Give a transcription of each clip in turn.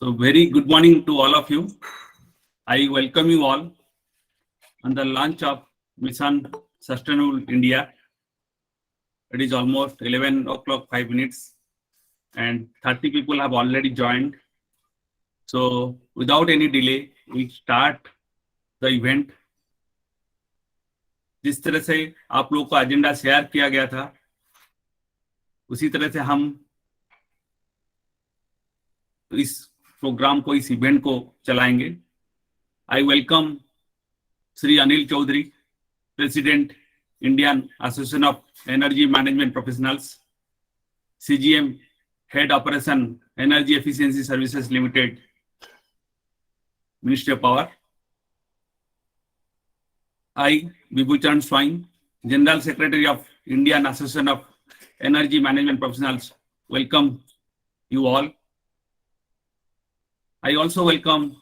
So very good morning to all of you. I welcome you all on the launch of Mission Sustainable India. It is almost 11 o'clock 5 minutes and 30 people have already joined. So without any delay, we'll start the event. जिस तरह से आप लोगों को agenda share किया गया था, उसी तरह से हम इस प्रोग्राम को, इस इवेंट को चलाएंगे. I welcome Shri Anil Chaudhary, president Indian association of energy management professionals, CGM head operation energy efficiency services limited, ministry of power. I, Vibhuchan Swain, General Secretary of Indian Association of Energy Management Professionals, welcome you all. I also welcome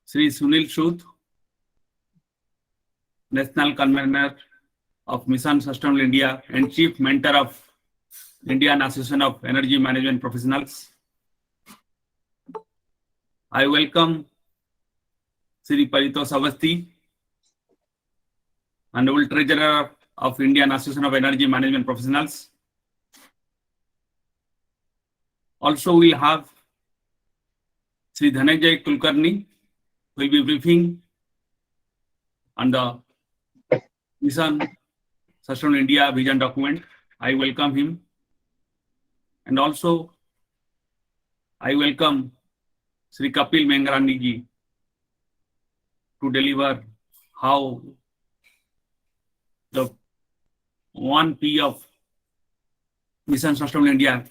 Sri Sunil Sood, National Convener of Mission Sustainable India and Chief Mentor of Indian Association of Energy Management Professionals. I welcome Sri Paritos Avasthi, Honorable Treasurer of Indian Association of Energy Management Professionals. Also, we'll have Sri Dhananjay Kulkarni, who will be briefing on the Mission Sustainable India Vision Document. I welcome him. And also, I welcome Sri Kapil Mengrani ji to deliver how the 1P of Mission Sustainable India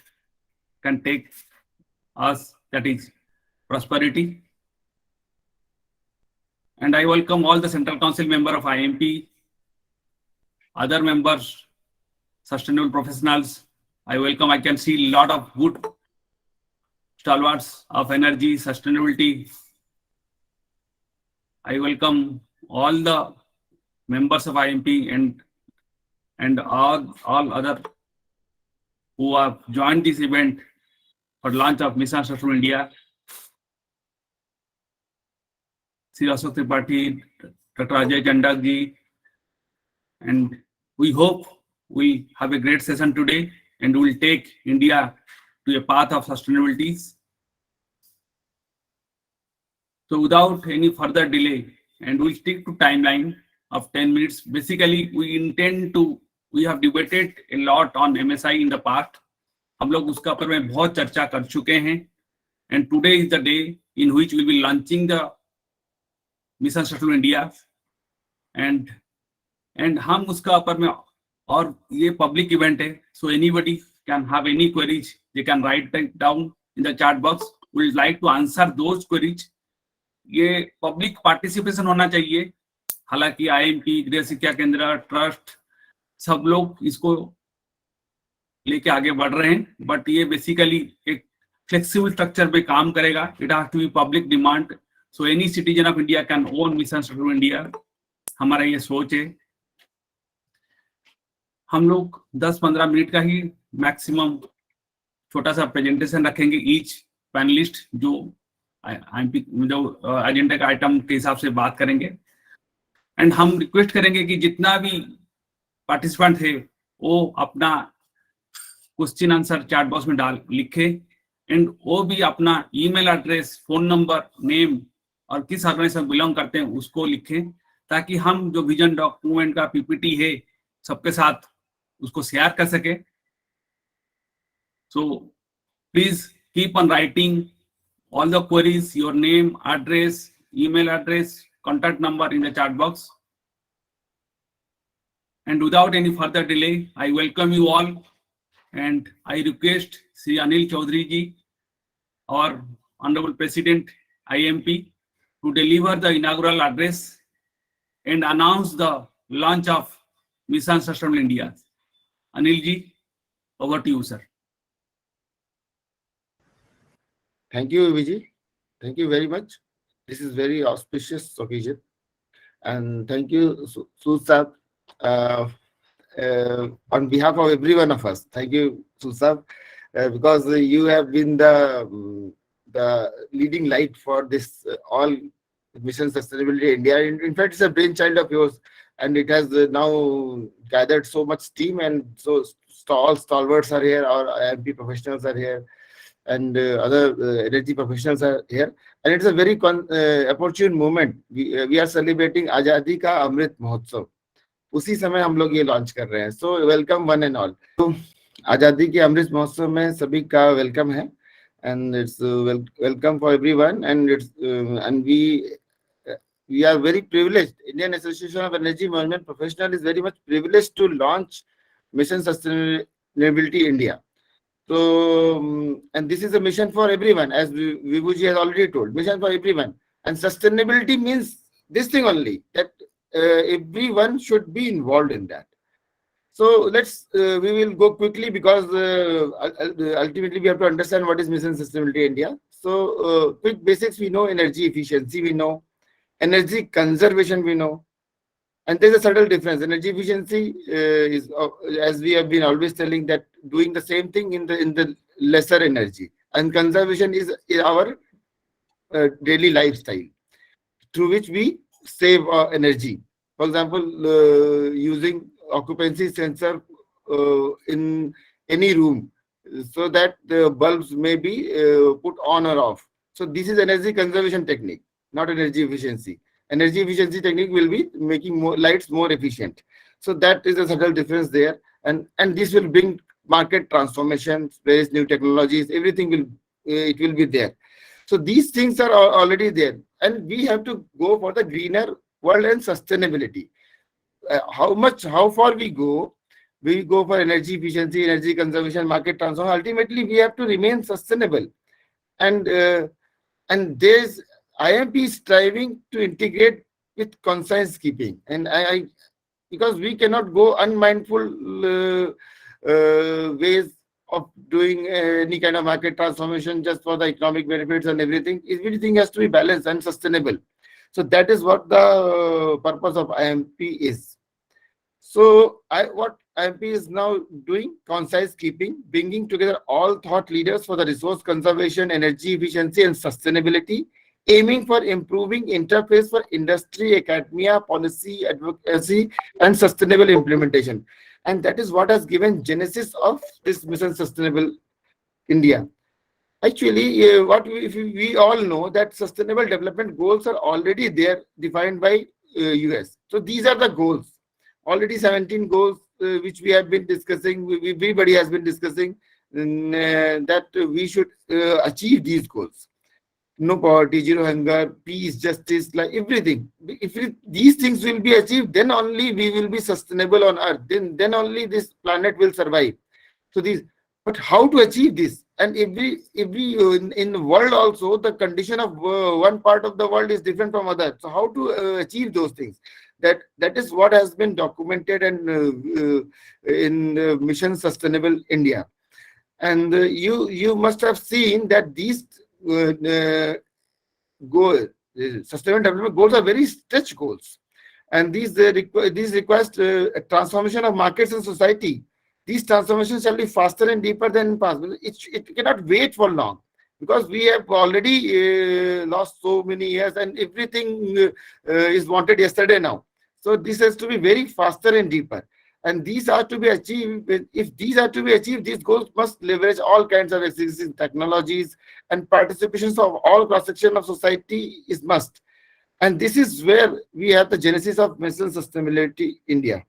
can take us, that is prosperity. And I welcome all the Central Council member of IMP, other members, sustainable professionals. I welcome, I can see a lot of good stalwarts of energy, sustainability. I welcome all the members of IMP and all other who have joined this event for launch of Mission Sustainable India. Sri Ashok Tripathi, Dr. Ajay Chandak ji, and we hope we have a great session today and we will take India to a path of sustainability. So without any further delay, and we'll stick to timeline of 10 minutes. Basically, we have debated a lot on MSI in the past. हम लोग उसका पर में बहुत चर्चा कर चुके हैं. And today is the day in which we will be launching the Mission Sustainable India. And हम उसका पर में, और ये public event है, so anybody can have any queries. They can write it down in the chat box. We would like to answer those queries. ये public participation होना चाहिए. हालांकि IMP, गृह शिक्षा केंद्र, ट्रस्ट, सब लोग इसको लेके आगे बढ़ रहे हैं, बट ये बेसिकली एक फ्लेक्सिबल स्ट्रक्चर पे काम करेगा. It has to be public demand, so any citizen of India can own mission sustainable India. हमारा ये सोच है. हम लोग 10-15 मिनट का ही मैक्सिमम छोटा सा प्रेजेंटेशन रखेंगे. ईच पैनलिस्ट जो IMP जो एजेंडा का आइटम के हिसाब से बात करेंगे. एंड हम रिक्वेस्ट करेंगे कि जितना भी पार्टिसिपेंट है वो अपना क्वेश्चन आंसर चैट बॉक्स में लिखे, एंड वो भी अपना email address, phone number, name और किस ऑर्गेनाइजेशन बिलोंग करते हैं उसको लिखें, ताकि हम जो विजन डॉक्यूमेंट का PPT है सबके साथ उसको शेयर कर सके. So please keep on writing all the queries, your name, address, email address, contact number in the chat box. And without any further delay, I welcome you all, and I request Sri Anil Chaudhary ji, our Honorable President IMP, to deliver the inaugural address and announce the launch of Mission Sustainable India. Anil ji, over to you, sir. Thank you, Vijay. Thank you very much. This is very auspicious occasion. And thank you, Sulsab, on behalf of every one of us. Thank you, Sulsab, because you have been the the leading light for this all mission sustainability India. In fact, it's a brainchild of yours, and it has now gathered so much steam, and so all stalwarts are here, our MP professionals are here, and other energy professionals are here, and it's a very opportune moment. We are celebrating Azadi ka Amrit Mahotsav. उसी समय हम लोग ये launch कर रहे हैं. So welcome one and all. तो आजादी के अमृत महोत्सव में सभी का वेलकम है, and it's welcome for everyone, and it's and we are very privileged. Indian Association of Energy Management Professional is very much privileged to launch Mission Sustainability India. So, and this is a mission for everyone, as Vibhuji has already told, mission for everyone. And sustainability means this thing only, that everyone should be involved in that. So we will go quickly, because ultimately we have to understand what is Mission Sustainability India. So quick basics: we know energy efficiency, we know energy conservation, we know, and there's a subtle difference. Energy efficiency is, as we have been always telling, that doing the same thing in the lesser energy, and conservation is our daily lifestyle, through which we save energy. For example, using occupancy sensor in any room, so that the bulbs may be put on or off. So this is energy conservation technique, not energy efficiency. Energy efficiency technique will be making more lights more efficient. So that is a subtle difference there, and this will bring market transformations, various new technologies, everything will it will be there. So these things are already there, and we have to go for the greener world and sustainability. How far we go for energy efficiency, energy conservation, market transformation. Ultimately, we have to remain sustainable, and there's IMP is striving to integrate with conscience keeping, and I because we cannot go unmindful ways of doing any kind of market transformation just for the economic benefits and everything. Everything has to be balanced and sustainable. So that is what the purpose of IMP is. So what IMP is now doing: concise keeping, bringing together all thought leaders for the resource conservation, energy efficiency, and sustainability, aiming for improving interface for industry, academia, policy, advocacy, and sustainable implementation. And that is what has given genesis of this Mission Sustainable India. Actually, we all know that sustainable development goals are already there, defined by US. So these are the goals. Already 17 goals which we have been discussing, everybody has been discussing, that we should achieve these goals. No poverty, zero hunger, peace, justice, like everything. If these things will be achieved, then only we will be sustainable on Earth. Then only this planet will survive. So but how to achieve this? And every in the world also, the condition of one part of the world is different from other. So how to achieve those things? That is what has been documented and in Mission Sustainable India. And you must have seen that these sustainable development goals are very stretch goals, and these request a transformation of markets and society. These transformations shall be faster and deeper than in past. It cannot wait for long, because we have already lost so many years, and everything is wanted yesterday now. So this has to be very faster and deeper. And these are to be achieved. If these are to be achieved, these goals must leverage all kinds of existing technologies, and participations of all cross-section of society is must. And this is where we have the genesis of Mission Sustainability India.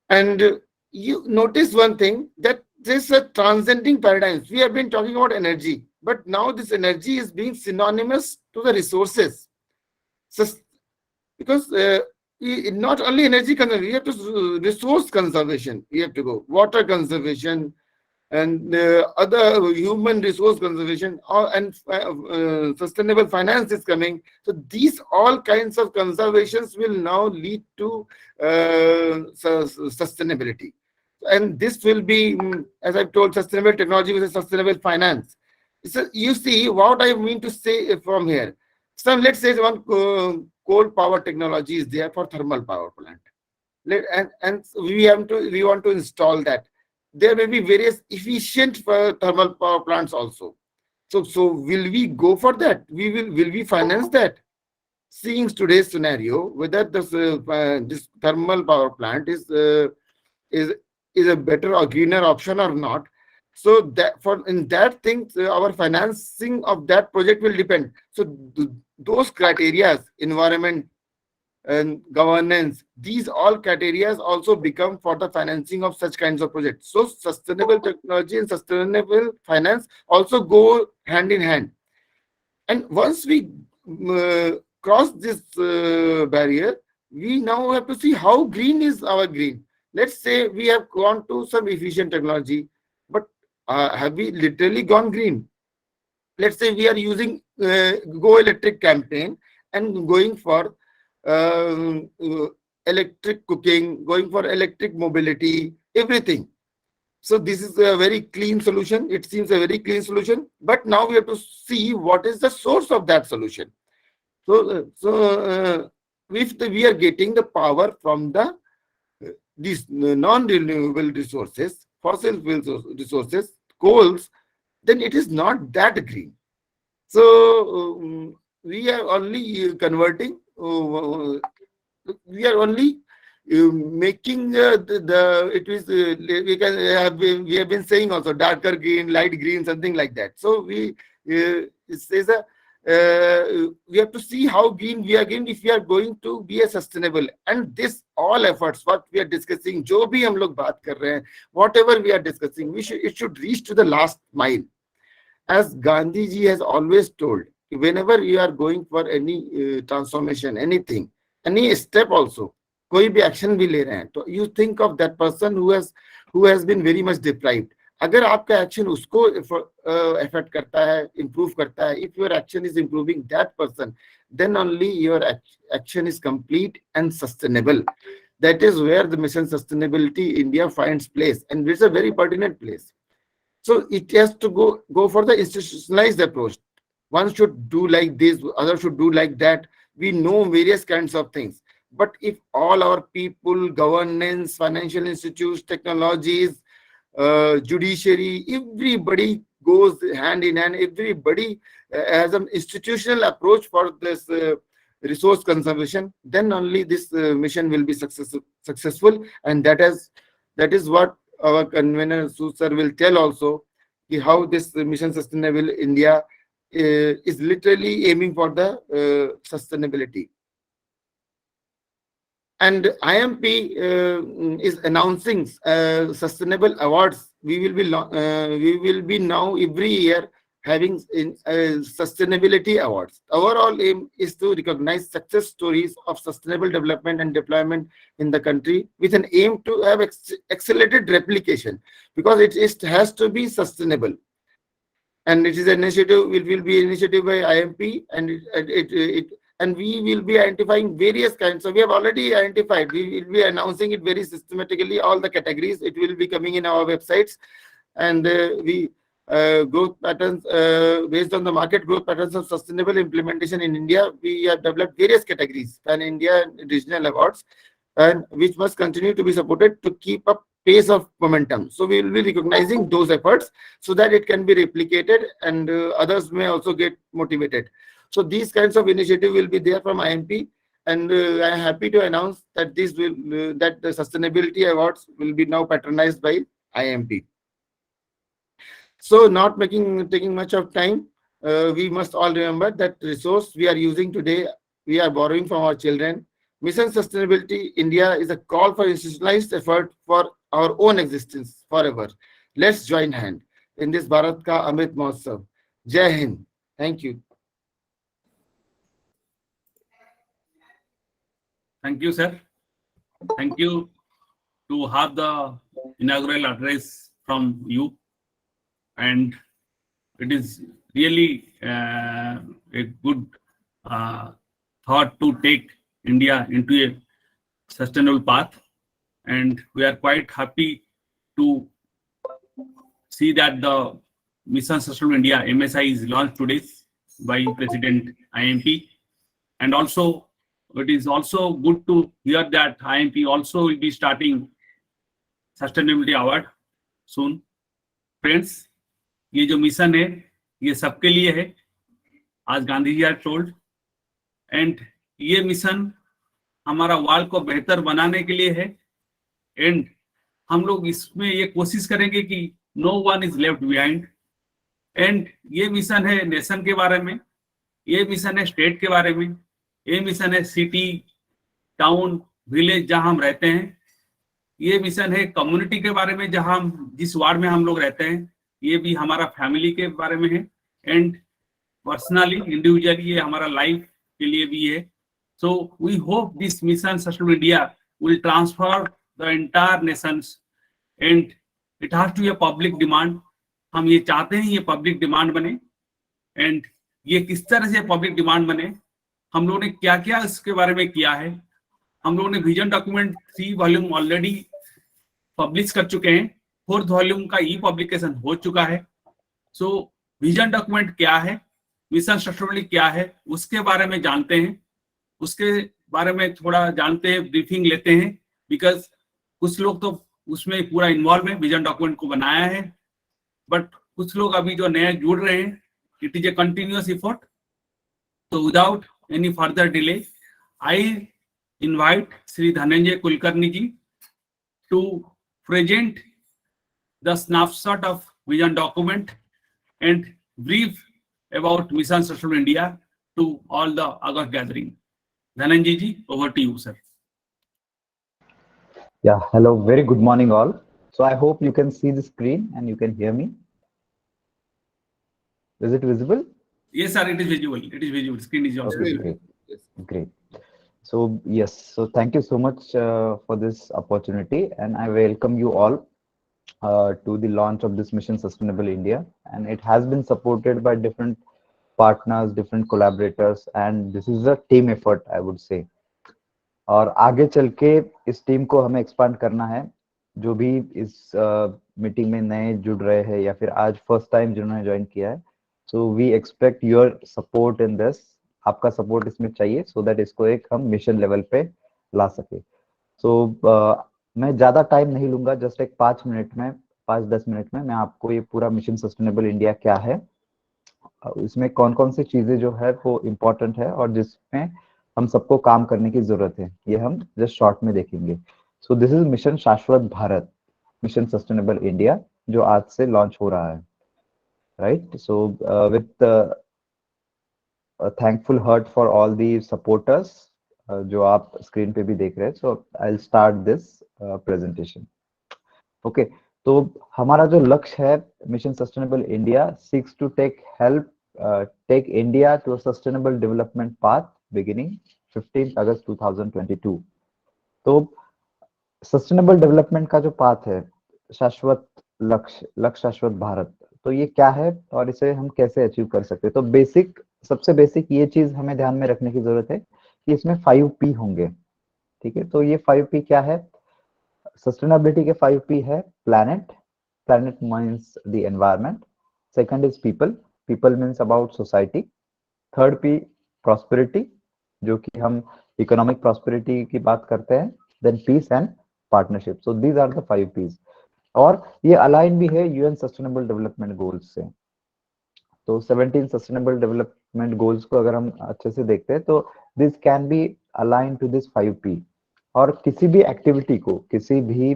And you notice one thing, that there's a transcending paradigms. We have been talking about energy, but now this energy is being synonymous to the resources. So, because not only energy conservation, we have to resource conservation. We have to go water conservation, and other human resource conservation, and sustainable finance is coming. So these all kinds of conservations will now lead to sustainability, and this will be, as I've told, sustainable technology with sustainable finance. So you see what I mean to say from here. So let's say one coal power technology is there for thermal power plant, and we want to install that. There may be various efficient thermal power plants also. So will we go for that? Will we finance that? Seeing today's scenario, whether this thermal power plant is is a better or greener option or not. So that for in that thing, our financing of that project will depend. So those criteria, environment and governance, these all criteria also become for the financing of such kinds of projects. So sustainable technology and sustainable finance also go hand in hand. And once we cross this barrier, we now have to see how green is our green. Let's say we have gone to some efficient technology, but have we literally gone green? Let's say we are using go electric campaign and going for um, uh, electric cooking, going for electric mobility, everything. So this is a very clean solution. It seems a very clean solution, but now we have to see what is the source of that solution. So if we are getting the power from these non-renewable resources, fossil fuel resources, coals, then it is not that green. So we are only converting. We are only making it is we can have we have been saying also darker green, light green, something like that. So it says a we have to see how green we are green if we are going to be a sustainable. And this all efforts what we are discussing, जो भी हम लोग बात कर रहे हैं, whatever we are discussing, it should reach to the last mile. As Gandhi ji has always told, whenever you are going for any transformation, anything, any step also, कोई भी action भी ले रहे हैं, तो you think of that person who has been very much deprived. अगर आपका action उसको affect करता है, improve करता है, if your action is improving that person, then only your action is complete and sustainable. That is where the mission sustainability India finds place, and it's a very pertinent place. So it has to go for the institutionalized approach. One should do like this, other should do like that. We know various kinds of things. But if all our people, governance, financial institutes, technologies, judiciary, everybody goes hand in hand, everybody has an institutional approach for this resource conservation, then only this mission will be successful. And that is what our convener Su sir will tell also, how this mission sustainable India is literally aiming for the sustainability. And IMP is announcing sustainable awards. We will be now every year having sustainability awards. Our aim is to recognize success stories of sustainable development and deployment in the country with an aim to have accelerated replication, because it has to be sustainable. And it is an initiative, it will be initiative by IMP, and we will be identifying various kinds. So we have already identified, we will be announcing it very systematically, all the categories. It will be coming in our websites. And growth patterns, based on the market growth patterns of sustainable implementation in India, we have developed various categories, pan-India and regional awards, and which must continue to be supported to keep up pace of momentum. So we will be recognizing those efforts so that it can be replicated, and others may also get motivated. So these kinds of initiative will be there from IMP, and I am happy to announce that that the sustainability awards will be now patronized by IMP. So not taking much of time, we must all remember that resource we are using today, we are borrowing from our children. Mission Sustainability India is a call for institutionalized effort for our own existence forever. Let's join hand in this Bharat Ka Amrit Mahotsav. Jai Hind. Thank you. Thank you, sir. Thank you to have the inaugural address from you. And it is really a good thought to take India into a sustainable path. And we are quite happy to see that the Mission Sustainable India MSI is launched today by President IMP. And also, it is also good to hear that IMP also will be starting Sustainability Award soon. Friends, ये जो mission है ये सबके लिए है, आज Gandhi ji are told. And ये mission हमारा वर्ल्ड को बेहतर बनाने के लिए है। एंड हम लोग इसमें ये कोशिश करेंगे कि no one is left behind. And ये मिशन है नेशन के बारे में, ये मिशन है स्टेट के बारे में, ये मिशन है सिटी, टाउन, विलेज जहां हम रहते हैं, ये मिशन है कम्युनिटी के बारे में जहां हम जिस वार्ड में हम लोग रहते हैं, ये भी हमारा फैमिली के बारे में है। एंड पर्सनली इंडिविजुअली ये हमारा लाइफ के लिए भी है। So we hope this mission sustainable India will transform the entire nations and it has to a public demand. हम ये चाहते हैं ये पब्लिक डिमांड बने। एंड ये किस तरह से पब्लिक डिमांड बने, हम लोगों ने क्या क्या इसके बारे में किया है। हम लोगों ने vision document 3 volume already publish कर चुके हैं, 4th वॉल्यूम का ई पब्लिकेशन हो चुका है। सो विजन डॉक्यूमेंट क्या है, मिशन सस्टेनेबिलिटी क्या है, उसके बारे में जानते हैं, उसके बारे में थोड़ा जानते हैं, ब्रीफिंग लेते हैं। बिकॉज कुछ लोग तो उसमें पूरा इन्वॉल्व है, विजन डॉक्यूमेंट को बनाया है, बट कुछ लोग अभी जो नए जुड़ रहे हैं, it is a continuous effort. तो without any further delay I invite Sri Dhananjay Kulkarni ji to present the snapshot of vision document and brief about Mission Sustainable India to all the August gathering. Dhananjay ji, over to you, sir. Yeah, hello, very good morning all. So I hope you can see the screen and you can hear me. Is it visible? Yes, sir, it is visible. It is visible. Screen is also Okay, visible. great. Great. So yes, so thank you so much for this opportunity, and I welcome you all to the launch of this mission Sustainable India, and it has been supported by different partners, different collaborators, and this is a team effort, I would say. और आगे चल के इस team को हमें expand करना है। जो भी इस मीटिंग में नए जुड़ रहे हैं या फिर आज फर्स्ट टाइम जिन्होंने ज्वाइन किया है, so we expect your support in this. आपका सपोर्ट इसमें चाहिए सो दैट इसको एक हम मिशन लेवल पे ला सके। सो मैं ज्यादा टाइम नहीं लूंगा, जस्ट एक 5 मिनट में 5-10 मिनट में मैं आपको ये पूरा मिशन सस्टेनेबल इंडिया क्या है, इसमें कौन कौन सी चीजें जो है वो इम्पोर्टेंट है और जिसमें हम सबको काम करने की जरूरत है, ये हम जस्ट शॉर्ट में देखेंगे। सो दिस इज मिशन शाश्वत भारत, मिशन सस्टेनेबल इंडिया, जो आज से लॉन्च हो रहा है, right. So with thankful heart for all the supporters जो आप स्क्रीन पे भी देख रहे हैं। So I will start this presentation. Okay, तो हमारा जो लक्ष्य है, mission sustainable India seeks to take India to sustainable development path beginning 15 August 2022। तो सस्टेनेबल डेवलपमेंट का जो पाथ है, शाश्वत लक्ष्य शाश्वत भारत, तो ये क्या है और इसे हम कैसे अचीव कर सकते हैं। तो सबसे बेसिक ये चीज हमें ध्यान में रखने की जरूरत है कि इसमें 5P होंगे, ठीक है। तो ये 5P क्या है? सस्टेनेबिलिटी के 5P है planet, planet means the environment. Second is people, people means about society. Third P prosperity, जो कि हम इकोनॉमिक प्रॉस्पेरिटी की बात करते हैं। Then peace and partnership. So these are the 5Ps, और ये अलाइन भी है यूएन सस्टेनेबल डेवलपमेंट गोल्स से। तो 17 सस्टेनेबल डेवलपमेंट गोल्स को अगर हम अच्छे से देखते हैं तो this can be align to this 5P। और किसी भी एक्टिविटी को, किसी भी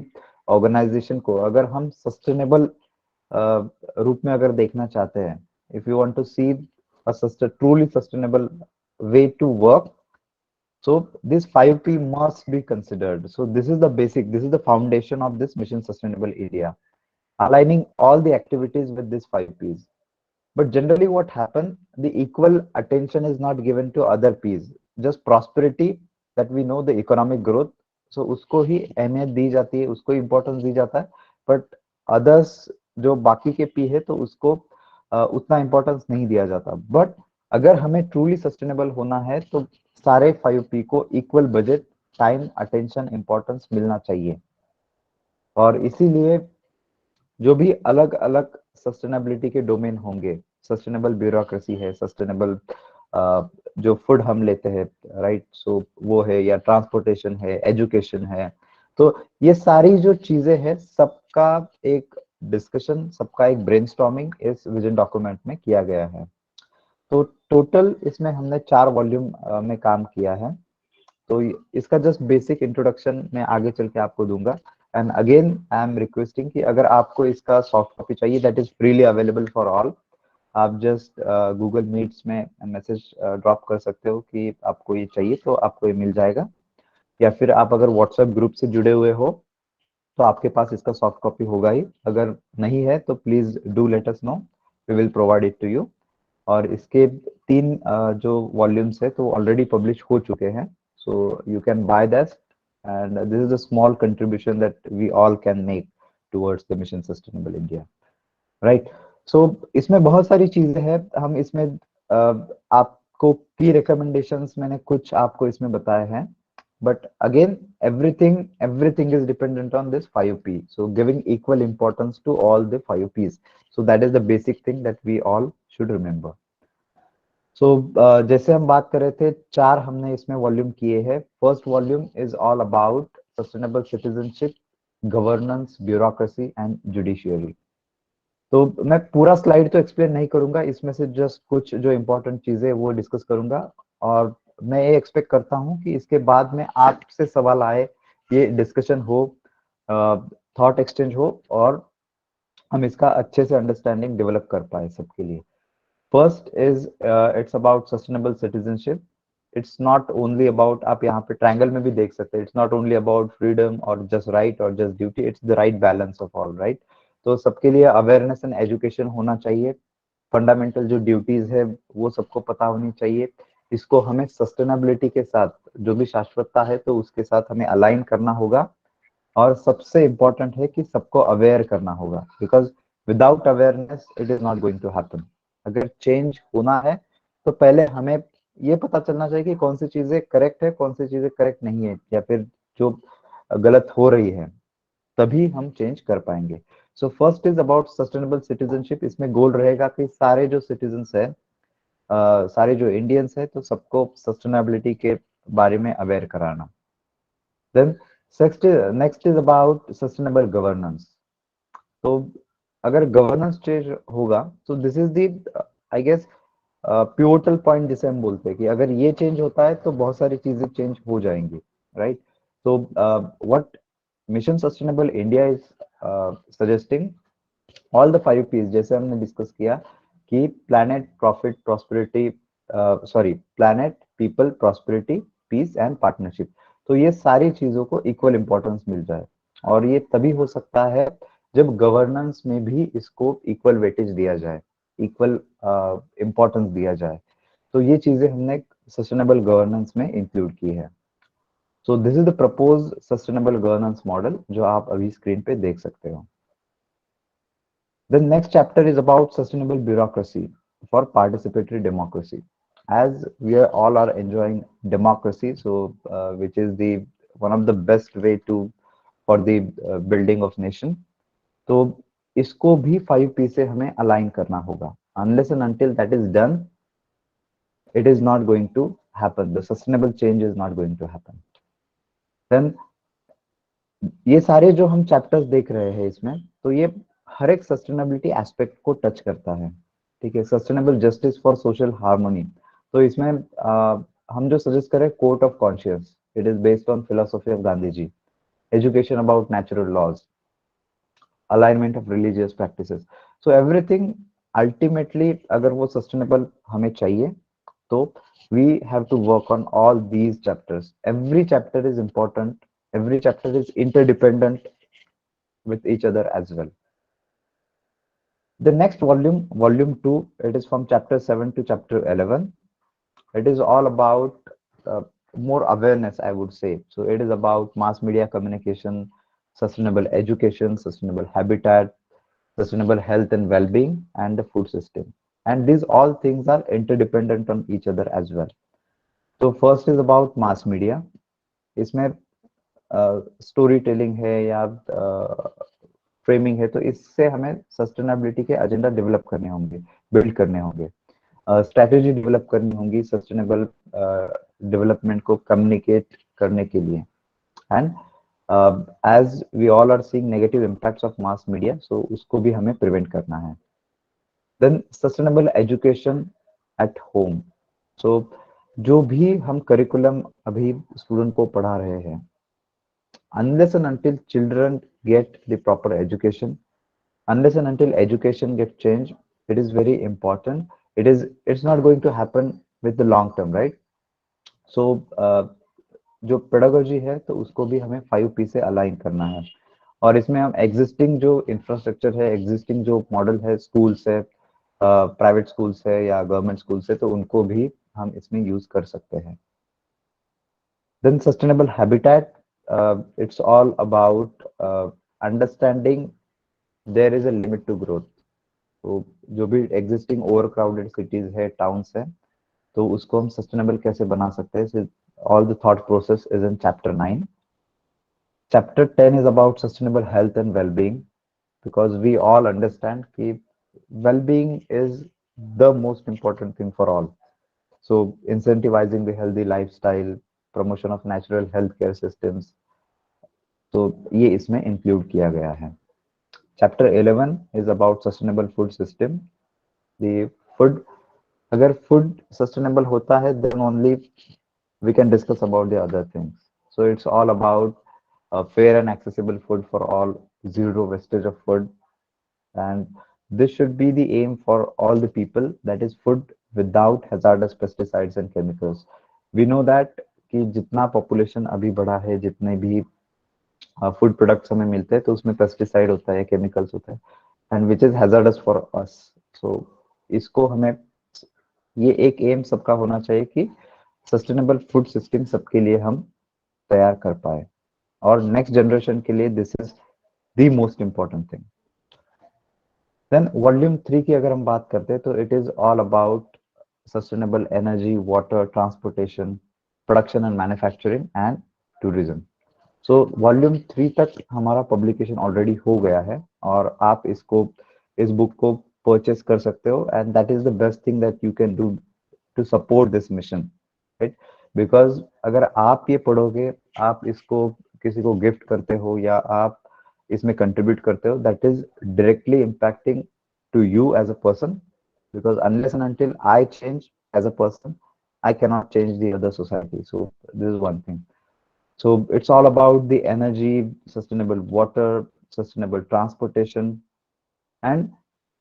ऑर्गेनाइजेशन को अगर हम सस्टेनेबल रूप में अगर देखना चाहते हैं, if you want to see a truly sustainable way to work, so this 5P must be considered. So this is the basic, this is the foundation of this mission sustainable India, aligning all the activities with these 5Ps. But generally what happens, the equal attention is not given to other Ps. Just prosperity, that we know, the economic growth, so उसको ही अहमियत दी जाती है, उसको importance दी जाता है। But others जो बाकी के P है तो उसको उतना इम्पोर्टेंस नहीं दिया जाता। बट अगर हमें ट्रूली सस्टेनेबल होना है तो सारे 5P को equal budget, time, attention, importance मिलना चाहिए। और इसीलिए जो भी अलग अलग सस्टेनेबिलिटी के डोमेन होंगे, सस्टेनेबल ब्यूरोक्रेसी है, सस्टेनेबल जो फूड हम लेते हैं, राइट, सो वो है, या ट्रांसपोर्टेशन है, एजुकेशन है, तो ये सारी जो चीजें हैं सबका एक डिस्कशन, सबका एक ब्रेनस्टॉर्मिंग इस विजन डॉक्यूमेंट में किया गया है। तो टोटल इसमें हमने 4 वॉल्यूम में काम किया है। तो इसका जस्ट बेसिक इंट्रोडक्शन मैं आगे चल के आपको दूंगा। And again I am requesting कि अगर आपको इसका सॉफ्ट कॉपी चाहिए, that is freely available for all. आप जस्ट गूगल मीट्स में मैसेज ड्रॉप कर सकते हो कि आपको ये चाहिए, तो आपको ये मिल जाएगा। या फिर आप अगर व्हाट्सएप ग्रुप से जुड़े हुए हो तो आपके पास इसका सॉफ्ट कॉपी होगा ही। अगर नहीं है तो please do let us know, we will provide it to you. और इसके 3 जो वॉल्यूम्स है तो ऑलरेडी पब्लिश हो चुके हैं, so you can buy that, and this is a small contribution that we all can make towards the mission sustainable India, right. So इसमें बहुत सारी चीजें हैं। हम इसमें आपको की रिकमेंडेशंस मैंने कुछ आपको इसमें बताए हैं, but again everything is dependent on this 5P, so giving equal importance to all the 5Ps, so that is the basic thing that we all should remember. So जैसे हम बात कर रहे थे, 4 हमने इसमें वॉल्यूम किए हैं। First volume is all about sustainable citizenship, governance, bureaucracy and judiciary. तो मैं पूरा स्लाइड तो एक्सप्लेन नहीं करूंगा, इसमें से जस्ट कुछ जो इंपॉर्टेंट चीजें वो डिस्कस करूंगा। और मैं ये एक्सपेक्ट करता हूँ कि इसके बाद में आपसे सवाल आए, ये डिस्कशन हो, थॉट एक्सचेंज हो, और हम इसका अच्छे से अंडरस्टैंडिंग डेवलप कर पाए सबके लिए। First is it's about sustainable citizenship. It's not only about, आप यहाँ पे ट्रायंगल में भी देख सकते हैं, it's not only about freedom और जस्ट राइट और just duty, it's the right balance of all, right. तो सबके लिए अवेयरनेस एंड एजुकेशन होना चाहिए। फंडामेंटल जो ड्यूटीज है वो सबको पता होनी चाहिए। इसको हमें सस्टेनेबिलिटी के साथ, जो भी शाश्वतता है तो उसके साथ हमें अलाइन करना होगा। और सबसे इम्पोर्टेंट है कि सबको अवेयर करना होगा, because without awareness it is not going to happen. अगर चेंज होना है तो पहले हमें ये पता चलना चाहिए कि कौन सी चीजें करेक्ट है, कौन सी चीजें करेक्ट नहीं है, या फिर जो गलत हो रही है, तभी हम चेंज कर पाएंगे। So first is about sustainable citizenship. इसमें गोल रहेगा कि सारे जो सिटीजन्स है, सारे जो इंडियंस है, तो सबको सस्टेनेबिलिटी के बारे में अवेयर कराना। Then next is about sustainable governance. तो अगर गवर्नेंस चेंज होगा तो this is the, I guess, pivotal point जिसे हम बोलते हैं कि अगर ये चेंज होता है तो बहुत सारी चीजें चेंज हो जाएंगी, राइट। तो what mission sustainable India is suggesting, all the 5 Ps जैसे हमने डिस्कस किया कि planet, profit, prosperity, planet, people, prosperity, peace and partnership. तो ये सारी चीजों को इक्वल इंपॉर्टेंस मिल जाए, और ये तभी हो सकता है जब गवर्नेंस में भी इसको इक्वल वेटेज दिया जाए, इक्वल इंपॉर्टेंस दिया जाए। तो ये चीजें हमने सस्टेनेबल गवर्नेंस में इंक्लूड की है। So this is the propose sustainable governance model, जो आप अभी स्क्रीन पे देख सकते हो। The next chapter is about sustainable bureaucracy for participatory democracy. As we are all are enjoying democracy, so which is the one of the best way to for the building of nation. तो इसको भी 5P से हमें align करना होगा. Unless and until that is done, it is not going to happen. The sustainable change is not going to happen. Then ये सारे जो हम चैप्टर्स देख रहे हैं इसमें, तो ये हर एक सस्टेनेबिलिटी एस्पेक्ट को टच करता है, ठीक है। Sustainable justice for social harmony, तो इसमें हम जो सजेस्ट करें, court of conscious, it is based on philosophy of Gandhi ji. Education about natural laws, alignment of religious practices. So everything ultimately अगर वो सस्टेनेबल हमें चाहिए तो we have to work on all these chapters. Every chapter is important, every chapter is interdependent with each other as well. The next volume, volume 2, it is from chapter 7 to chapter 11. It is all about more awareness, I would say. So it is about mass media communication, sustainable education, sustainable habitat, sustainable health and well-being, and the food system. And these all things are interdependent on each other as well. तो first is about mass media. इसमें story telling है या framing है, तो इससे हमें sustainability के agenda develop करने होंगे, बिल्ड करने होंगे, स्ट्रैटेजी डेवलप करनी होंगी सस्टेनेबल डेवलपमेंट को कम्युनिकेट करने के लिए। And As we all are seeing negative impacts of mass media, so उसको भी हमें prevent करना है. Then sustainable education at home. So जो भी हम curriculum अभी student को पढ़ा रहे हैं, unless and until children get the proper education, unless and until education gets changed, it is very important. It's not going to happen with the long term, right? So जो pedagogy है तो उसको भी हमें 5P से align करना है, और इसमें हम एग्जिस्टिंग जो इंफ्रास्ट्रक्चर है, एग्जिस्टिंग जो मॉडल है, स्कूल्स है, प्राइवेट स्कूल्स है या गवर्नमेंट स्कूल्स है, तो उनको भी हम इसमें यूज कर सकते हैं. Then sustainable habitat, it's all about understanding there is a limit to growth. तो जो भी एग्जिस्टिंग ओवर क्राउडेड सिटीज है, टाउन्स है, तो उसको हम सस्टेनेबल कैसे बना सकते हैं. All the thought process is in chapter 9. Chapter 10 is about sustainable health and well-being, because we all understand that well-being is the most important thing for all. So incentivizing the healthy lifestyle, promotion of natural healthcare systems, तो ये इसमें include किया गया है. Chapter 11 is about sustainable food system. The food, अगर food sustainable होता है, then only we can discuss about the other things. So it's all about fair and accessible food for all, zero wastage of food, and this should be the aim for all the people. That is food without hazardous pesticides and chemicals. We know that कि जितना population अभी बढ़ा है, जितने भी food products हमें मिलते हैं, तो उसमें pesticide होता है, chemicals होता है, and which is hazardous for us. So इसको हमें, ये एक एम सबका होना चाहिए कि सस्टेनेबल फूड सिस्टम सबके लिए हम तैयार कर पाए, और नेक्स्ट जनरेशन के लिए this is the most important thing. Then volume 3 की अगर हम बात करते हैं, तो it is all about sustainable energy, water, transportation, production and manufacturing and tourism. So volume 3 तक हमारा पब्लिकेशन ऑलरेडी हो गया है, और आप इसको, इस बुक को परचेस कर सकते हो, and that is the best thing that you can do to support this mission, right? Because अगर आप ये पढ़ोगे, आप इसको किसी को गिफ्ट करते हो या आप इसमें कंट्रीब्यूट करते हो, that is directly impacting to you as a person, because unless and until I change as a person, I cannot change the other society. So this is one thing. So it's all about the energy, sustainable water, sustainable transportation, and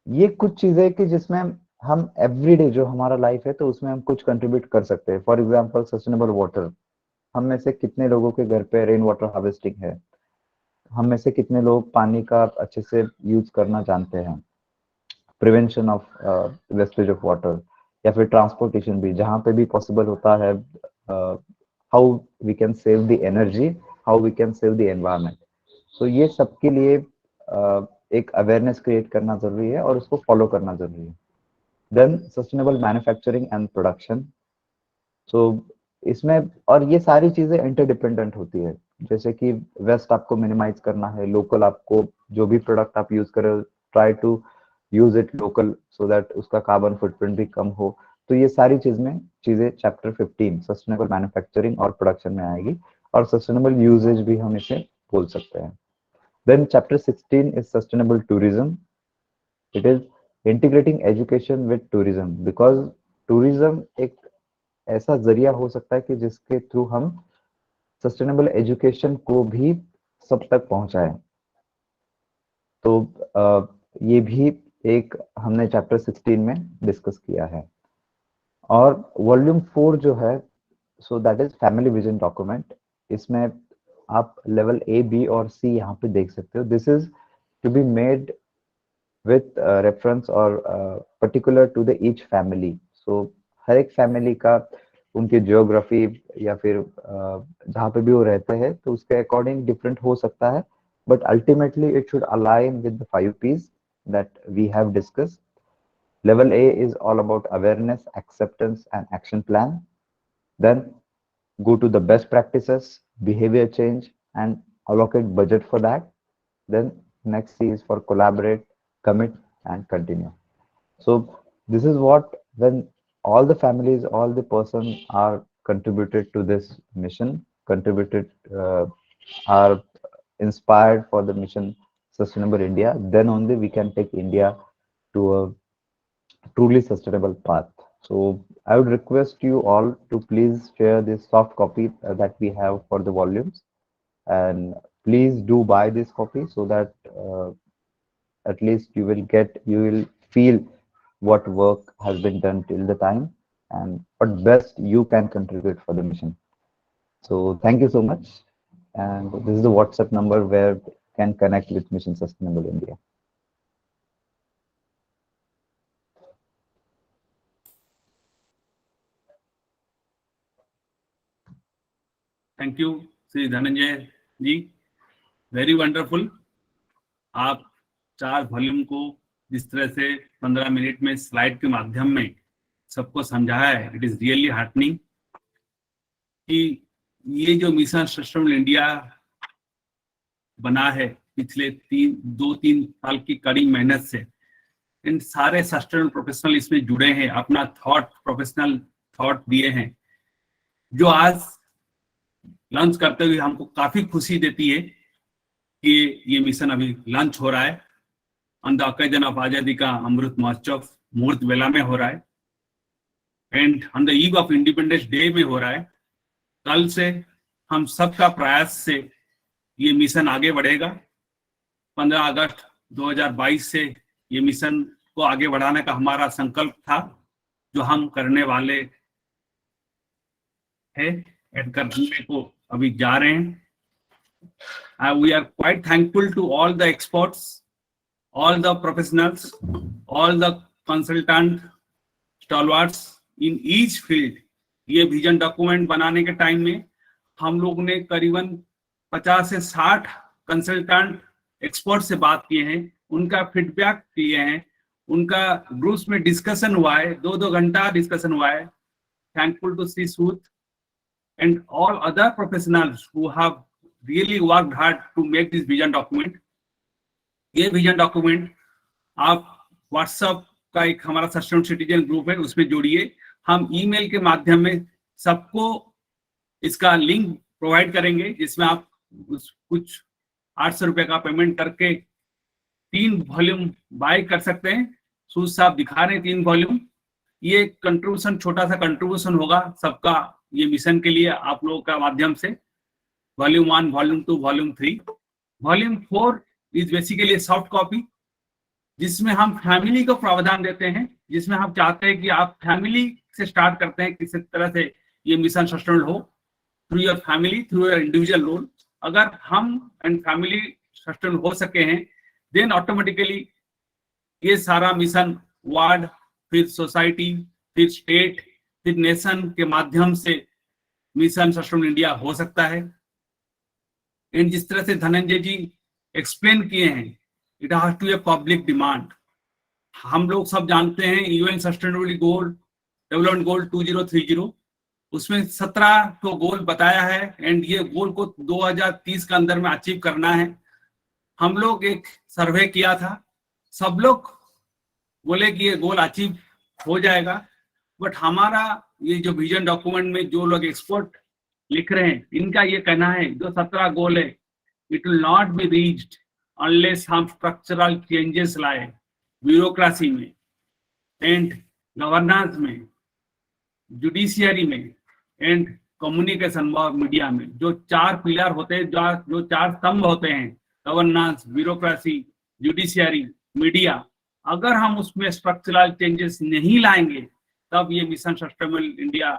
ये कुछ चीजें कि जिसमें हम everyday जो हमारा life है, तो उसमें हम कुछ कंट्रीब्यूट कर सकते हैं. फॉर एग्जांपल सस्टेनेबल वाटर, हम में से कितने लोगों के घर पे रेन वाटर हार्वेस्टिंग है, हम में से कितने लोग पानी का अच्छे से यूज करना जानते हैं, prevention of wastage of water, या फिर ट्रांसपोर्टेशन भी जहाँ पे भी पॉसिबल होता है, how we can save the energy, how we can save the environment. So ये सबके लिए एक अवेयरनेस क्रिएट करना जरूरी है, और उसको फॉलो करना जरूरी है. Then sustainable manufacturing and production. So इसमें, और ये सारी चीजें इंटरडिपेंडेंट होती है. जैसे कि वेस्ट आपको मिनिमाइज करना है, लोकल आपको जो भी प्रोडक्ट आप यूज करो, try to use it local, so that उसका कार्बन फुटप्रिंट भी कम हो. तो ये सारी चीजें चैप्टर 15 सस्टेनेबल मैन्युफैक्चरिंग और प्रोडक्शन में आएगी, और सस्टेनेबल यूजेज भी हम इसे बोल सकते हैं. Then chapter 16 is sustainable tourism. It is integrating education with tourism, because tourism एक ऐसा जरिया हो सकता है कि जिसके थ्रू हम सस्टेनेबल एजुकेशन को भी सब तक पहुंचाएं. तो ये भी एक हमने चैप्टर 16 में डिस्कस किया है. और वॉल्यूम 4 जो है, so that is family vision document. इसमें आप लेवल ए, बी और सी यहाँ पे देख सकते हो. This is to be made with reference or particular to the each family. So हर एक फैमिली का उनकी जियोग्राफी या फिर जहाँ पे भी वो रहते हैं, तो उसके अकॉर्डिंग डिफरेंट हो सकता है, but ultimately it should align with the 5 P's that we have discussed. Level A is all about awareness, acceptance and action plan. Then go to the best practices, behavior change, and allocate budget for that. Then next C is for collaborate, commit and continue. So this is what, when all the families, all the person are contributed to this mission, contributed, are inspired for the mission Sustainable India, then only we can take India to a truly sustainable path. So I would request you all to please share this soft copy that we have for the volumes, and please do buy this copy so that at least you will feel what work has been done till the time and what best you can contribute for the mission. So thank you so much. And this is the WhatsApp number where you can connect with Mission Sustainable India. Thank you Shri Dhananjay ji, very wonderful. आप 4 volume को जिस तरह से 15 minute में slide के माध्यम में सबको समझाया है, इट इज रियली हार्टनिंग कि ये जो मिशन सस्टेनेबल इंडिया बना है पिछले 2-3 साल की कड़ी मेहनत से, इन सारे सस्टेनेबल प्रोफेशनल इसमें जुड़े हैं, अपना प्रोफेशनल थॉट दिए हैं, जो आज लॉन्च करते हुए हमको काफी खुशी देती है कि ये मिशन अभी लॉन्च हो रहा है ऑन द ओकेजन ऑफ आजादी का अमृत महोत्सव मुहूर्त वेला में हो रहा है, and on the eve of independence day में हो रहा है। कल से हम सबका प्रयास से ये मिशन आगे बढ़ेगा। 15 अगस्त 2022 से ये मिशन को आगे बढ़ाने का हमारा संकल्प था, जो हम करने वाले हैं एंड करने को अभी जा रहे हैं। We are quite thankful to all the experts, all the professionals, all the consultant stalwarts in each field। ये विजन डॉक्यूमेंट बनाने के टाइम में हम लोग ने करीबन 50 से 60 कंसल्टेंट एक्सपर्ट से बात किए हैं, उनका फीडबैक लिए हैं, उनका ग्रुप्स में डिस्कशन हुआ है, 2-2 घंटा डिस्कशन हुआ है। Thankful to Shri Sood and all other professionals who have really worked hard to make this vision document। ये विजन डॉक्यूमेंट आप व्हाट्सएप का एक हमारा सस्टेनेबल सिटीजन ग्रुप है, उसमें जोड़िए। हम ईमेल के माध्यम में सबको इसका लिंक प्रोवाइड करेंगे, जिसमें आप कुछ 800 रुपए का पेमेंट करके 3 वॉल्यूम बाय कर सकते हैं। सूद साहब दिखा रहे हैं 3 वॉल्यूम। ये कंट्रीब्यूशन, छोटा सा कंट्रीब्यूशन होगा सबका ये मिशन के लिए आप लोगों का माध्यम से। Volume 1, volume 2, volume 3। Volume 4 is basically soft copy, जिसमें हम फैमिली को प्रावधान देते हैं, जिसमें हम चाहते हैं कि आप फैमिली से स्टार्ट करते हैं, किसी तरह से ये मिशन सस्टेनेबल हो through your family, through your individual role. अगर हम एंड फैमिली सस्टेनेबल हो सके हैं, देन ऑटोमेटिकली ये सारा मिशन वार्ड, फिर सोसाइटी, फिर स्टेट, फिर नेशन के माध्यम से मिशन सस्टेनेबल इंडिया हो सकता है। एंड जिस तरह से धनंजय जी एक्सप्लेन किए हैं, it has to a public demand. हम लोग सब जानते हैं UN sustainability goal, development goal 2030, उसमें 17 को गोल बताया है, एंड ये गोल को 2030 के अंदर में अचीव करना है। हम लोग एक सर्वे किया था, सब लोग बोले कि ये गोल अचीव हो जाएगा, बट हमारा ये जो विजन डॉक्यूमेंट में जो लोग एक्सपर्ट लिख रहे हैं, इनका ये कहना है जो 17 गोल है, it will not be reached unless हम स्ट्रक्चरल चेंजेस लाए ब्यूरोक्रेसी में एंड गवर्नेंस में, जुडिशियरी में एंड कम्युनिकेशन और मीडिया में। जो 4 पिलर होते हैं, जो 4 स्तंभ होते हैं, गवर्नेंस, ब्यूरोक्रेसी, जुडिशियरी, मीडिया, अगर हम उसमें स्ट्रक्चरल चेंजेस नहीं लाएंगे, तब ये मिशन सस्टेनेबल इंडिया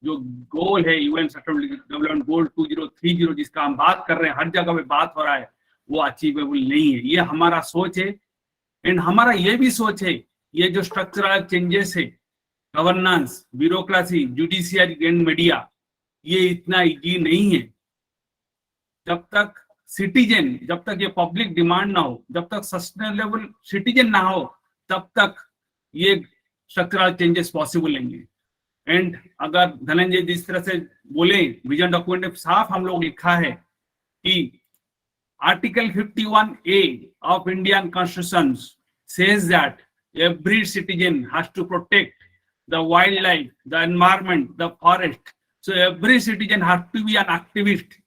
जो गोल है, यूएन सस्टेनेबल डेवलपमेंट गोल 2030 जिसका हम बात कर रहे हैं, हर जगह पे बात हो रहा है, वो अचीवेबल नहीं है। ये हमारा सोच है। एंड हमारा ये भी सोच है, ये जो स्ट्रक्चरल चेंजेस है, governance, bureaucracy, judiciary and media, ये इतना इजी नहीं है। जब तक सिटीजन, जब तक ये पब्लिक डिमांड ना हो, जब तक सस्टेनेबल सिटीजन ना हो, तब तक ये स्ट्रक्चरल चेंजेस पॉसिबल नहीं है। एंड अगर धनंजय जिस तरह से बोले, विजन डॉक्यूमेंट में साफ हम लोग लिखा है कि article 51A of Indian Constitution says that every citizen has to protect the wildlife, the environment, the forest. So every citizen has to be an activist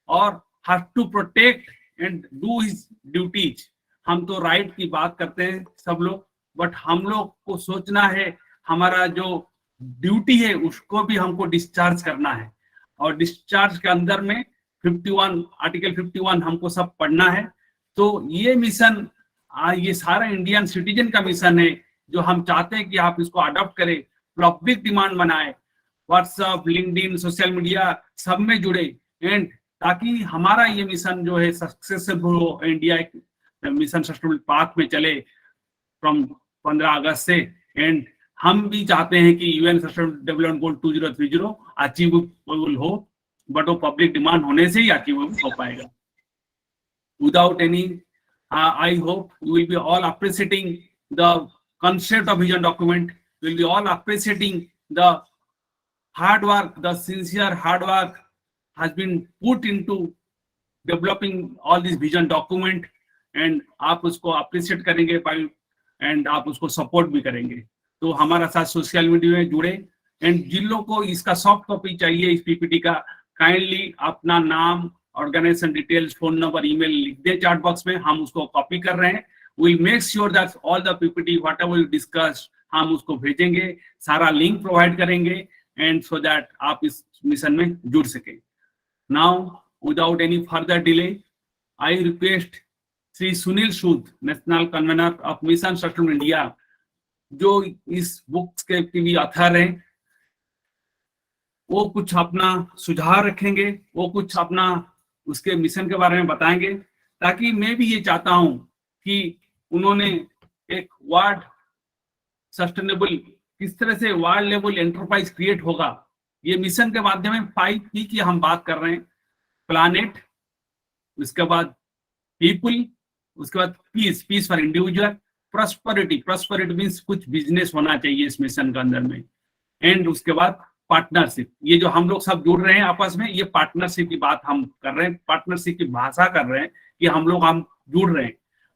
or has to protect and do his duties. हम तो right की बात करते हैं सब लोग, but हम लोग को सोचना है हमारा जो ड्यूटी है उसको भी हमको डिस्चार्ज करना है, और डिस्चार्ज के अंदर में 51 आर्टिकल 51 हमको सब पढ़ना है। तो ये मिशन ये सारा इंडियन सिटीजन का मिशन है, जो हम चाहते हैं कि आप इसको अडॉप्ट करें, पब्लिक डिमांड बनाए, व्हाट्सएप, लिंक्डइन, सोशल मीडिया सब में जुड़े, एंड ताकि हमारा ये मिशन जो है सक्सेसफुल हो, इंडिया मिशन सस्टेनेबल पाथ में चले फ्रॉम 15 अगस्त से। एंड हम भी चाहते हैं कि UN sustainable development goal 2030 achievable हो, बट वो पब्लिक डिमांड होने से ही अचीवेबल हो पाएगा। Without any, I hope we will be all appreciating the concept of vision document. We will be all appreciating the hard work, the sincere hard work has been put into developing all this vision document, and आप उसको appreciate करेंगे and आप उसको support भी करेंगे। तो हमारा साथ सोशल मीडिया में जुड़े, एंड जिन लोगों को इसका सॉफ्ट कॉपी चाहिए इस पीपीटी का, काइंडली अपना नाम, organization details, phone number, email लिख दे चैट बॉक्स में, हम उसको कॉपी कर रहे हैं। Will make sure that all the PPT what ever you discuss हम उसको भेजेंगे, सारा लिंक प्रोवाइड करेंगे, एंड सो दैट आप इस मिशन में जुड़ सके। Now without any further delay, I request Shri Sunil Sood, national convener of mission sustainable India, जो इस बुक्स के भी ऑथर हैं, वो कुछ अपना सुझाव रखेंगे, वो कुछ अपना उसके मिशन के बारे में बताएंगे, ताकि मैं भी ये चाहता हूं कि उन्होंने एक वर्ल्ड सस्टेनेबल, किस तरह से वर्ल्ड लेवल एंटरप्राइज क्रिएट होगा, ये मिशन के माध्यम में 5P की हम बात कर रहे हैं, प्लानेट, उसके बाद पीपल, उसके बाद peace, peace for individual, prosperity, prosperity means कुछ बिजनेस होना चाहिए इस मिशन के अंदर में, एंड उसके बाद पार्टनरशिप। ये जो हम लोग सब जुड़ रहे हैं आपस में, ये पार्टनरशिप की बात हम कर रहे हैं, पार्टनरशिप की भाषा कर रहे हैं कि हम जुड़ रहे हैं,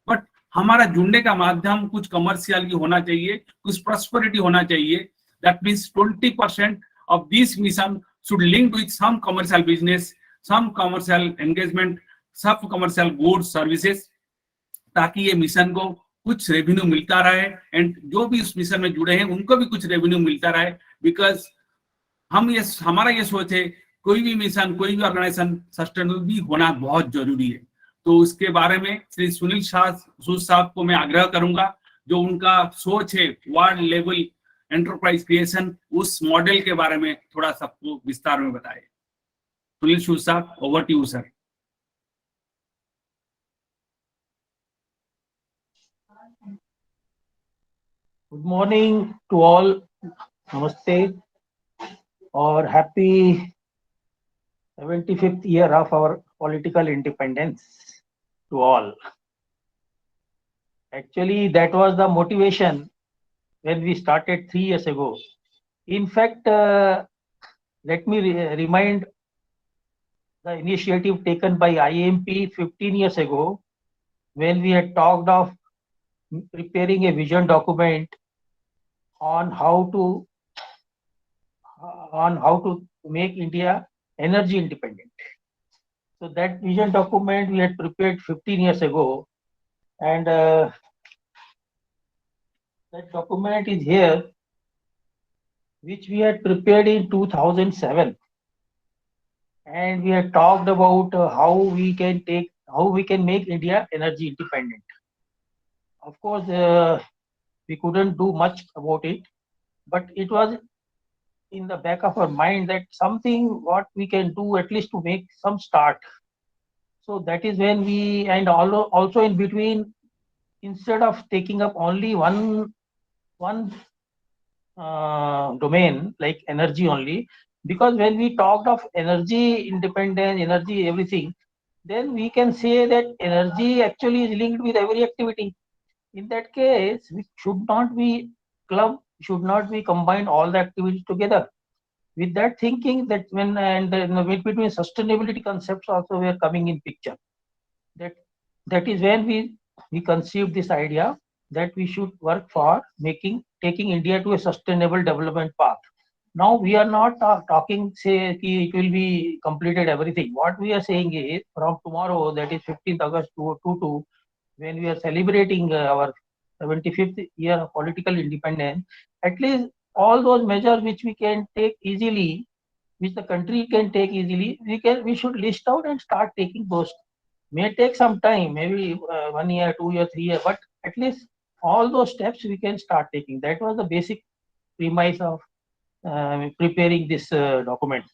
बट हमारा जुड़ने का माध्यम कुछ कमर्शियल भी होना चाहिए, कुछ प्रॉस्पेरिटी होना चाहिए। That means 20% of this mission should link with some commercial business, some commercial engagement, सब कमर्शियल गुड्स सर्विसेज, ताकि ये मिशन को कुछ रेवेन्यू मिलता रहे, एंड जो भी इस मिशन में जुड़े हैं उनको भी कुछ रेवेन्यू मिलता रहे। बिकॉज हमारा ये सोच है, कोई भी मिशन, कोई भी ऑर्गेनाइजेशन सस्टेनेबल भी होना बहुत जरूरी है। तो उसके बारे में श्री सुनील सूद साहब को मैं आग्रह करूंगा, जो उनका सोच है वर्ल्ड लेवल एंटरप्राइज क्रिएशन, उस मॉडल के बारे में थोड़ा सबको विस्तार में बताए। सुनील सूद साहब, over to you sir. Good morning to all. Namaste or happy 75th year of our political independence to all. Actually, that was the motivation when we started 3 years ago. In fact, let me remind the initiative taken by IMP 15 years ago, when we had talked of preparing a vision document on how to make India energy independent. So that vision document we had prepared 15 years ago, and that document is here, which we had prepared in 2007, and we had talked about how we can make India energy independent. Of course, we couldn't do much about it, but it was in the back of our mind that something what we can do at least to make some start. So that is when we, and also in between, instead of taking up only one domain like energy only, because when we talked of energy independence, energy everything, then we can say that energy actually is linked with every activity. In that case, we should not be combine all the activities together. With that thinking, that when and in between sustainability concepts also were coming in picture. That is when we conceived this idea that we should work for taking India to a sustainable development path. Now we are not talking, say, ki it will be completed everything. What we are saying is from tomorrow, that is 15th August 2022, when we are celebrating our 75th year of political independence, at least all those measures which we can take easily, which the country can take easily, we should list out and start taking those. May take some time, maybe 1 year, 2 year, 3 year, but at least all those steps we can start taking. That was the basic premise of preparing this document.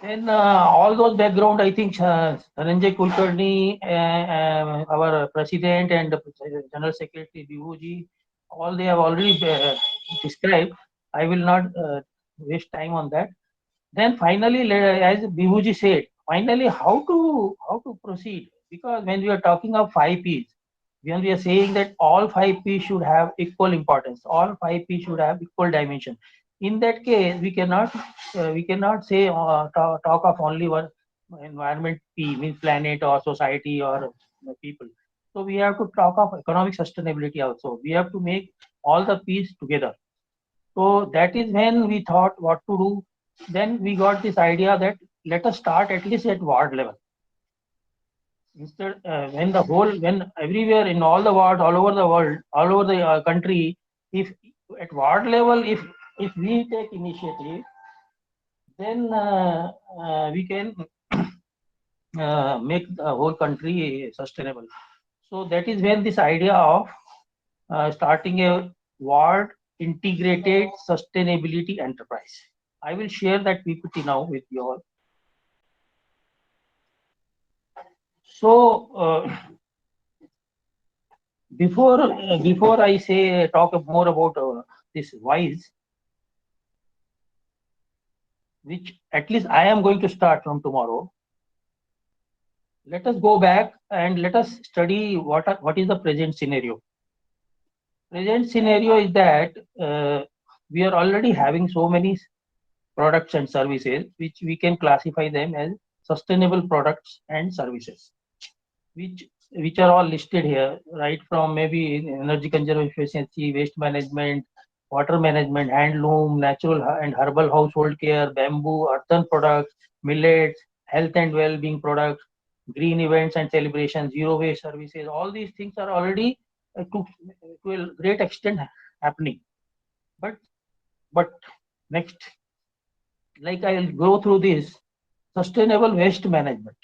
Then all those background, I think Ranjay Kulkarni, our president and general secretary Bihuji, all they have already described. I will not waste time on that. Then finally, as Bihuji said, finally how to proceed? Because when we are talking of 5 Ps, when we are saying that all 5 Ps should have equal importance, all 5 Ps should have equal dimension. In that case, we cannot say talk of only one environment P, means planet or society or people. So we have to talk of economic sustainability also. We have to make all the P's together. So that is when we thought what to do. Then we got this idea that let us start at least at ward level. Instead, when everywhere in all the wards, all over the world, all over the country, if at ward level, if we take initiative, then we can make the whole country sustainable. So that is when this idea of starting a ward integrated sustainability enterprise. I will share that PPT now with you all. So before I say talk more about this wise, which at least I am going to start from tomorrow. Let us go back and let us study what is the present scenario. Present scenario is that we are already having so many products and services which we can classify them as sustainable products and services, which are all listed here, right from maybe energy conservation efficiency, waste management, water management, handloom, natural and herbal household care, bamboo, earthen products, millets, health and well-being products, green events and celebrations, zero waste services. All these things are already to a great extent happening. But but next, like I'll go through this sustainable waste management.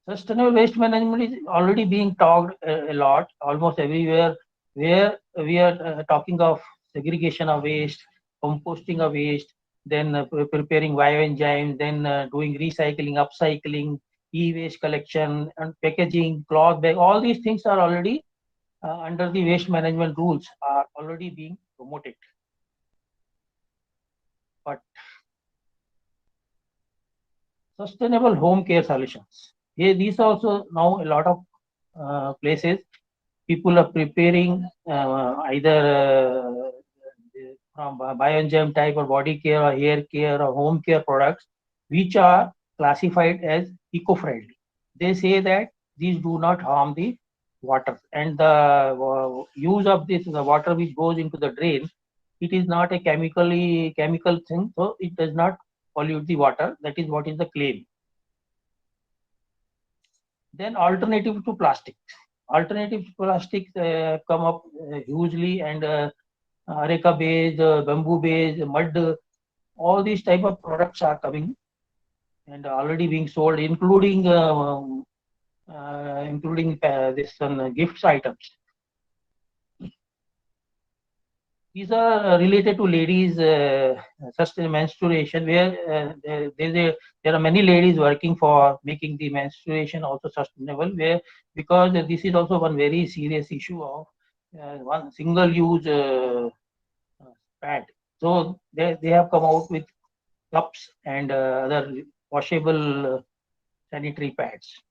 Sustainable waste management is already being talked a lot, almost everywhere, where we are talking of segregation of waste, composting of waste, then preparing bioenzymes, then doing recycling, upcycling, e-waste collection, and packaging, cloth bag. All these things are already under the waste management rules are already being promoted. But sustainable home care solutions. Yeah, these are also now a lot of places people are preparing either from bioenzyme type or body care or hair care or home care products which are classified as eco-friendly. They say that these do not harm the water, and the use of this the water which goes into the drain, it is not a chemical thing, so it does not pollute the water. That is what is the claim. Then alternative to plastic. Alternative to plastics come up hugely, and areca based, bamboo based, mud, all these type of products are coming and already being sold, including this gifts items. These are related to ladies' menstruation, where there are many ladies working for making the menstruation also sustainable. Where because this is also one very serious issue of one single-use pad. So they have come out with cups and other washable sanitary pads.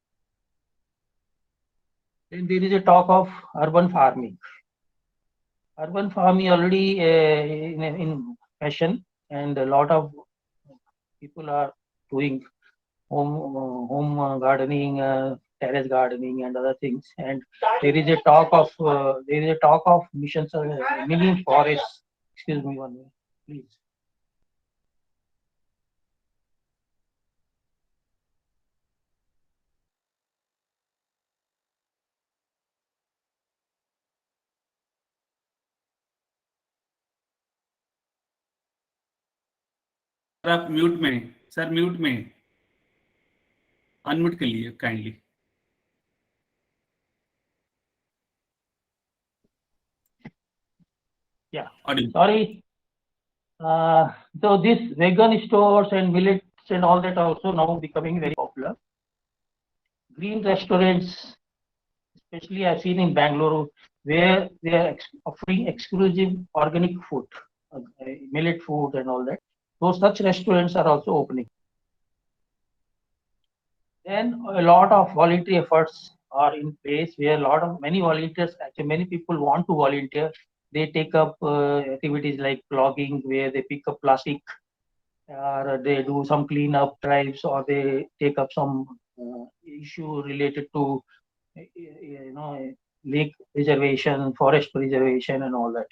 Then there is a talk of urban farming. Urban farming already in fashion, and a lot of people are doing home gardening, terrace gardening, and other things. And there is a talk of missions, mini forests. Excuse me one minute. please. Sir आप mute में हैं। Sir mute में हैं। Unmute के लिए kindly. Yeah, audio. sorry. So this vegan stores and millets and all that are also now becoming very popular. Green restaurants, especially I've seen in Bangalore, where they are offering exclusive organic food, millet food and all that. So such restaurants are also opening. Then a lot of voluntary efforts are in place where many volunteers, actually many people want to volunteer. They take up activities like plogging, where they pick up plastic, or they do some cleanup drives, or they take up some issue related to lake preservation, forest preservation, and all that,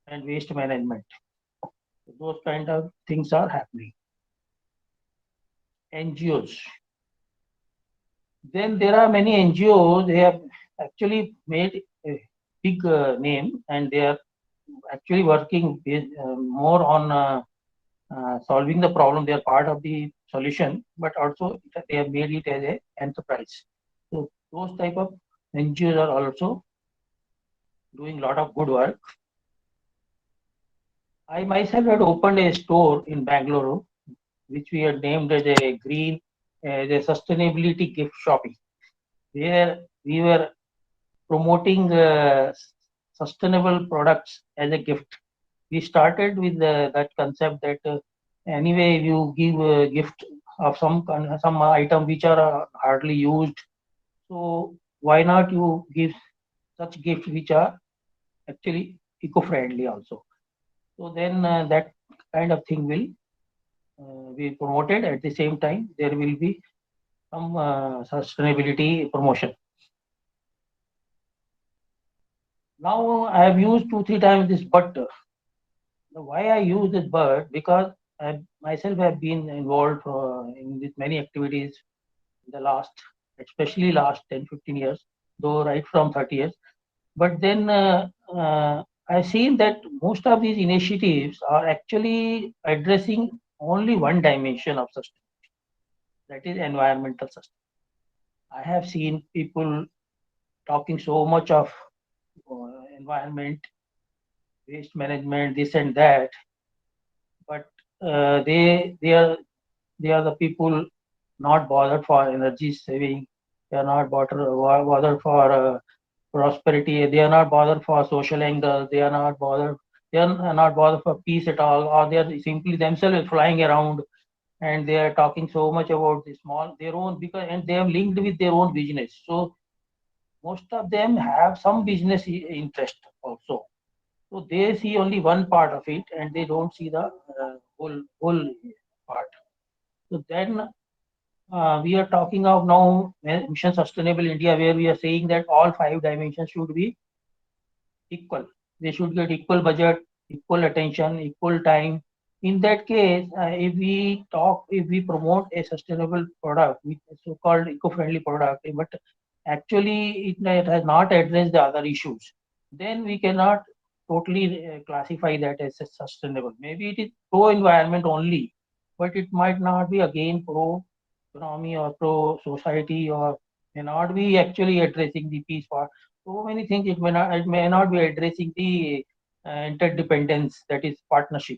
and waste management. Those kind of things are happening. NGOs. Then there are many NGOs. They have actually made a big name, and they are actually working more on solving the problem. They are part of the solution, but also they have made it as an enterprise. So those type of NGOs are also doing a lot of good work. I myself had opened a store in Bangalore, which we had named as a green, as a sustainability gift shopping, where we were promoting sustainable products as a gift. We started with that concept that anyway you give a gift of some item which are hardly used, so why not you give such gifts which are actually eco-friendly also. So then that kind of thing will be promoted. At the same time, there will be some sustainability promotion. Now I have used 2-3 times this, but why I use this bird, because I myself have been involved in this many activities in the last, especially last 10-15 years, though right from 30 years. But then I've seen that most of these initiatives are actually addressing only one dimension of sustainability, that is environmental sustainability. I have seen people talking so much of environment, waste management, this and that, but they are the people not bothered for energy saving. They are not bothered for prosperity. They are not bothered for social angle. They are not bothered. They are not bothered for peace at all, or they are simply themselves flying around, and they are talking so much about the small their own, because and they have linked with their own business. So most of them have some business interest also. So they see only one part of it, and they don't see the whole part. So then we are talking of now Mission Sustainable India, where we are saying that all 5 dimensions should be equal. They should get equal budget, equal attention, equal time. In that case, if we promote a sustainable product, with a so-called eco-friendly product, but actually it has not addressed the other issues, then we cannot totally classify that as a sustainable. Maybe it is pro-environment only, but it might not be again pro-economy or pro-society, or may not be actually addressing the peace part. So many things. It may not be addressing the interdependence, that is partnership.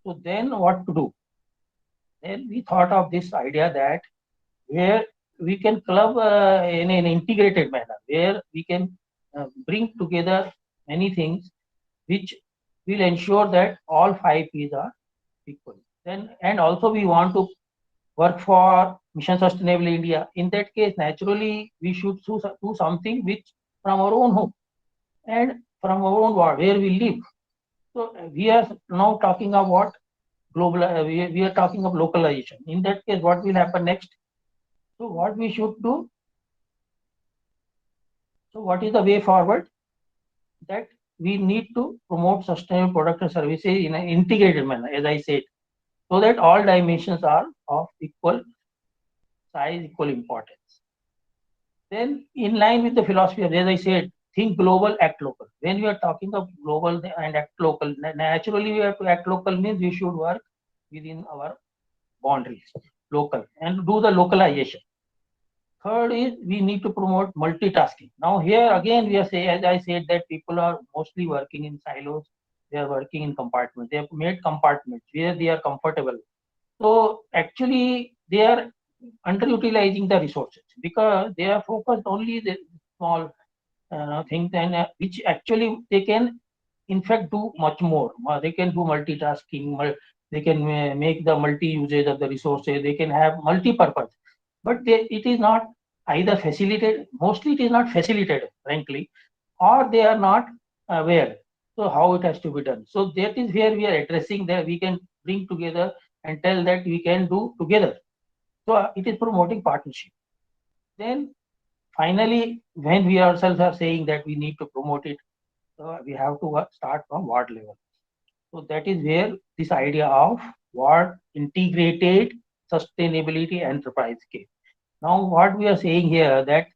So then what to do? Then we thought of this idea that where we can club in an integrated manner, where we can bring together many things which will ensure that all 5 P's are equal. Then, and also we want to work for Mission Sustainable India. In that case, naturally, we should do something which from our own home and from our own world where we live. So we are now talking about global. We are talking of localization. In that case, what will happen next? So what we should do? So what is the way forward? That we need to promote sustainable product and services in an integrated manner, as I said, so that all dimensions are of equal size, equal importance. Then, in line with the philosophy, as I said, think global, act local. When we are talking of global and act local, naturally we have to act local means we should work within our boundaries, local, and do the localization. Third is we need to promote multitasking. Now here again we are saying, as I said, that people are mostly working in silos. They are working in compartments. They have made compartments where they are comfortable. So actually they are underutilizing the resources because they are focused only the small things, and which actually they can in fact do much more. They can do multitasking. They can make the multi usage of the resources. They can have multi-purpose, but it is not either facilitated. Mostly, it is not facilitated, frankly, or they are not aware. So how it has to be done. So that is where we are addressing that we can bring together and tell that we can do together. So it is promoting partnership. Then finally, when we ourselves are saying that we need to promote it, we have to start from ward level. So that is where this idea of ward integrated sustainability enterprise came. Now, what we are saying here that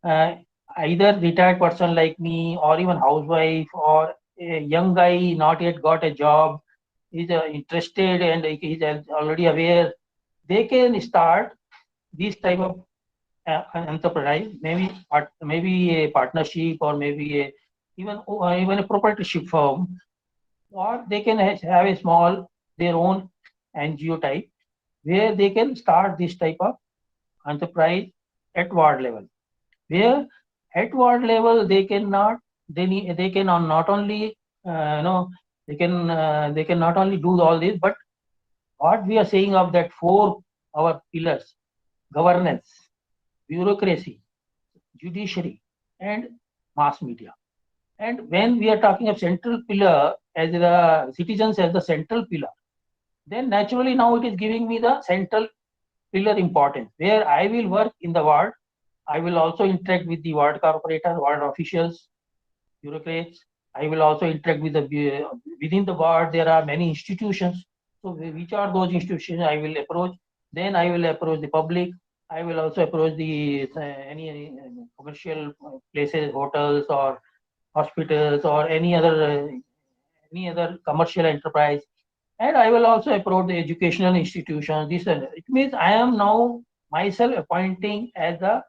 uh, either retired person like me, or even housewife, or a young guy not yet got a job, is interested and is already aware, they can start this type of enterprise, maybe a partnership, or maybe even a proprietorship firm, or they can have a small their own NGO type where they can start this type of enterprise at ward level. Where at ward level they can not only they can not only do all this, but what we are saying of that four our pillars: governance, bureaucracy, judiciary, and mass media. And when we are talking of central pillar as the citizens as the central pillar, then naturally now it is giving me the central pillar importance, where I will work in the ward. I will also interact with the ward corporator, ward officials, bureaucrats. I will also interact with the within the ward. There are many institutions. So which are those institutions I will approach? Then I will approach the public. I will also approach the any commercial places, hotels or hospitals, or any other commercial enterprise, and I will also approach the educational institutions. This and it means I am now myself appointing as a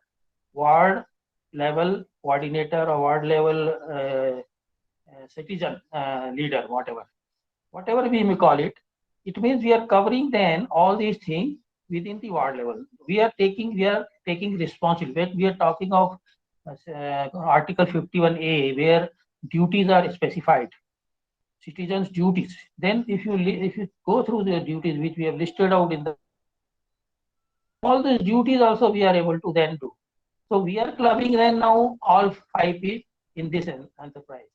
ward level coordinator or ward level citizen leader, whatever we may call it. It means we are covering then all these things within the ward level. We are taking responsibility. We are talking of Article 51A, where duties are specified, citizens' duties. Then, if you go through the duties which we have listed out in the enterprise, all these duties also we are able to then do. So we are clubbing then now all five P in this enterprise.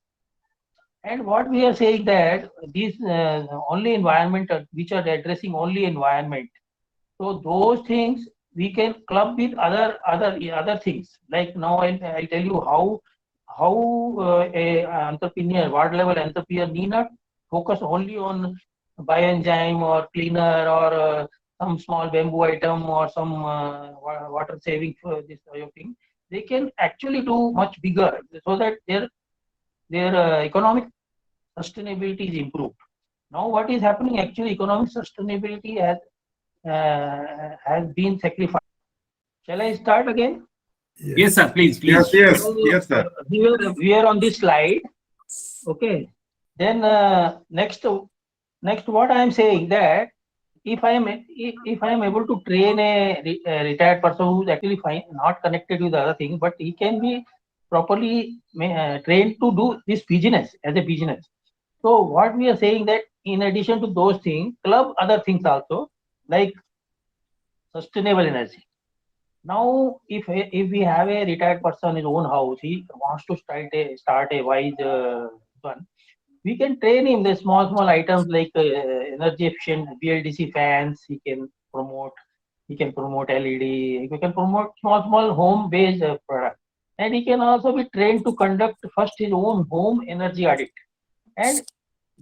And what we are saying that these only environment which are addressing only environment. So those things we can club with other things. Like now I'll tell you how a entrepreneur, ward level entrepreneur, need not focus only on bioenzyme or cleaner, or some small bamboo item, or some water saving for this type of thing. They can actually do much bigger, so that their economic sustainability is improved. Now, what is happening actually? Economic sustainability has been sacrificed. Shall I start again? Yes, sir. Please, Yes, please. yes, yes, sir. We are on this slide. Okay. Then next, what I am saying that if I am able to train a retired person who is actually fine, not connected with other things, but he can be properly trained to do this business as a business. So what we are saying that in addition to those things, club other things also, like sustainable energy. Now, if we have a retired person in his own house, he wants to start a wise one. We can train him the small items like energy efficient BLDC fans. Promote. He can promote LED. We can promote small home based product. and he can also be trained to conduct first his own home energy audit. And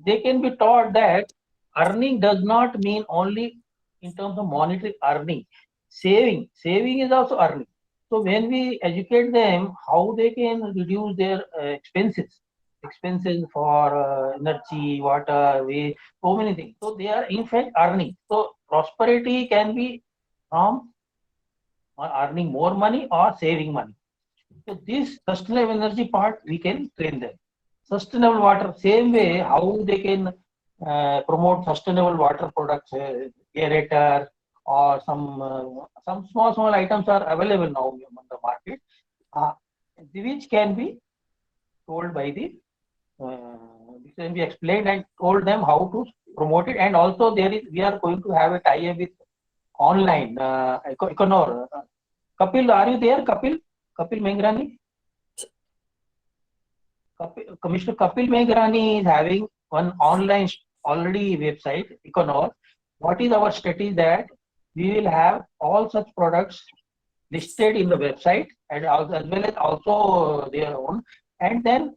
they can be taught that earning does not mean only in terms of monetary earning. Saving is also earning. So when we educate them how they can reduce their expenses for energy, water, waste, so many things. So they are in fact earning. So prosperity can be from earning more money or saving money. So this sustainable energy part, we can train them. Sustainable water, same way, how they can promote sustainable water products, aerator, or some small items are available now on the market, uh, which can be told by which can be explained and told them how to promote it. And also we are going to have a tie-up with online Econor. Kapil, are you there? Kapil Mengrani? Commissioner Kapil Meghrani is having one online already website, Econor. What is our strategy that we will have all such products listed in the website and as well as also their own. And then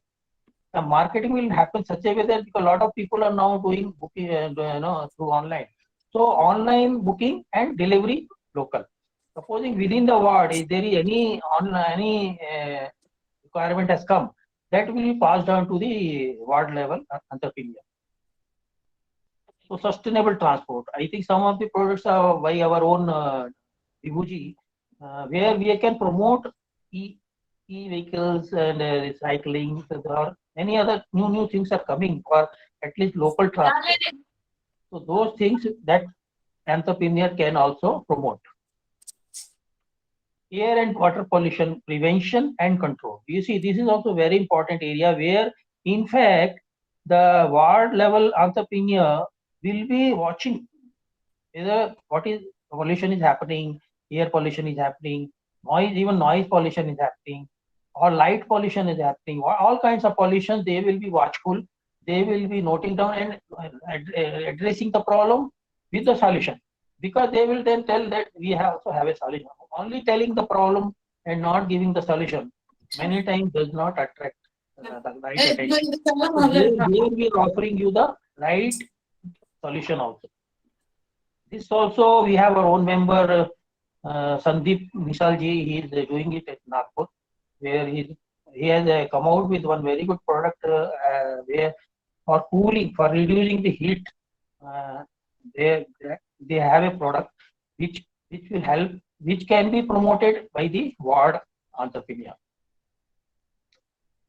the marketing will happen such a way that because a lot of people are now doing booking through online. So online booking and delivery local. Supposing within the ward, if there is any requirement has come, that will be passed down to the ward level entrepreneur. So sustainable transport. I think some of the products are by our own Vibhuji, where we can promote e-vehicles and recycling. So there are many other new things are coming for at least local transport. So those things that entrepreneur can also promote. Air and water pollution prevention and control. You see, this is also very important area where, in fact, the ward level entrepreneur will be watching whether what is pollution is happening, air pollution is happening, even noise pollution is happening, or light pollution is happening, all kinds of pollution. They will be watchful. They will be noting down and addressing the problem with the solution, because they will then tell that we also have a solution. Only telling the problem and not giving the solution many times does not attract the right attention. So here we are offering you the right solution also. This also we have our own member Sandeep Misalji. He is doing it at Nagpur, where he has come out with one very good product where for cooling, for reducing the heat. Uh, they they have a product which will help, which can be promoted by the ward entrepreneur.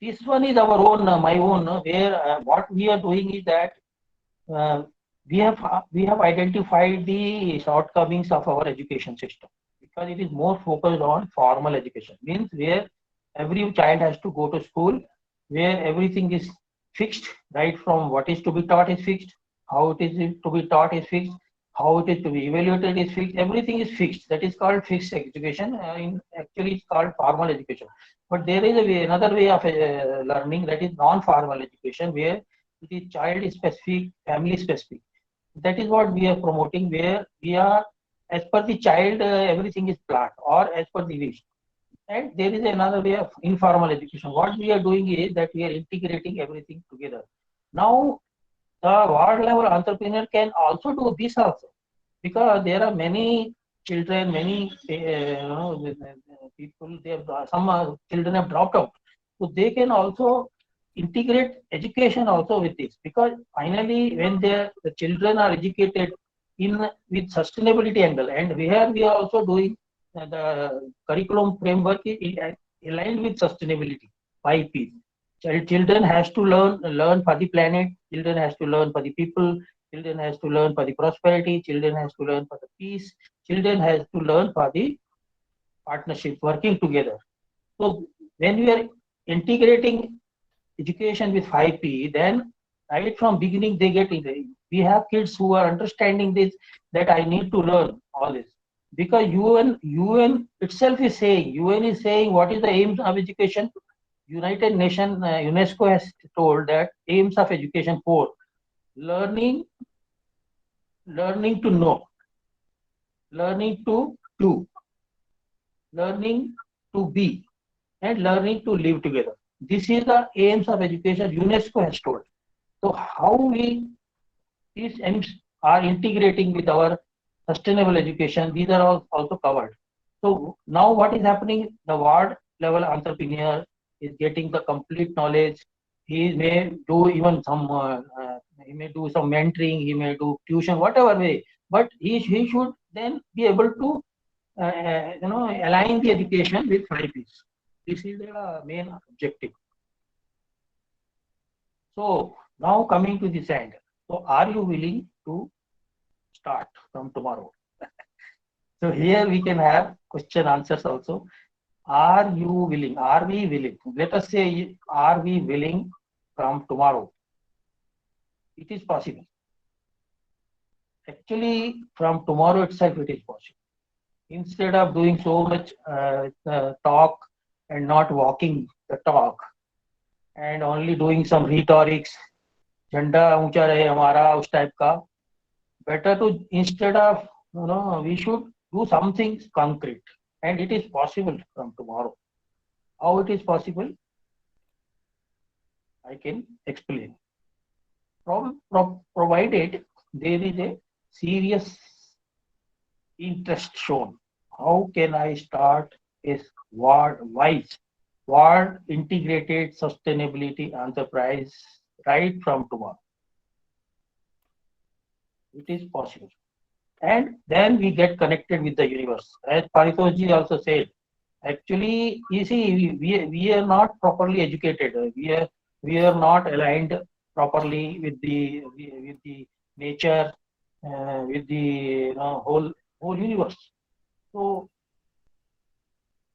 This one is our own, my own, where what we are doing is that uh, we have identified the shortcomings of our education system, because it is more focused on formal education, means where every child has to go to school, where everything is fixed, right from what is to be taught is fixed, how it is to be taught is fixed, how it is to be evaluated is fixed, everything is fixed. That is called fixed education. Actually it's called formal education. But there is another way of learning, that is non-formal education, where it is child specific, family specific. That is what we are promoting, where we are, as per the child, everything is planned, or as per the wish. And there is another way of informal education. What we are doing is that we are integrating everything together. Now, the ward level entrepreneur can also do this also, because there are many children, many people. They have, some children have dropped out, so they can also integrate education also with this, because finally when the children are educated in with sustainability angle, and here we are also doing the curriculum framework is aligned with sustainability. 5 P's. Children has to learn for the planet. Children has to learn for the people. Children has to learn for the prosperity. Children has to learn for the peace. Children has to learn for the partnership, working together. So when we are integrating education with 5P, then right from beginning they get in. We have kids who are understanding this, that I need to learn all this, because UN itself is saying, UN is saying what is the aims of education. United Nations, UNESCO has told that aims of education: 4: learning, learning to know, learning to do, learning to be, and learning to live together. This is the aims of education UNESCO has told. So how we these aims are integrating with our sustainable education, these are all also covered. So now what is happening, the ward level entrepreneur is getting the complete knowledge. He may do even he may do some mentoring, he may do tuition, whatever way, but he should then be able to align the education with 5 Ps. This is the main objective. So now coming to this end. So are you willing to start from tomorrow? So here we can have question answers also. Are you willing? Are we willing? Let us say, are we willing from tomorrow? It is possible. Actually, from tomorrow itself, it is possible. Instead of doing so much talk and not walking the talk and only doing some rhetorics, झंडा ऊंचा रहे हमारा उस type का, better to instead of we should do something concrete, and it is possible from tomorrow. How it is possible? I can explain. Provided there is a serious interest shown. How can I start a wide integrated sustainability enterprise right from tomorrow? It is possible. And then we get connected with the universe. As Paritoshji also said, actually, you see, we are not properly educated. We are not aligned properly with the nature, with the whole universe. So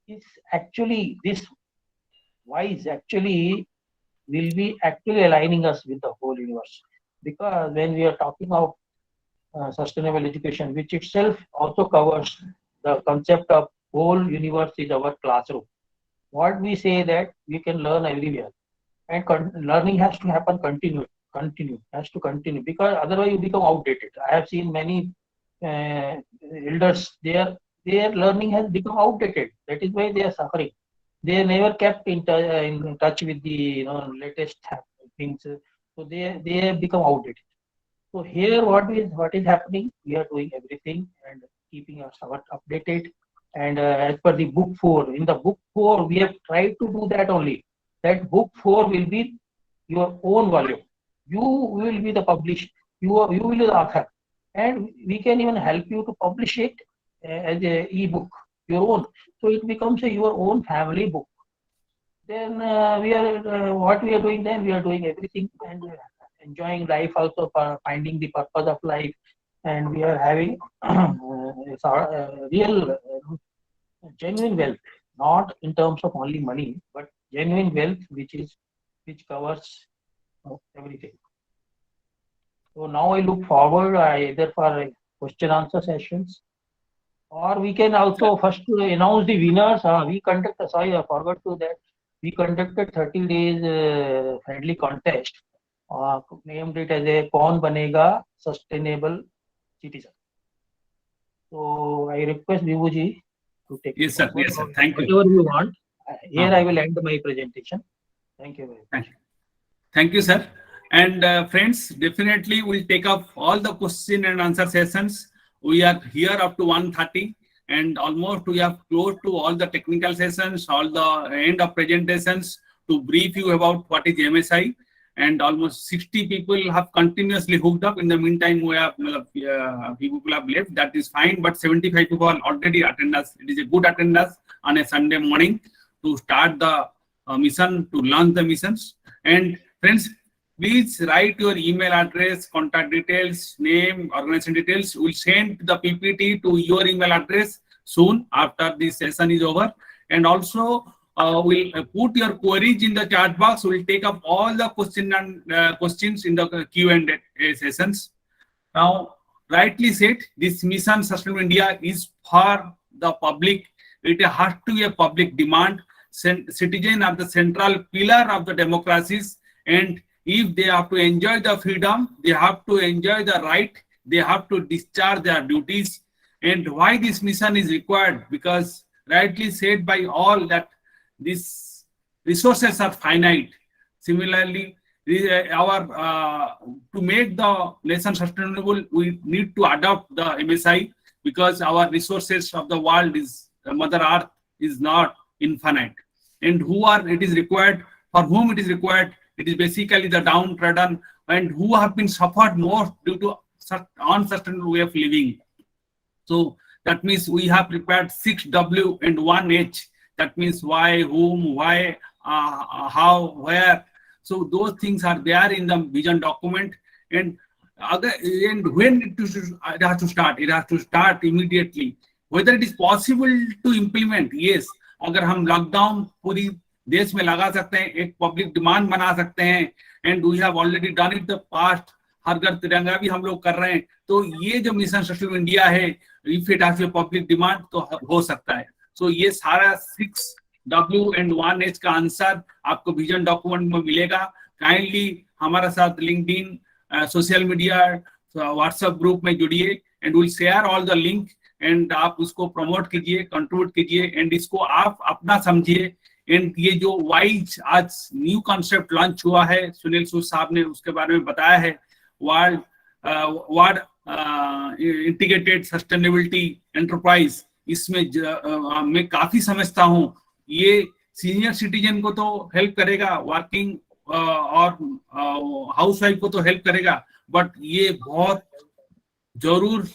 it's actually this wise actually will be actually aligning us with the whole universe, because when we are talking of sustainable education, which itself also covers the concept of whole universe is our classroom. What we say that we can learn everywhere, and learning has to happen has to continue, because otherwise you become outdated. I have seen many elders, their learning has become outdated. That is why they are suffering. They never kept in touch with the latest things, so they have become outdated. So here, what is happening? We are doing everything and keeping ourselves updated. And as per the book 4, in the book 4, we have tried to do that only. That book 4 will be your own volume. You will be the publisher. You will be the author, and we can even help you to publish it as a e-book, your own. So it becomes your own family book. Then we are what we are doing. Then we are doing everything and enjoying life, also finding the purpose of life, and we are having real genuine wealth, not in terms of only money, but genuine wealth, which covers everything. So now I look forward either for question answer sessions, or we can also first announce the winners. We conduct. Sorry, I forgot to that. We conducted 30 days friendly contest. Named it as a Kaun Banega Sustainable Citizen. So I request Vibhuji to take Yes, sir. Yes, sir. Thank you. whatever you want. Here I will end my presentation. Thank you very much. Thank you, sir. And friends, definitely we'll take up all the question and answer sessions. We are here up to 1:30, and almost we have close to all the technical sessions, all the end of presentations to brief you about what is MSI. And almost 60 people have continuously hooked up. In the meantime, we have people have left. That is fine, but 75 people already attend us. It is a good attendance on a Sunday morning to start the mission, to launch the missions. And friends, please write your email address, contact details, name, organization details. We'll send the PPT to your email address soon after this session is over. And also, we'll put your queries in the chat box. We'll take up all the questions in the Q&A sessions. Now, rightly said, this mission Sustainable India is for the public. It has to be a public demand. Citizens are the central pillar of the democracies, and if they have to enjoy the freedom, they have to enjoy the right, they have to discharge their duties. And why this mission is required? Because rightly said by all that these resources are finite. Similarly, our to make the nation sustainable, we need to adopt the MSI, because our resources of the world is Mother Earth is not infinite. And who are it is required, for whom it is required, it is basically the downtrodden and who have been suffered more due to unsustainable way of living. So that means we have prepared 6W and 1H. That means why, whom, why, how, where. So those things are there in the vision document. And and when it has to start, it has to start immediately. Whether it is possible to implement, yes. अगर हम lockdown पूरी देश में लगा सकते हैं, एक public demand बना सकते हैं, and we have already done it the past, Har Ghar Tiranga भी हम लोग कर रहे हैं, तो ये जो मिशन सस्टेनेबल इंडिया है, if it has public demand तो हो सकता है. सो ये सारा 6W and 1H का आंसर आपको विजन डॉक्यूमेंट में मिलेगा. काइंडली हमारा साथ LinkedIn, social media, WhatsApp group में जुड़िए, and will share all the link, and आप उसको प्रमोट कीजिए, कंट्रीब्यूट कीजिए, एंड इसको आप अपना समझिए. एंड ये जो वाइज आज न्यू कॉन्सेप्ट लॉन्च हुआ है, सुनील सूद साहब ने उसके बारे में बताया है, वर्ल्ड इंटीग्रेटेड सस्टेनेबिलिटी एंटरप्राइज. इसमें मैं काफी समझता हूँ ये सीनियर सिटीजन को तो हेल्प करेगा, वर्किंग और हाउस वाइफ को तो हेल्प करेगा, बट ये बहुत जरूर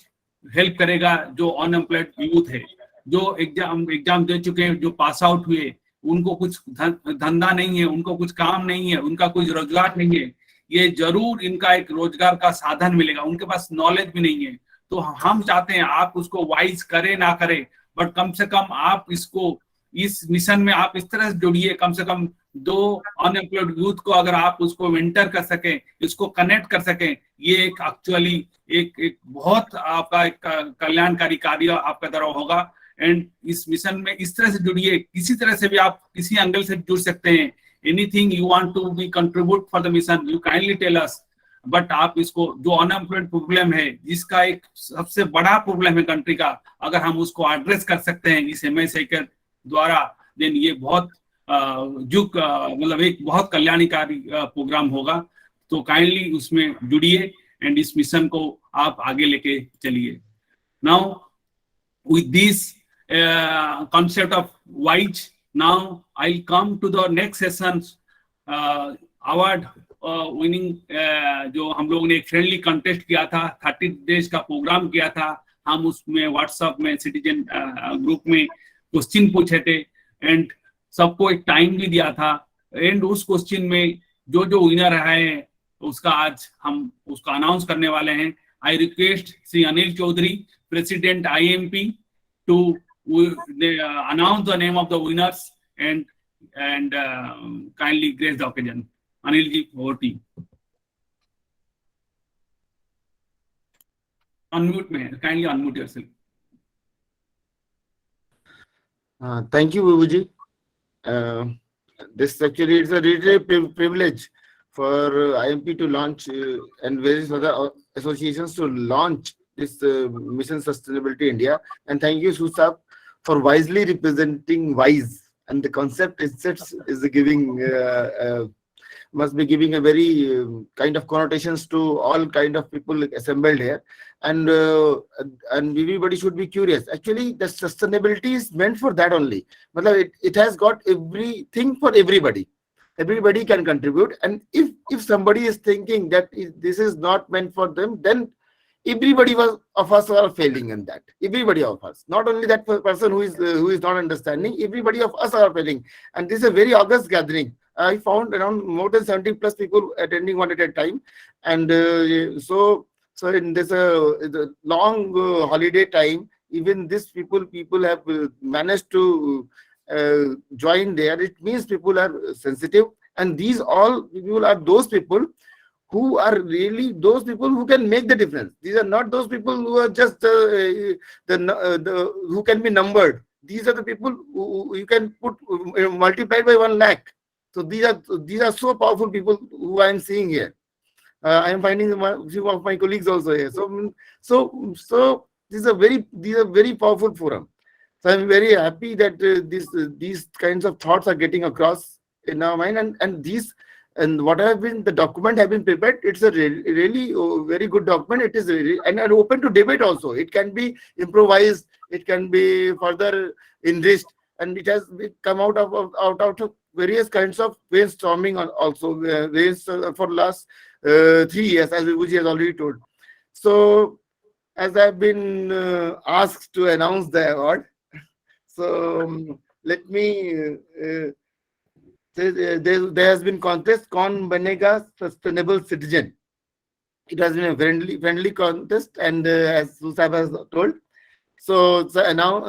हेल्प करेगा जो अनएम्प्लॉयड यूथ है, जो एग्जाम दे चुके हैं, जो पास आउट हुए, उनको कुछ धंधा नहीं है, उनको कुछ काम नहीं है, उनका कुछ रोजगार नहीं है. ये जरूर इनका एक रोजगार का साधन मिलेगा. उनके पास नॉलेज भी नहीं है, तो हम चाहते हैं आप उसको वाइज करें ना करें, बट कम से कम आप इसको इस मिशन में आप इस तरह से जुड़िए. कम से कम 2 अनएम्प्लॉयड यूथ को अगर आप उसको मेंटर कर सकें, इसको कनेक्ट कर सकें, ये एक एक्चुअली एक बहुत आपका एक कल्याणकारी कार्य आपका तरफ होगा. एंड इस मिशन में इस तरह से जुड़िए, किसी तरह से भी आप किसी एंगल से जुड़ सकते हैं. Anything you want to be contribute for the mission, you kindly tell us. But आप इसको जो अनएम्प्लॉयड प्रॉब्लम है, जिसका एक सबसे बड़ा प्रॉब्लम है कंट्री का, अगर हम उसको एड्रेस कर सकते हैं इस MSI के द्वारा, देन ये बहुत मतलब एक बहुत कल्याणकारी प्रोग्राम होगा. तो काइंडली उसमें जुड़िए एंड इस मिशन को आप आगे लेके चलिए. Now with this concept of WISE, now I'll come to the next session. Award winning जो हम लोगों ने एक फ्रेंडली कंटेस्ट किया था, 30 डेज का प्रोग्राम किया था. हम उसमें व्हाट्सएप में सिटीजन ग्रुप में क्वेश्चन पूछे थे, एंड सबको एक टाइम भी दिया था. एंड उस क्वेश्चन में जो जो विनर है उसका आज हम उसका अनाउंस करने वाले हैं. I request Shri Anil Chaudhary, President IMP, to announce the name of the winners and kindly grace the occasion. Anilji, over to you. Unmute me. Kindly unmute yourself. Thank you, Babuji. This actually is a really privilege for IMP to launch and various other associations to launch this Mission Sustainability India. And thank you, Susab, for wisely representing WISE. And the concept is giving must be giving a very kind of connotations to all kind of people assembled here. And everybody should be curious. Actually, the sustainability is meant for that only. It has got everything for everybody. Everybody can contribute. And if somebody is thinking that this is not meant for them, then everybody of us are failing in that. Everybody of us, not only that person who is not understanding, everybody of us are failing. And this is a very august gathering. I found around more than 70 plus people attending one at a time. And so in this long holiday time, even this people have managed to join there. It means people are sensitive, and these all people are those people who are really those people who can make the difference. These are not those people who are just who can be numbered. These are the people who you can put multiplied by 1 lakh. So these are so powerful people who I am seeing here. I am finding a few of my colleagues also here. So these are very powerful forum. So I'm very happy that these kinds of thoughts are getting across in our mind, and these and what have been the document have been prepared. It's a really very good document. It is really, and open to debate also. It can be improvised. It can be further enriched, and it has come out of various kinds of brainstorming also for last 3 years, as Vibhuji has already told. So as I've been asked to announce the award. So let me say there has been contest Kaun Banega Sustainable Citizen. It has been a friendly contest, and as Susab has told. So now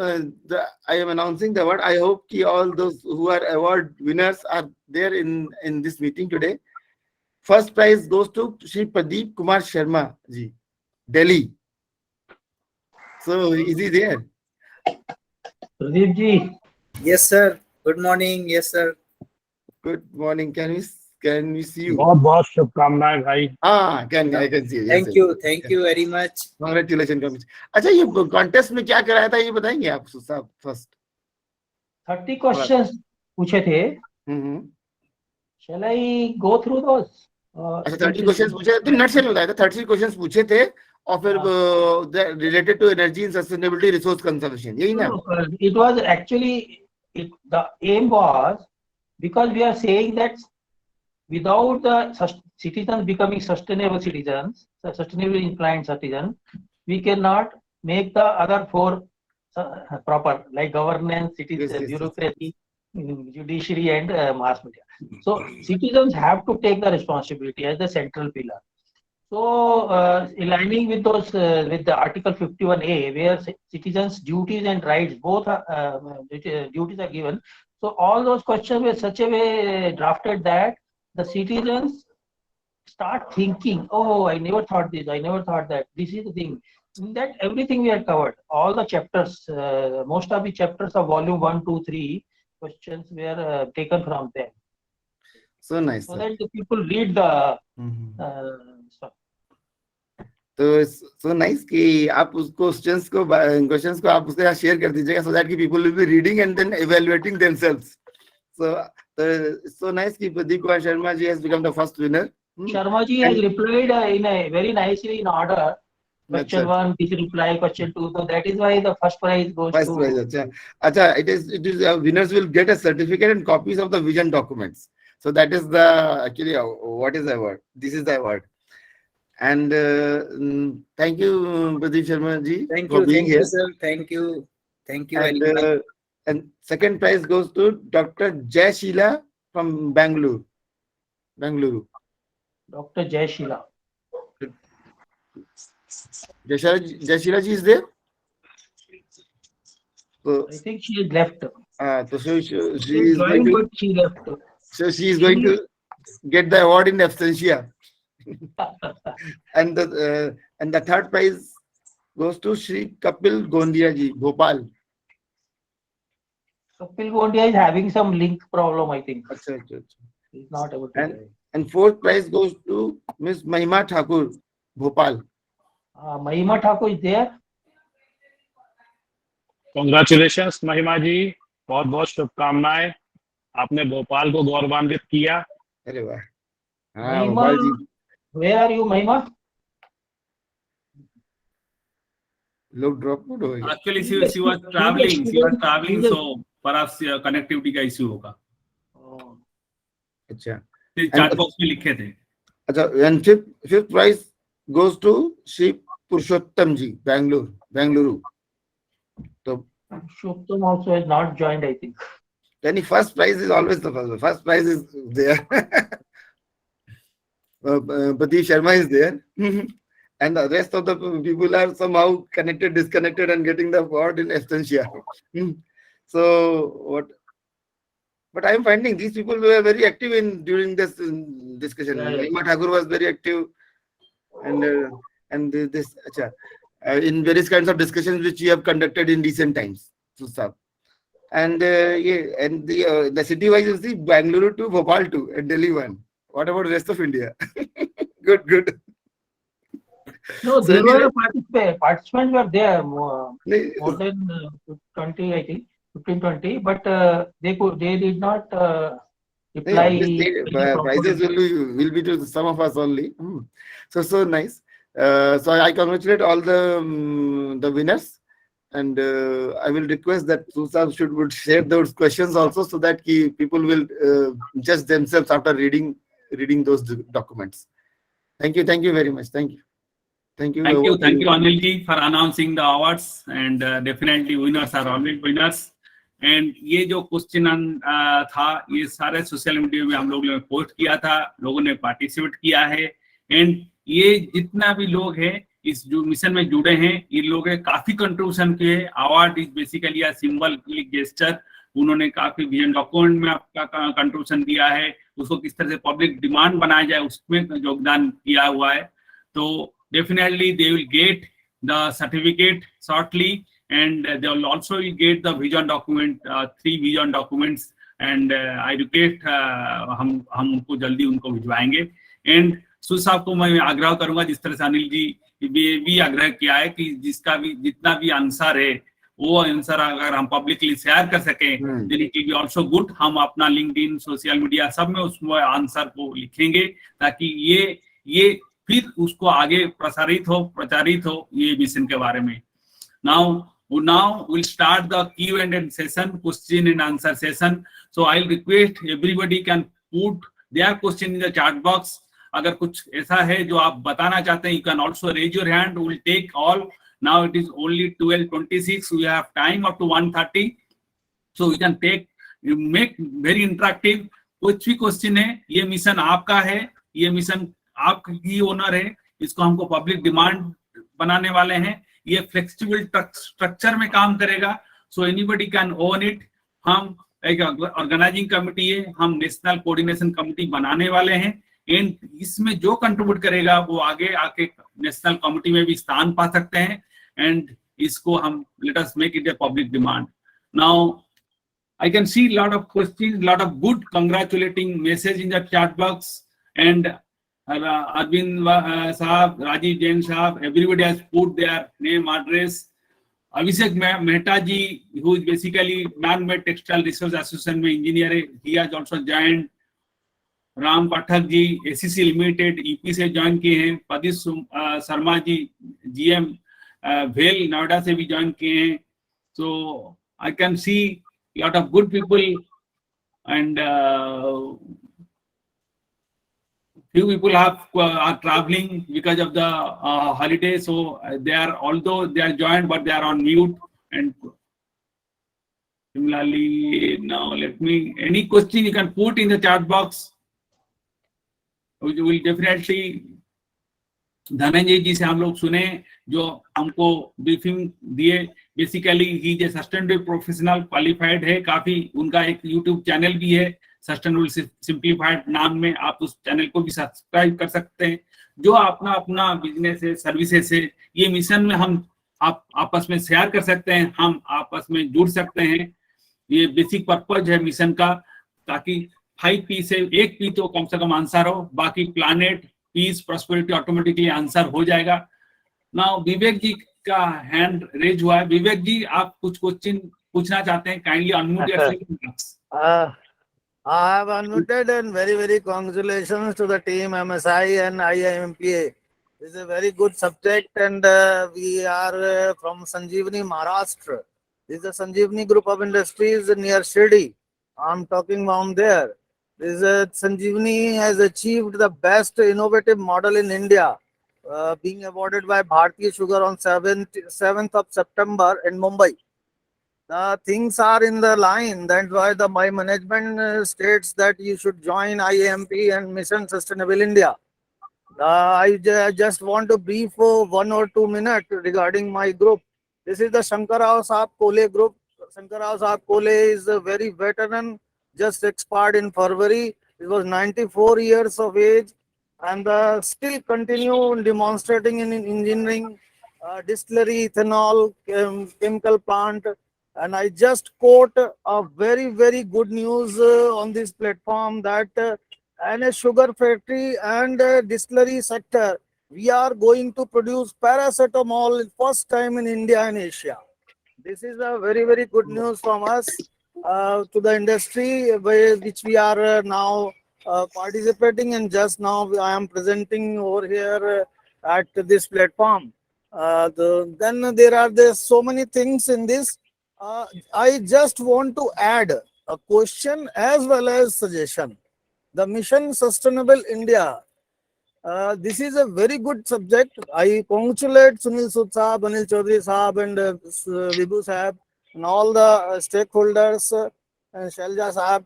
I am announcing the award. I hope ki all those who are award winners are there in this meeting today. First prize goes to Shri Pradeep Kumar Sharma ji, Delhi. So is he there? Pradeep ji, Yes, sir. Good morning. Yes, sir. Good morning. Can we see you? बहुत बहुत शुभकामनाएं भाई. I can see you. Yes, Thank you. Thank you very much. Congratulations. अच्छा, ये contest में क्या कराया था, ये बताएंगे आप साहब फर्स्ट? 30 questions पूछे थे. Shall I go through those? अच्छा, 30 क्वेश्चंस पूछे थे. नट से बताया था. 30 क्वेश्चंस पूछे थे और फिर related to energy and sustainability resource conservation, यही ना? It was actually the aim was, because we are saying that without the citizens becoming sustainable citizens, sustainably inclined citizens, we cannot make the other four proper, like governance, citizen, bureaucracy, judiciary, and mass media. So citizens have to take the responsibility as the central pillar. So aligning with those with the Article 51A, where citizens' duties and rights both duties are given. So all those questions were such a way drafted that the citizens start thinking, oh, I never thought this, I never thought that. This is the thing. In that everything we have covered. All the chapters, most of the chapters of volume 1, 2, 3 questions were taken from them. So nice. So that the people read the stuff. तो so nice कि आप उस questions को आप उसके साथ share कर दीजिएगा, सो दैट की people will be reading and then evaluating themselves. So nice कि Pradeep Kumar Sharma ji has become the first winner. Sharma ji has replied in a very nicely in order. Question 1, this reply, question 2. So that is why the first prize goes First to. prize, acha. It is winners will get a certificate and copies of the vision documents. So that is the actually what is the award? This is the award. And thank you, Pradeep Sharma ji, for being here. Sir. Thank you very much. And second prize goes to Dr. Jai Sheila from Bangalore. Dr. Jai Sheila. Jai Sheila ji is there? So, I think she has left. so she is going to, but she left. So she is going to get the award in absentia. And the third prize goes to Shri Kapil Gondia ji, Bhopal. Kapil Gondia is having some link problem, I think. He's not able to. And fourth prize goes to Miss Mahima Thakur, Bhopal. Mahima Thakur is there. Congratulations, महिमा जी. बहुत बहुत शुभकामनाएं. आपने भोपाल को गौरवान्वित किया. अरे वाह. Mahima, where are you, Mahima? Look, drop mode हो गया. Actually, she was traveling, so perhaps connectivity का issue होगा. अच्छा. Chat box में लिखे थे. अच्छा, and fifth prize goes to Shri Purushottam ji, Bangalore. So Purushottam also has not joined, I think. Then the first prize is always the first. First prize is there. Pradeep Sharma is there. And the rest of the people are somehow connected, disconnected, and getting the award in absentia. So what? But I am finding these people were very active during this discussion. Mahima Thakur was very active, and this in various kinds of discussions which we have conducted in recent times. And the city wise you see Bangalore to Bhopal to and Delhi one. What about the rest of India? Good. No, So there anyway, were participants were there more no, than 20, I think, 15, 20, but they did not reply obviously very prizes properly. will be to some of us only. So nice. So I congratulate all the winners, and I will request that Susab would share those questions also, so that people will judge themselves after reading those documents. Thank you very much. Thank you. Over to Thank you, you. Anil ji, for announcing the awards. And definitely winners are always winners. And ये जो question था, ये सारे social media में हम लोगों ने post किया था, लोगों ने पार्टिसिपेट किया है। एंड ये जितना भी लोग हैं इस जो मिशन में जुड़े हैं, इन लोगों ने काफी कंट्रीब्यूशन किए। Award is basically a symbolic gesture. उन्होंने काफी विजन डॉक्यूमेंट में आपका कंट्रीब्यूशन दिया है, उसको किस तरह से पब्लिक डिमांड बनाया जाए उसमें योगदान किया हुआ है। तो definitely they will get the certificate shortly, and they will also get the vision document, 3 vision documents, and I request हम उनको जल्दी उनको भिजवाएंगे। एंड सुध साहब को मैं आग्रह करूंगा, जिस तरह से अनिल जी भी आग्रह किया है कि जिसका भी जितना भी आंसर है वो आंसर अगर हम पब्लिकली शेयर कर सकें, then it will be also good. हम अपना लिंक्डइन, सोशल मीडिया सब में उसमें आंसर को लिखेंगे, ताकि ये फिर उसको आगे प्रचारित हो ये मिशन के बारे में। Now we'll start the Q&A session, question and answer session. So I'll request everybody can put their question in the chat box. अगर कुछ ऐसा है जो आप बताना चाहते हैं, you can also raise your hand. We'll take all. Now it is only 12:26. We have time up to 1:30. So we can make very interactive. कुछ भी क्वेश्चन है, ये मिशन आपका है, ये मिशन आपकी ओनर है, इसको हमको पब्लिक डिमांड बनाने वाले हैं। ये फ्लेक्सिबल स्ट्रक्चर में काम करेगा, so anybody can own it. हम एक ऑर्गेनाइजिंग कमिटी है, हम नेशनल कोऑर्डिनेशन कमिटी बनाने वाले हैं, एंड इसमें जो कंट्रीब्यूट करेगा वो आगे आके नेशनल कमिटी में भी स्थान पा सकते हैं। एंड इसको हम let us make it A public demand. Now I can see a lot of questions, lot of good congratulating message in the chat box, and Arvind Sahab, Rajiv Jain Sahab, everybody has put their name, address. Abhishek Mehta ji, who is basically Man-Made Textile Research Association में engineer है, he has also joined. Ram Pathak ji ACC limited EP से join किए हैं। पदीश Sharma ji GM भेल नोएडा से भी join किए हैं। So I can see lot of good people, and few people are traveling because of the holiday, so they are, although they are joined, but they are on mute. And similarly, now any question you can put in the chat box. We will definitely Dhananjay ji से हम लोग सुने जो हमको briefing दिए। Basically ही जे sustainable professional qualified है, काफी उनका एक यूट्यूब चैनल भी है सस्टेनेबल सिंप्लीफाइड नाम में, आप उस चैनल को भी सब्सक्राइब कर सकते हैं। जो अपना अपना बिजनेस है, सर्विसेज है, ये मिशन में हम आप आपस में शेयर कर सकते हैं, हम आपस में जुड़ सकते हैं। ये बेसिक पर्पज है मिशन का, ताकि 5P से 1P तो कम से कम आंसर हो, बाकी planet piece prosperity automatically answer हो जाएगा। नाउ विवेक जी का हैंड रेज हुआ है। विवेक जी, आप कुछ क्वेश्चन पूछना चाहते हैं, kindly unmute yourself. I have unmuted, and very congratulations to the team MSI and IIMPA. This is a very good subject, and we are from Sanjeevani, Maharashtra. This is a Sanjeevani group of industries near Shirdi. I'm talking from there. This Sanjeevani has achieved the best innovative model in India, being awarded by Bhartiya Sugar on 7th of September in Mumbai. The things are in the line. That's why my management states that you should join IAMP and Mission Sustainable India. I just want to brief for 1 or 2 minutes regarding my group. This is the Shankarao Saab Kole group. Shankarao Saab Kole is a very veteran, just expired in February. He was 94 years of age, and still continue demonstrating in engineering, distillery, ethanol, chemical plant. And I just quote a very good news on this platform that in a sugar factory and distillery sector, we are going to produce paracetamol first time in India and Asia. This is a very, very good news from us to the industry, which we are now participating. And just now, I am presenting over here at this platform. Then there's so many things in this. I just want to add a question as well as suggestion. The Mission Sustainable India, this is a very good subject. I congratulate Sunil Sood Saab, Anil Chaudhary Saab, and Vibhu Saab, and all the stakeholders, and Shalja Saab,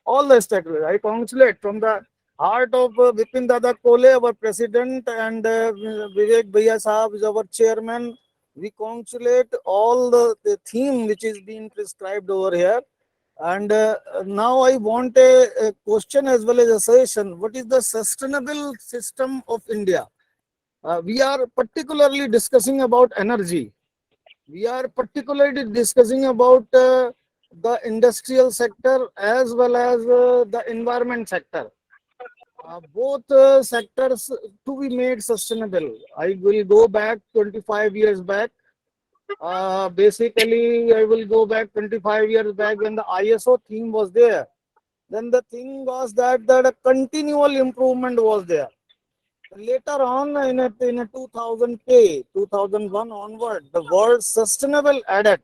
all the stakeholders. I congratulate from the heart of Vipin Dada Kole, our president, and Vivek Bhaiya Saab is our chairman. We congratulate all the theme which is being prescribed over here. And now I want a question as well as a suggestion. What is the sustainable system of India? We are particularly discussing about energy. We are particularly discussing about the industrial sector as well as the environment sector. Both sectors to be made sustainable. I will go back 25 years back. Basically, I will go back 25 years back when the ISO theme was there. Then the thing was that a continual improvement was there. Later on, in a 2000K, 2001 onward, the word sustainable added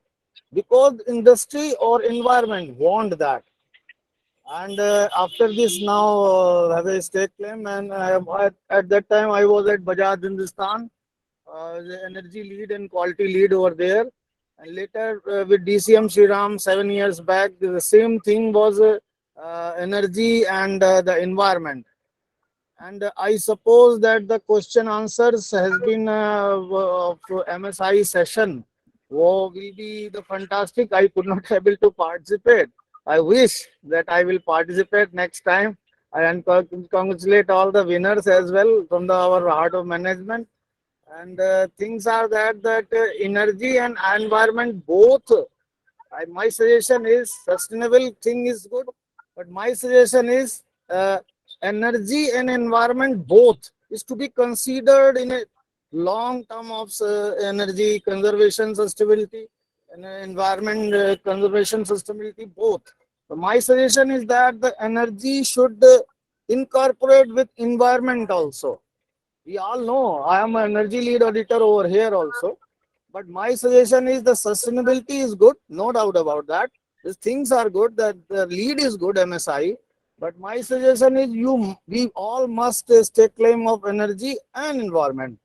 because industry or environment want that. And after this, now have a stake claim. And at that time, I was at Bajaj Hindustan, the energy lead and quality lead over there. And later with DCM Sriram 7 years back, the same thing was energy and the environment. And I suppose that the question answers has been of MSI session. Will be the fantastic. I could not able to participate. I wish that I will participate next time. And congratulate all the winners as well from our heart of management. And things are that energy and environment both. My suggestion is sustainable thing is good, but my suggestion is energy and environment both is to be considered in a long term of energy conservation sustainability and environment conservation sustainability both. So my suggestion is that the energy should incorporate with environment also. We all know I am an energy lead auditor over here also. But my suggestion is the sustainability is good, no doubt about that. These things are good, that the lead is good, MSI. But my suggestion is we all must take claim of energy and environment.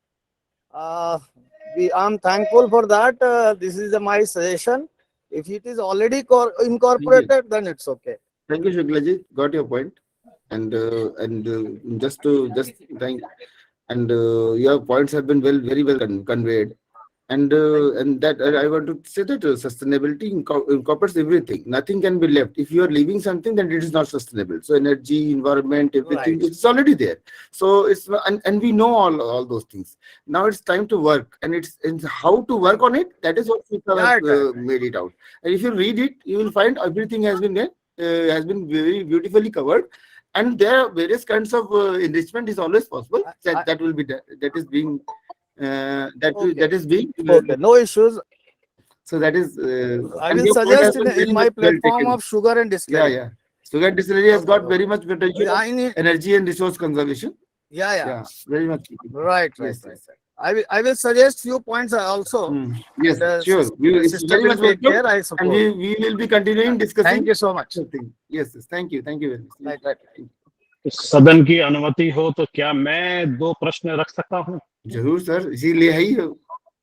I'm thankful for that. This is my suggestion. If it is already incorporated, then it's okay. Thank you, Shuklaji. Got your point. And just to thank, and your points have been very well conveyed. And that I want to say that sustainability incorporates everything. Nothing can be left. If you are leaving something, then it is not sustainable. So energy, environment, everything, Right. it's already there. So it's and we know all those things. Now it's time to work, and it's how to work on it. That is what we Right, right. made it out. And if you read it, you will find everything has been there, has been very beautifully covered. And there are various kinds of enrichment is always possible. That will be that is being Okay. that is being Okay, no issues. so that is I and will your point has suggest been very in my well platform taken. of sugar and distillery. Yeah. Sugar distillery has got Okay. very much potential of I need, energy and resource conservation. yeah. Very much. Right. Yes. I will suggest few points also. Yes, And, sure. It's sister very will much take welcome. care, I And suppose. we will be continuing discussing. Thank you so much. Yes. Thank you very much. Right. सदन की अनुमति हो तो क्या मैं 2 प्रश्न रख सकता हूं? जरूर सर, इसीलिए है ही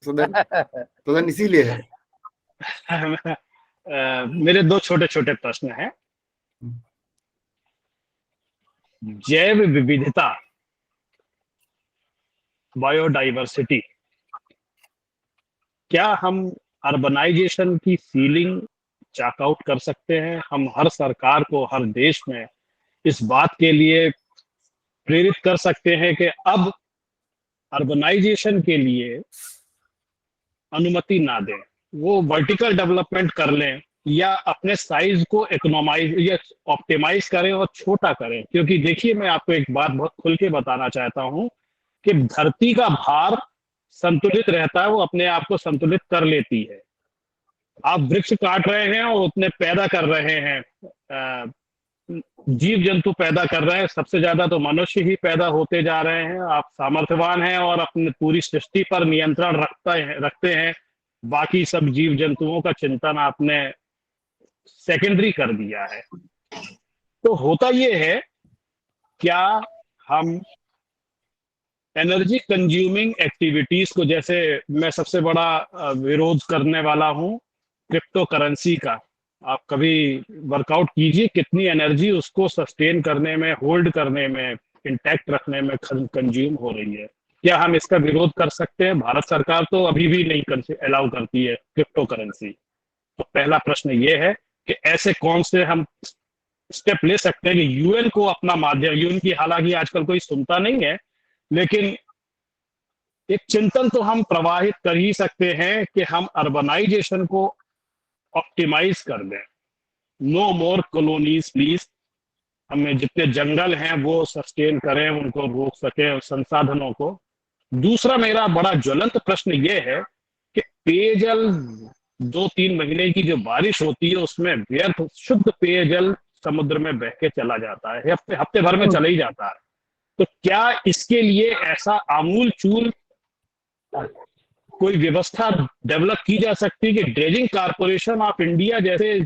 सदन इसीलिए है। मेरे 2 छोटे-छोटे प्रश्न हैं। जैव विविधता, बायोडाइवर्सिटी, क्या हम अर्बनाइजेशन की सीलिंग चेक आउट कर सकते हैं? हम हर सरकार को हर देश में इस बात के लिए प्रेरित कर सकते हैं कि अब अर्बनाइजेशन के लिए अनुमति ना दें, वो वर्टिकल डेवलपमेंट कर लें या अपने साइज को इकोनॉमाइज या ऑप्टिमाइज करें और छोटा करें। क्योंकि देखिए, मैं आपको एक बात बहुत खुल के बताना चाहता हूं कि धरती का भार संतुलित रहता है, वो अपने आप को संतुलित कर लेती है। आप वृक्ष काट रहे हैं और उतने पैदा कर रहे हैं, जीव जंतु पैदा कर रहे हैं, सबसे ज्यादा तो मनुष्य ही पैदा होते जा रहे हैं। आप सामर्थ्यवान हैं और अपनी पूरी सृष्टि पर नियंत्रण रखते हैं, बाकी सब जीव जंतुओं का चिंतन आपने सेकेंडरी कर दिया है। तो होता ये है, क्या हम एनर्जी कंज्यूमिंग एक्टिविटीज को, जैसे मैं सबसे बड़ा विरोध करने वाला हूं क्रिप्टो करेंसी का। आप कभी वर्कआउट कीजिए, कितनी एनर्जी उसको सस्टेन करने में, होल्ड करने में, इंटैक्ट रखने में कंज्यूम हो रही है। क्या हम इसका विरोध कर सकते हैं? भारत सरकार तो अभी भी नहीं अलाउ करती है क्रिप्टो करेंसी। तो पहला प्रश्न ये है कि ऐसे कौन से हम स्टेप ले सकते हैं कि यूएन को अपना माध्यम, यूएन की हालांकि आजकल कोई सुनता नहीं है, लेकिन एक चिंतन तो हम प्रवाहित कर ही सकते हैं कि हम अर्बनाइजेशन को ऑप्टिमाइज कर दें। No more colonies please. हमें जितने जंगल हैं वो सस्टेन करें, उनको रोक सकें संसाधनों को। दूसरा मेरा बड़ा ज्वलंत प्रश्न ये है कि पेयजल, 2-3 महीने की जो बारिश होती है उसमें व्यर्थ शुद्ध पेयजल समुद्र में बह के चला जाता है, हफ्ते भर में चला ही जाता है। तो क्या इसके लिए ऐसा आमूल चूल कोई व्यवस्था डेवलप की जा सकती है कि ड्रेजिंग कारपोरेशन ऑफ इंडिया जैसे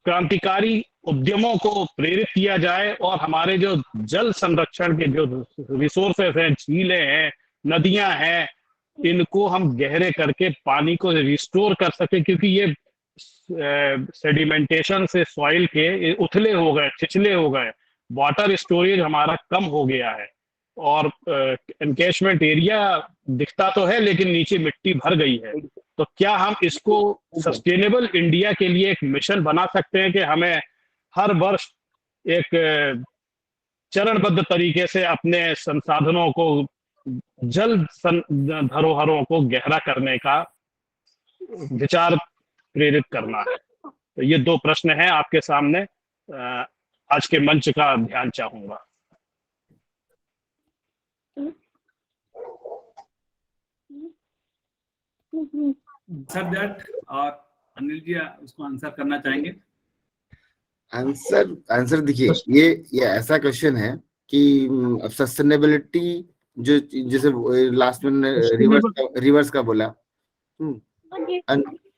क्रांतिकारी उद्यमों को प्रेरित किया जाए और हमारे जो जल संरक्षण के जो रिसोर्सेस हैं, झीलें हैं, नदियां हैं, इनको हम गहरे करके पानी को रिस्टोर कर सके, क्योंकि ये सेडिमेंटेशन से सॉइल के उथले हो गए, छिछले हो गए, वाटर स्टोरेज हमारा कम हो गया है और एनकेचमेंट एरिया दिखता तो है लेकिन नीचे मिट्टी भर गई है। तो क्या हम इसको सस्टेनेबल इंडिया के लिए एक मिशन बना सकते हैं कि हमें हर वर्ष एक चरणबद्ध तरीके से अपने संसाधनों को, जल धरोहरों को गहरा करने का विचार प्रेरित करना है? तो ये 2 प्रश्न हैं आपके सामने, आज के मंच का ध्यान चाहूंगा। सर दैट, और अनिल जी उसको आंसर करना चाहेंगे? आंसर देखिए, ये ऐसा क्वेश्चन है कि अब सस्टेनेबिलिटी जो, जैसे लास्ट में रिवर्स का बोला,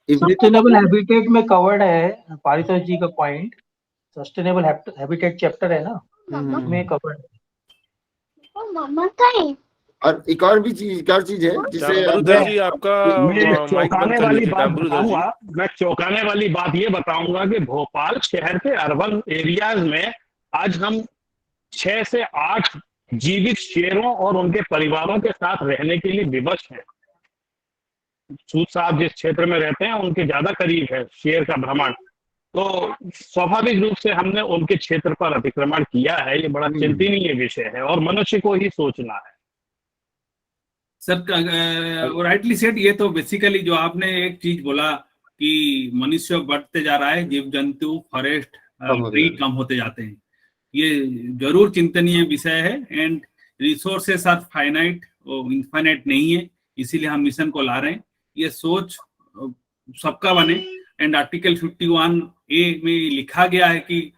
सस्टेनेबल हैबिटेट में कवर्ड है पारितोष जी का पॉइंट। सस्टेनेबल हैबिटेट चैप्टर है ना, में कवर्ड है। और एक और चीज है जिसे जी आपका मैं चौंकाने वाली बात ये बताऊंगा कि भोपाल शहर के अर्बन एरियाज में आज हम 6 से 8 जीवित शेरों और उनके परिवारों के साथ रहने के लिए विवश हैं। सूद साहब जिस क्षेत्र में रहते हैं उनके ज्यादा करीब है शेर का भ्रमण, तो स्वाभाविक रूप से हमने उनके क्षेत्र पर अतिक्रमण किया है। ये बड़ा चिंतनीय विषय है और मनुष्य को ही सोचना है। सर राइटली सेड, ये तो बेसिकली जो आपने एक चीज बोला कि मनुष्य बढ़ते जा रहा है, जीव जंतु, फॉरेस्ट, ट्री कम होते जाते हैं, ये जरूर चिंतनीय विषय है। And resources are finite, infinite नहीं है, इसीलिए हम मिशन को ला रहे हैं। ये सोच सबका बने। एंड आर्टिकल 51A में लिखा गया है कि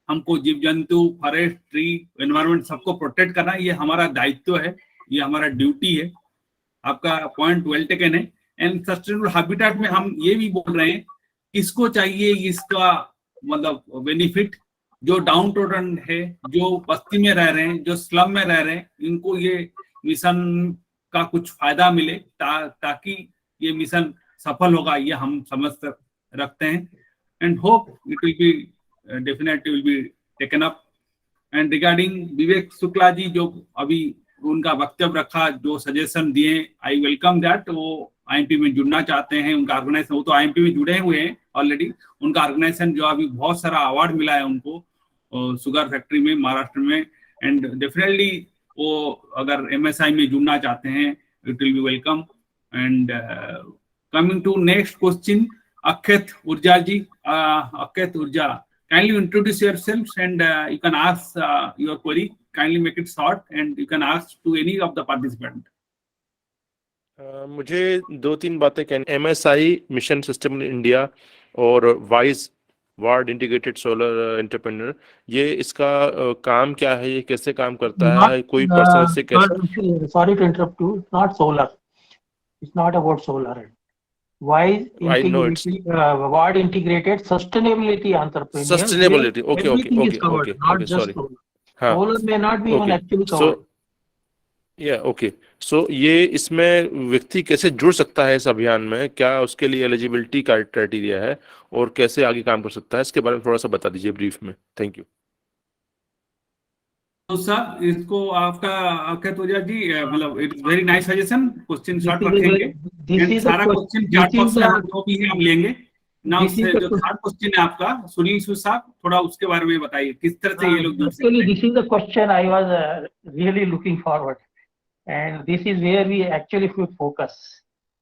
हमको जीव जंतु, फॉरेस्ट, ट्री, एनवायरमेंट सबको प्रोटेक्ट करना, ये हमारा दायित्व है, ये हमारा ड्यूटी है। आपका पॉइंट वेल टेकन है। एंड सस्टेनेबल हैबिटेट में हम ये भी बोल रहे हैं, किसको चाहिए इसका मतलब बेनिफिट? जो डाउन टोडन है, जो बस्ती में रह रहे हैं, जो स्लम में रह रहे हैं, इनको ये मिशन का कुछ फायदा मिले, ताकि ये मिशन सफल होगा, ये हम समझ रखते हैं। And hope it will be definitely will be taken up. And regarding Vivek Shukla ji जो अभी उनका वक्तव्य रखा, जो सजेशन दिए, आई वेलकम दैट। वो आईएमपी में जुड़ना चाहते हैं, उनका ऑर्गेनाइजेशन, वो तो आईएमपी में जुड़े हुए हैं ऑलरेडी। उनका ऑर्गेनाइजेशन जो अभी बहुत सारा अवार्ड मिला है उनको शुगर फैक्ट्री में महाराष्ट्र में। एंड डेफिनेटली वो अगर एमएसआई में जुड़ना चाहते हैं, it will be welcome. And coming to next question, Akshat Urja ji. अक्षत ऊर्जा, kindly introduce yourselves and you can ask your query. Kindly make it short and you can ask to any of the participant. मुझे दो तीन बातें कहनी। MSI mission system in India और wise ward integrated solar entrepreneur, ये इसका काम क्या है, ये कैसे काम करता है, कोई पर्सन इससे कैसे? Sorry to interrupt you. It's not solar. It's not about solar. Wise I know it's ward integrated sustainability entrepreneur. sustainability. Okay, Everything okay, is okay, covered, okay, not okay. just Sorry. solar. हाँ, Solar may not be even okay. actually So covered. yeah, okay. So ये इसमें व्यक्ति कैसे जुड़ सकता है इस अभियान में, क्या उसके लिए एलिजिबिलिटी का क्राइटेरिया है और कैसे आगे काम कर सकता है, इसके बारे में थोड़ा सा बता दीजिए ब्रीफ में। Thank you. तो सर इसको आपका अक्षत ओझा जी, मतलब it's very nice suggestion, question short रखेंगे एंड सारा क्वेश्चन चैट बॉक्स में जो भी है हम लेंगे ना। उससे जो थर्ड क्वेश्चन है आपका सुनील साहब, थोड़ा उसके बारे में बताइए किस तरह से ये लोग जुड़ सकते Actually, हैं। this is the question I was really looking forward, and this is where we actually should focus,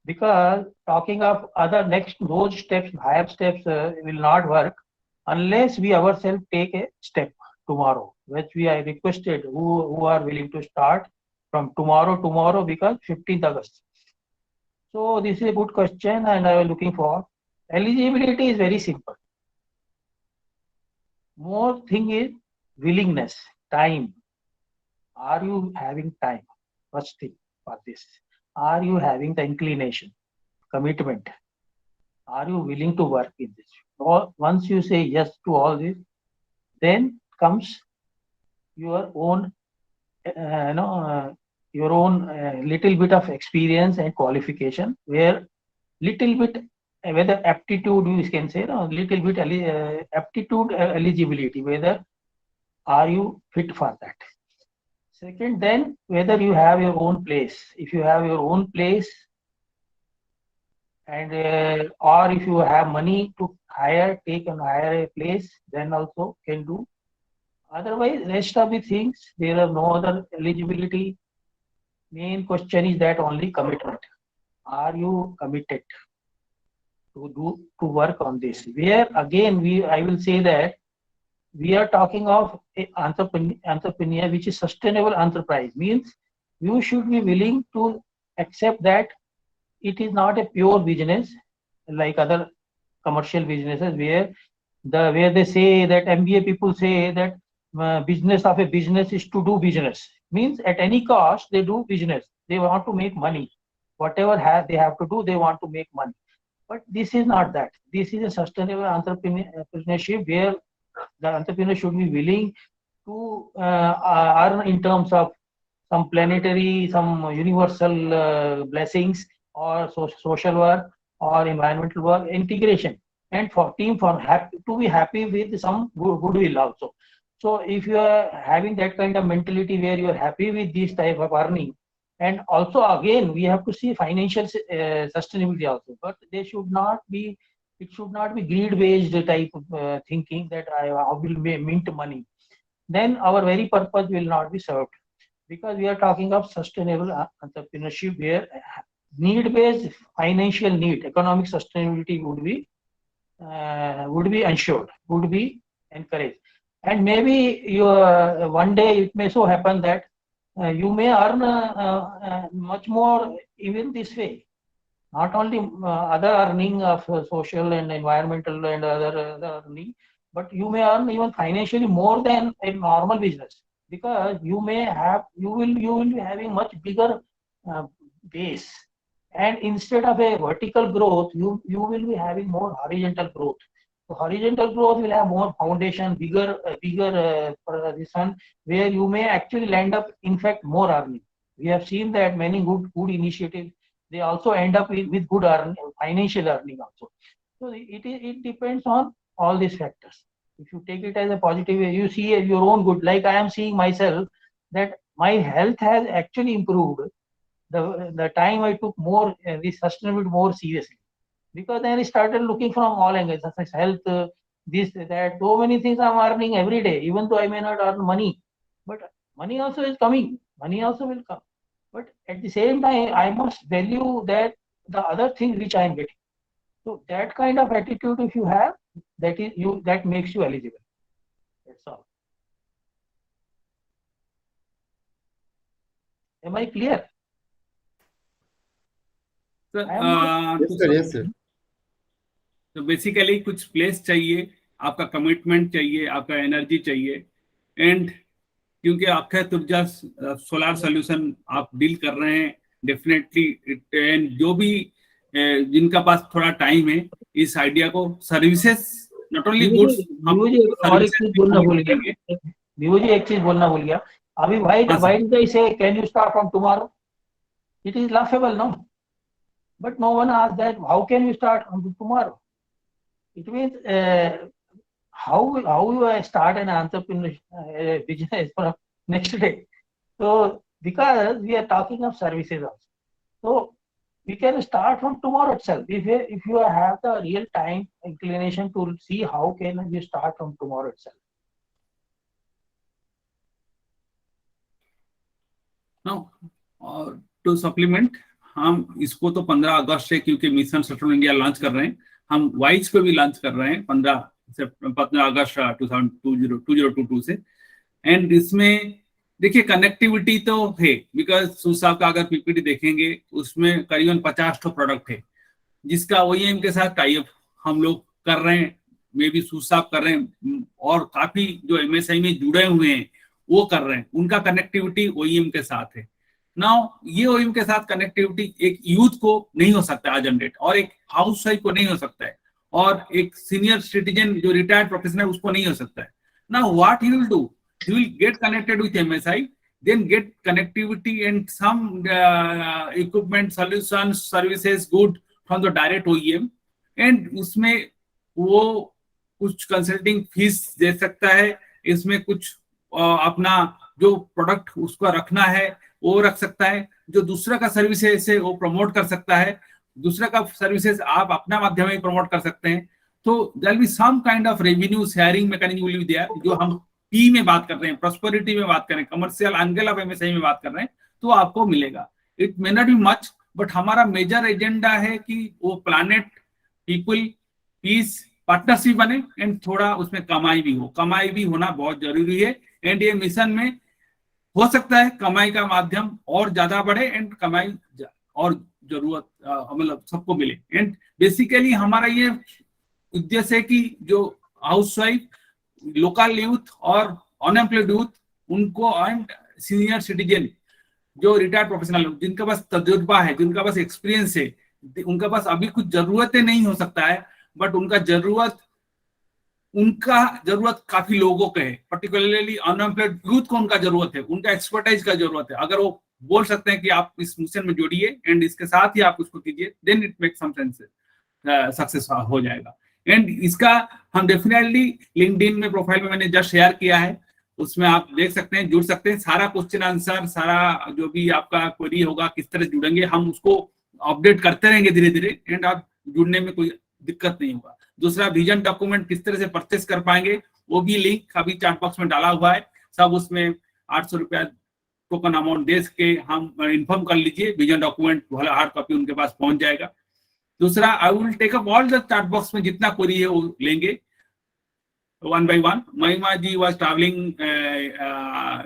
because talking of other next those steps, higher steps will not work unless we ourselves take a step tomorrow, which we are requested who are willing to start from tomorrow because 15th August. So this is a good question and I was looking for. Eligibility is very simple. More thing is willingness, time. Are you having time? First thing for this. Are you having the inclination, commitment? Are you willing to work in this? Once you say yes to all this, then comes your own, your own little bit of experience and qualification, where little bit whether aptitude you can say, no, little bit aptitude eligibility, whether are you fit for that. Second, then whether you have your own place. If you have your own place, and or if you have money to take and hire a place, then also can do. Otherwise, rest of the things, there are no other eligibility. Main question is that only commitment. Are you committed to work on this? Where again, I will say that we are talking of an entrepreneur which is sustainable enterprise, means you should be willing to accept that it is not a pure business like other commercial businesses where they say that MBA people say that business of a business is to do business, means at any cost they do business. They want to make money. Whatever they have to do, they want to make money. But this is not that. This is a sustainable entrepreneurship where the entrepreneur should be willing to earn in terms of some planetary, some universal blessings, or social work or environmental work integration, and for team to be happy with some goodwill also. So if you are having that kind of mentality where you are happy with this type of earning, and also again we have to see financial sustainability also, but they should not be, it should not be greed based type of thinking that I will mint money. Then our very purpose will not be served, because we are talking of sustainable entrepreneurship where need based financial need, economic sustainability would be ensured, would be encouraged. And maybe one day it may so happen that you may earn much more even this way. Not only other earning of social and environmental and other earning, but you may earn even financially more than a normal business, because you will be having much bigger base, and instead of a vertical growth, you will be having more horizontal growth. So horizontal growth will have more foundation, bigger this one, where you may actually land up, in fact, more earning. We have seen that many good initiatives, they also end up with good financial earning also. So it depends on all these factors. If you take it as a positive, you see your own good. Like I am seeing myself that my health has actually improved. The time I took more this sustainability more seriously, because then I started looking from all angles, such as health, this, that, so many things I'm earning every day, even though I may not earn money, but money also is coming. Money also will come. But at the same time, I must value that the other things which I am getting. So that kind of attitude, if you have, that makes you eligible. That's all. Am I clear? Sir, I am not. Yes, sir. Yes, sir. तो basically कुछ place चाहिए, आपका commitment चाहिए, आपका energy चाहिए, and क्योंकि अक्षय ऊर्जा solar solution आप डील कर रहे हैं डेफिनेटली, एंड जो भी जिनका पास थोड़ा टाइम है इस आइडिया को सर्विसेज नॉट ओनली गुड्स विभू जी और एक चीज बोलना भूल गया, विभू जी एक चीज बोलना भूल गया अभी, why did I say can you start from tomorrow? It is laughable, no? But no one asked that how can you start from tomorrow? It means how you start an entrepreneur business for next day. So because we are talking of services also, so we can start from tomorrow itself. If you have the real time inclination to see how can we start from tomorrow itself. Now to supplement, हम इसको तो 15 अगस्त से क्योंकि mission sustainable India launch कर रहे हैं, हम wise को भी लॉन्च कर रहे हैं 15 अगस्त 2022 से। एंड इसमें देखिए कनेक्टिविटी तो है, बिकॉज सुसाब का अगर पीपीटी देखेंगे उसमें करीबन 50 प्रोडक्ट है जिसका ओईएम के साथ टाई अप हम लोग कर रहे हैं, मे भी सुसाब कर रहे हैं, और काफी जो एमएसआई में जुड़े हुए हैं वो कर रहे हैं, उनका कनेक्टिविटी ओईएम के साथ है। नाउ ये ओईएम के साथ कनेक्टिविटी एक यूथ को नहीं हो सकता आज डेट, और एक हाउस वाइफ को नहीं हो सकता है, और एक सीनियर सिटीजन जो रिटायर्ड प्रोफेशनल उसको नहीं हो सकता है। Now what he will do, he will get connected with MSI, then get connectivity and some equipment, solutions, services, good from the direct OEM, and उसमें वो कुछ कंसल्टिंग फीस दे सकता है, इसमें कुछ अपना जो प्रोडक्ट उसका रखना है वो रख सकता है, जो दूसरा का सर्विसेज है वो प्रमोट कर सकता है, दूसरा का सर्विसेज आप अपना माध्यम में प्रमोट कर सकते हैं। तो there will be some kind of revenue sharing mechanism will be there, जो हम पी में बात कर रहे हैं, प्रॉस्पेरिटी में बात कर रहे हैं, कमर्शियल एंगल ऑफ एमएसआई में बात कर रहे हैं, तो आपको मिलेगा। It may not be much, but हमारा मेजर एजेंडा है कि वो प्लैनेट, पीपल, पीस, पार्टनरशिप बने, एंड थोड़ा उसमें कमाई भी हो, कमाई भी होना बहुत जरूरी है। एंड ये मिशन में हो सकता है कमाई का माध्यम और ज्यादा बढ़े, एंड कमाई और जरूरत मतलब सबको मिले। एंड बेसिकली हमारा ये उद्देश्य है कि जो हाउसवाइफ, लोकल यूथ और अनएम्प्लॉयड यूथ, उनको, एंड सीनियर सिटीजन जो रिटायर्ड प्रोफेशनल, जिनके पास तजुर्बा है, जिनका पास एक्सपीरियंस है, उनका पास अभी कुछ जरूरतें नहीं हो सकता है, बट उनका जरूरत काफी लोगों के है, पर्टिकुलरली अनएम्प्लॉयड यूथ को उनका जरूरत है, उनका एक्सपर्टाइज का जरूरत है। अगर वो बोल सकते हैं कि आप इस मिशन में जुड़िए एंड इसके साथ ही आप उसको कीजिए, then it make some sense, success हो जाएगा। एंड इसका हम डेफिनेटली लिंक्डइन में प्रोफाइल में मैंने जस्ट शेयर किया है, उसमें आप देख सकते हैं, जुड़ सकते हैं। सारा क्वेश्चन आंसर, सारा जो भी आपका क्वेरी होगा, किस तरह जुड़ेंगे, हम उसको अपडेट करते रहेंगे धीरे धीरे, एंड आप जुड़ने में कोई दिक्कत नहीं होगा। दूसरा, विजन डॉक्यूमेंट किस तरह से परचेस कर पाएंगे, वो भी लिंक अभी चैट बॉक्स में डाला हुआ है, सब उसमें 800 रुपया टोकन अमाउंट दे के हम इन्फॉर्म कर लीजिए, विजन डॉक्यूमेंट हार्ड कॉपी उनके पास पहुंच जाएगा। दूसरा, I will take up all the chat box में जितना क्वेरी है वो लेंगे one by one. Mahima ji was traveling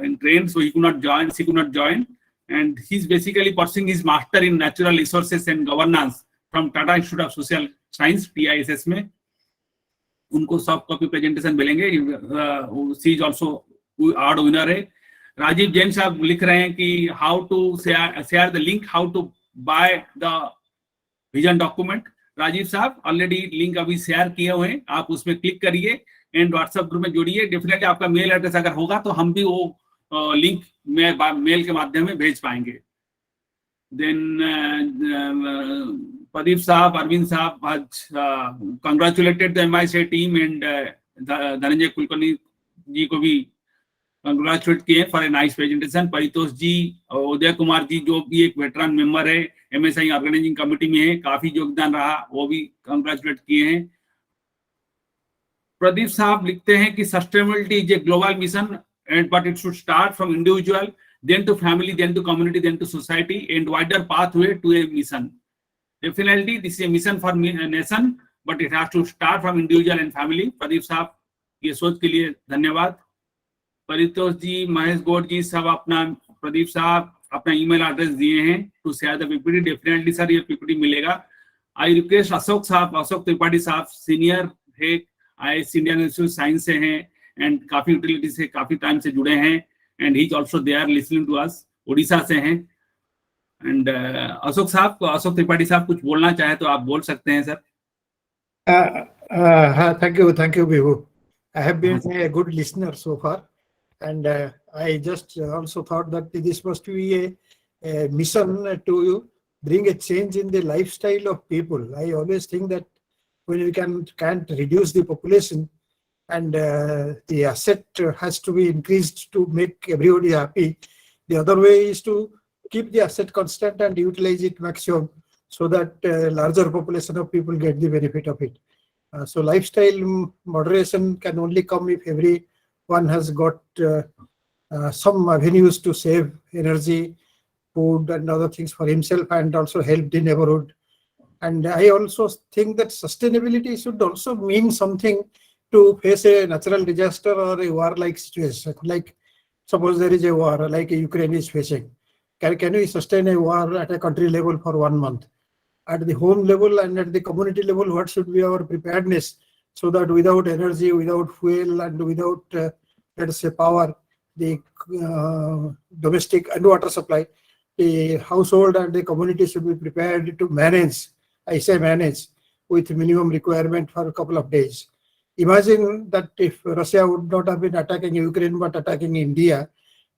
in train, so he could not join. She could not join, and he's basically pursuing his master in natural resources and governance from Tata Institute of Social Science (TISS) में। उनको soft copy presentation मिलेंगे। She is also award winner है। राजीव जैन साहब लिख रहे हैं कि how to share the link, how to buy the vision document। Rajiv साहब ऑलरेडी लिंक अभी शेयर किए हुए हैं, आप उसमें क्लिक करिए एंड व्हाट्सएप ग्रुप में जुड़िए। डेफिनेटली आपका मेल एड्रेस अगर होगा तो हम भी वो लिंक मेल के माध्यम में भेज पाएंगे। देन प्रदीप साहब, अरविंद साहब आज congratulated the MIC team, and Dhananjay Kulkarni ji को भी कंग्रेचुलेट किए for a nice presentation. Paritosh ji, Uday Kumar ji जो भी एक वेटरन मेंबर है, एमएसआई ऑर्गेनाइजिंग कमेटी में है, काफी योगदान रहा, वो भी कंग्रेचुलेट किए हैं। प्रदीप साहब लिखते हैं कि sustainability is a global mission, and but it should start from individual, then to family, then to community, then to society, and wider pathway to a mission. Definitely this is a mission for nation, but it has to start from individual and family. Pradeep साहब ये सोच के लिए धन्यवाद. परितोष जी, महेश गौड़ जी सब अपना, प्रदीप साहब अपना ईमेल एड्रेस दिए हैं to share the PPT. Definitely sir ये पीपीटी मिलेगा. आई रिक्वेस्ट अशोक साहब, अशोक त्रिपाठी साहब सीनियर है, IIS इंडियन इंस्टीट्यूट साइंस से हैं एंड काफी यूटिलिटी से काफी टाइम से जुड़े हैं and he is also they are listening to us. Orissa से हैं एंड अशोक साहब, अशोक त्रिपाठी साहब कुछ बोलना चाहे तो आप बोल सकते हैं sir. Thank you, Bihu. I have been a good listener so far, and I just also thought that this must be a mission to bring a change in the lifestyle of people. I always think that when we can't reduce the population and the asset has to be increased to make everybody happy, the other way is to keep the asset constant and utilize it maximum so that larger population of people get the benefit of it. So lifestyle moderation can only come if everyone has got some avenues to save energy, food and other things for himself and also help the neighborhood. And I also think that sustainability should also mean something to face a natural disaster or a war-like situation. Like suppose there is a war like Ukraine is facing. Can we sustain a war at a country level for 1 month? At the home level and at the community level, what should be our preparedness so that without energy, without fuel, and without, let us say, power, the domestic and water supply, the household and the community should be prepared to manage, I say manage, with minimum requirement for a couple of days. Imagine that if Russia would not have been attacking Ukraine but attacking India,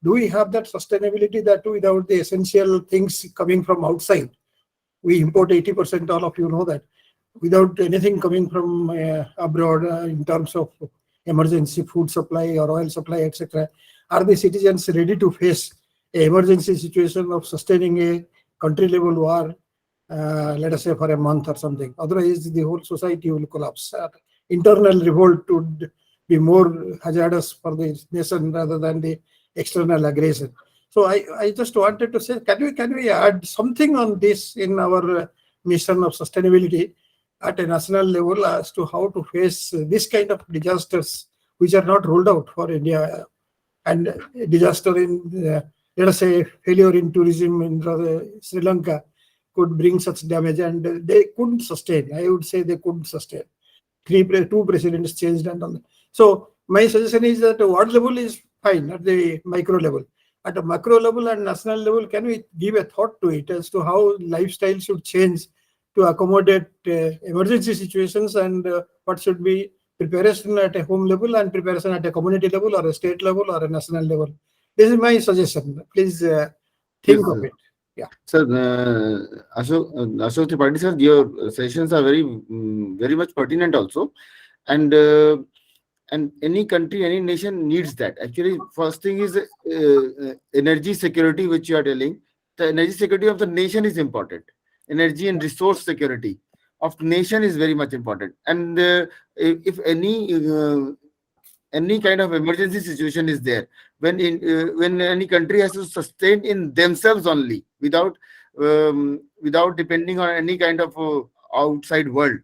do we have that sustainability that without the essential things coming from outside? We import 80%, all of you know that. Without anything coming from abroad in terms of emergency food supply or oil supply, etc., are the citizens ready to face an emergency situation of sustaining a country-level war, let us say for a month or something? Otherwise, the whole society will collapse. Internal revolt would be more hazardous for the nation rather than the external aggression. So I just wanted to say, can we add something on this in our mission of sustainability at a national level as to how to face this kind of disasters which are not ruled out for India, and disaster in, let us say, failure in tourism in Sri Lanka could bring such damage and they couldn't sustain. I would say they couldn't sustain. Two presidents changed and all that. So my suggestion is that what level is fine at the micro level. At a macro level and national level, can we give a thought to it as to how lifestyle should change to accommodate emergency situations and what should be preparation at a home level and preparation at a community level or a state level or a national level? This is my suggestion. Please think of it. Yeah. Sir, Ashok Tripathi sir, your sessions are very much pertinent also, and any country, any nation needs that. Actually, first thing is energy security, which you are telling. The energy security of the nation is important. Energy and resource security of nation is very much important. And if any kind of emergency situation is there, when any country has to sustain in themselves only without depending on any kind of outside world,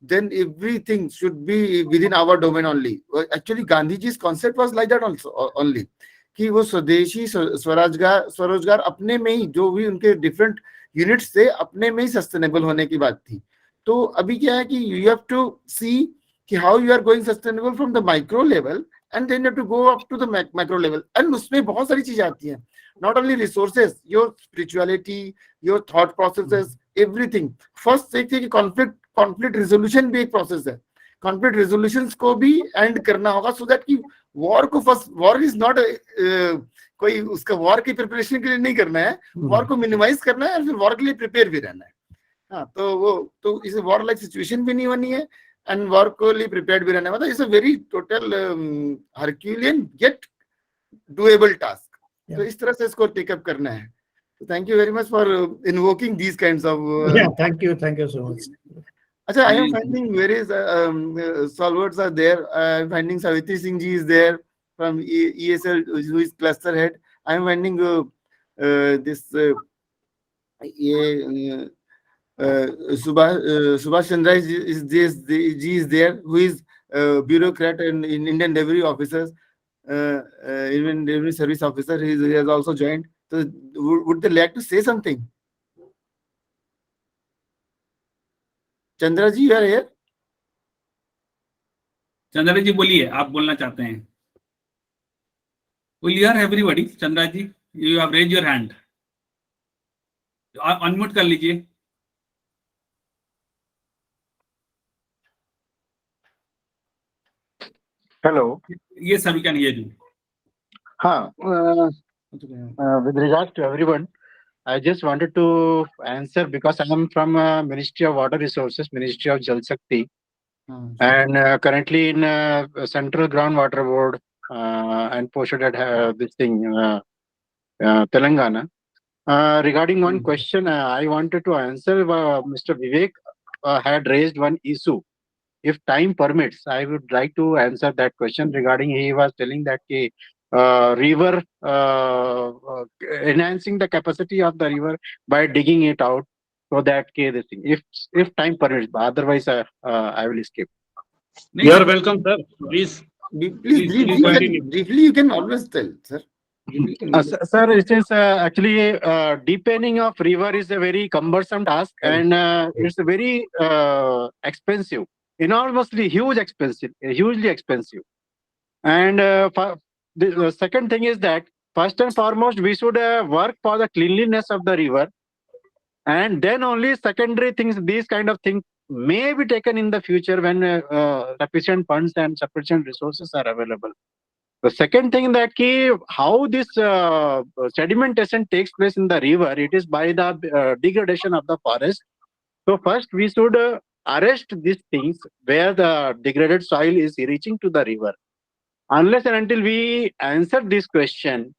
then everything should be within our domain only. Actually, Gandhiji's concept was like that also only, कि वो स्वदेशी स्वरोजगार अपने में ही, जो भी उनके different units थे, अपने में ही सस्टेनेबल होने की बात थी. तो अभी क्या है कि यू हैव टू सी कि how you are going sustainable from the micro level and then you have to go up to the macro level. And उसमें बहुत सारी चीजें आती हैं, not only resources, your spirituality, your thought processes, everything. First देखिए कि conflict resolution भी एक प्रोसेस है. कॉन्फ्लिक्ट रेजोल्यूशंस को भी एंड करना होगा सो दैट कि वॉर को, फर्स्ट वॉर इज नॉट कोई उसका वॉर की प्रिपरेशन के लिए नहीं करना है, वॉर को मिनिमाइज करना है और फिर वॉर के लिए प्रिपेयर भी रहना है. हाँ, तो इसे वॉर लाइक सिचुएशन भी नहीं होनी है एंड वॉर को लिए प्रिपेयर्ड भी रहना है. मतलब it's a very total herculean yet doable task. तो इस तरह से इसको टेकअप करना है. Thank you very much for invoking these kinds of. Yeah, thank you so much. Achha, I am finding various solvers are there. I am finding Savitri Singh ji is there from ESL, who is cluster head. I am finding this Subhash Chandra ji is there, who is bureaucrat and in Indian Revenue officers, even Revenue Service officer. He has also joined. So would they like to say something? Chandra ji, you are here. Chandra जी बोलिए, आप बोलना चाहते हैं? Will you hear everybody? Chandra ji, you have raised your hand. Unmute कर लीजिए. Hello. Yes, sir, we can hear you. With regards to everyone, I just wanted to answer because I am from Ministry of Water Resources, Ministry of Jal Shakti, and currently in Central Groundwater Board and posted at this thing, Telangana. Regarding one question, I wanted to answer. Mr. Vivek had raised one issue. If time permits, I would like to answer that question regarding he was telling that river enhancing the capacity of the river by digging it out so that this thing. If time permits, otherwise I will skip. You are welcome, sir. Please continue. Briefly, you can always tell, sir. Sir, it is actually deepening of river is a very cumbersome task and it's very expensive, enormously hugely expensive. And the second thing is that first and foremost we should work for the cleanliness of the river, and then only secondary things, these kind of things may be taken in the future when sufficient funds and sufficient resources are available. The second thing that how this sedimentation takes place in the river, it is by the degradation of the forest. So first we should arrest these things where the degraded soil is reaching to the river. Unless and until we answer this question,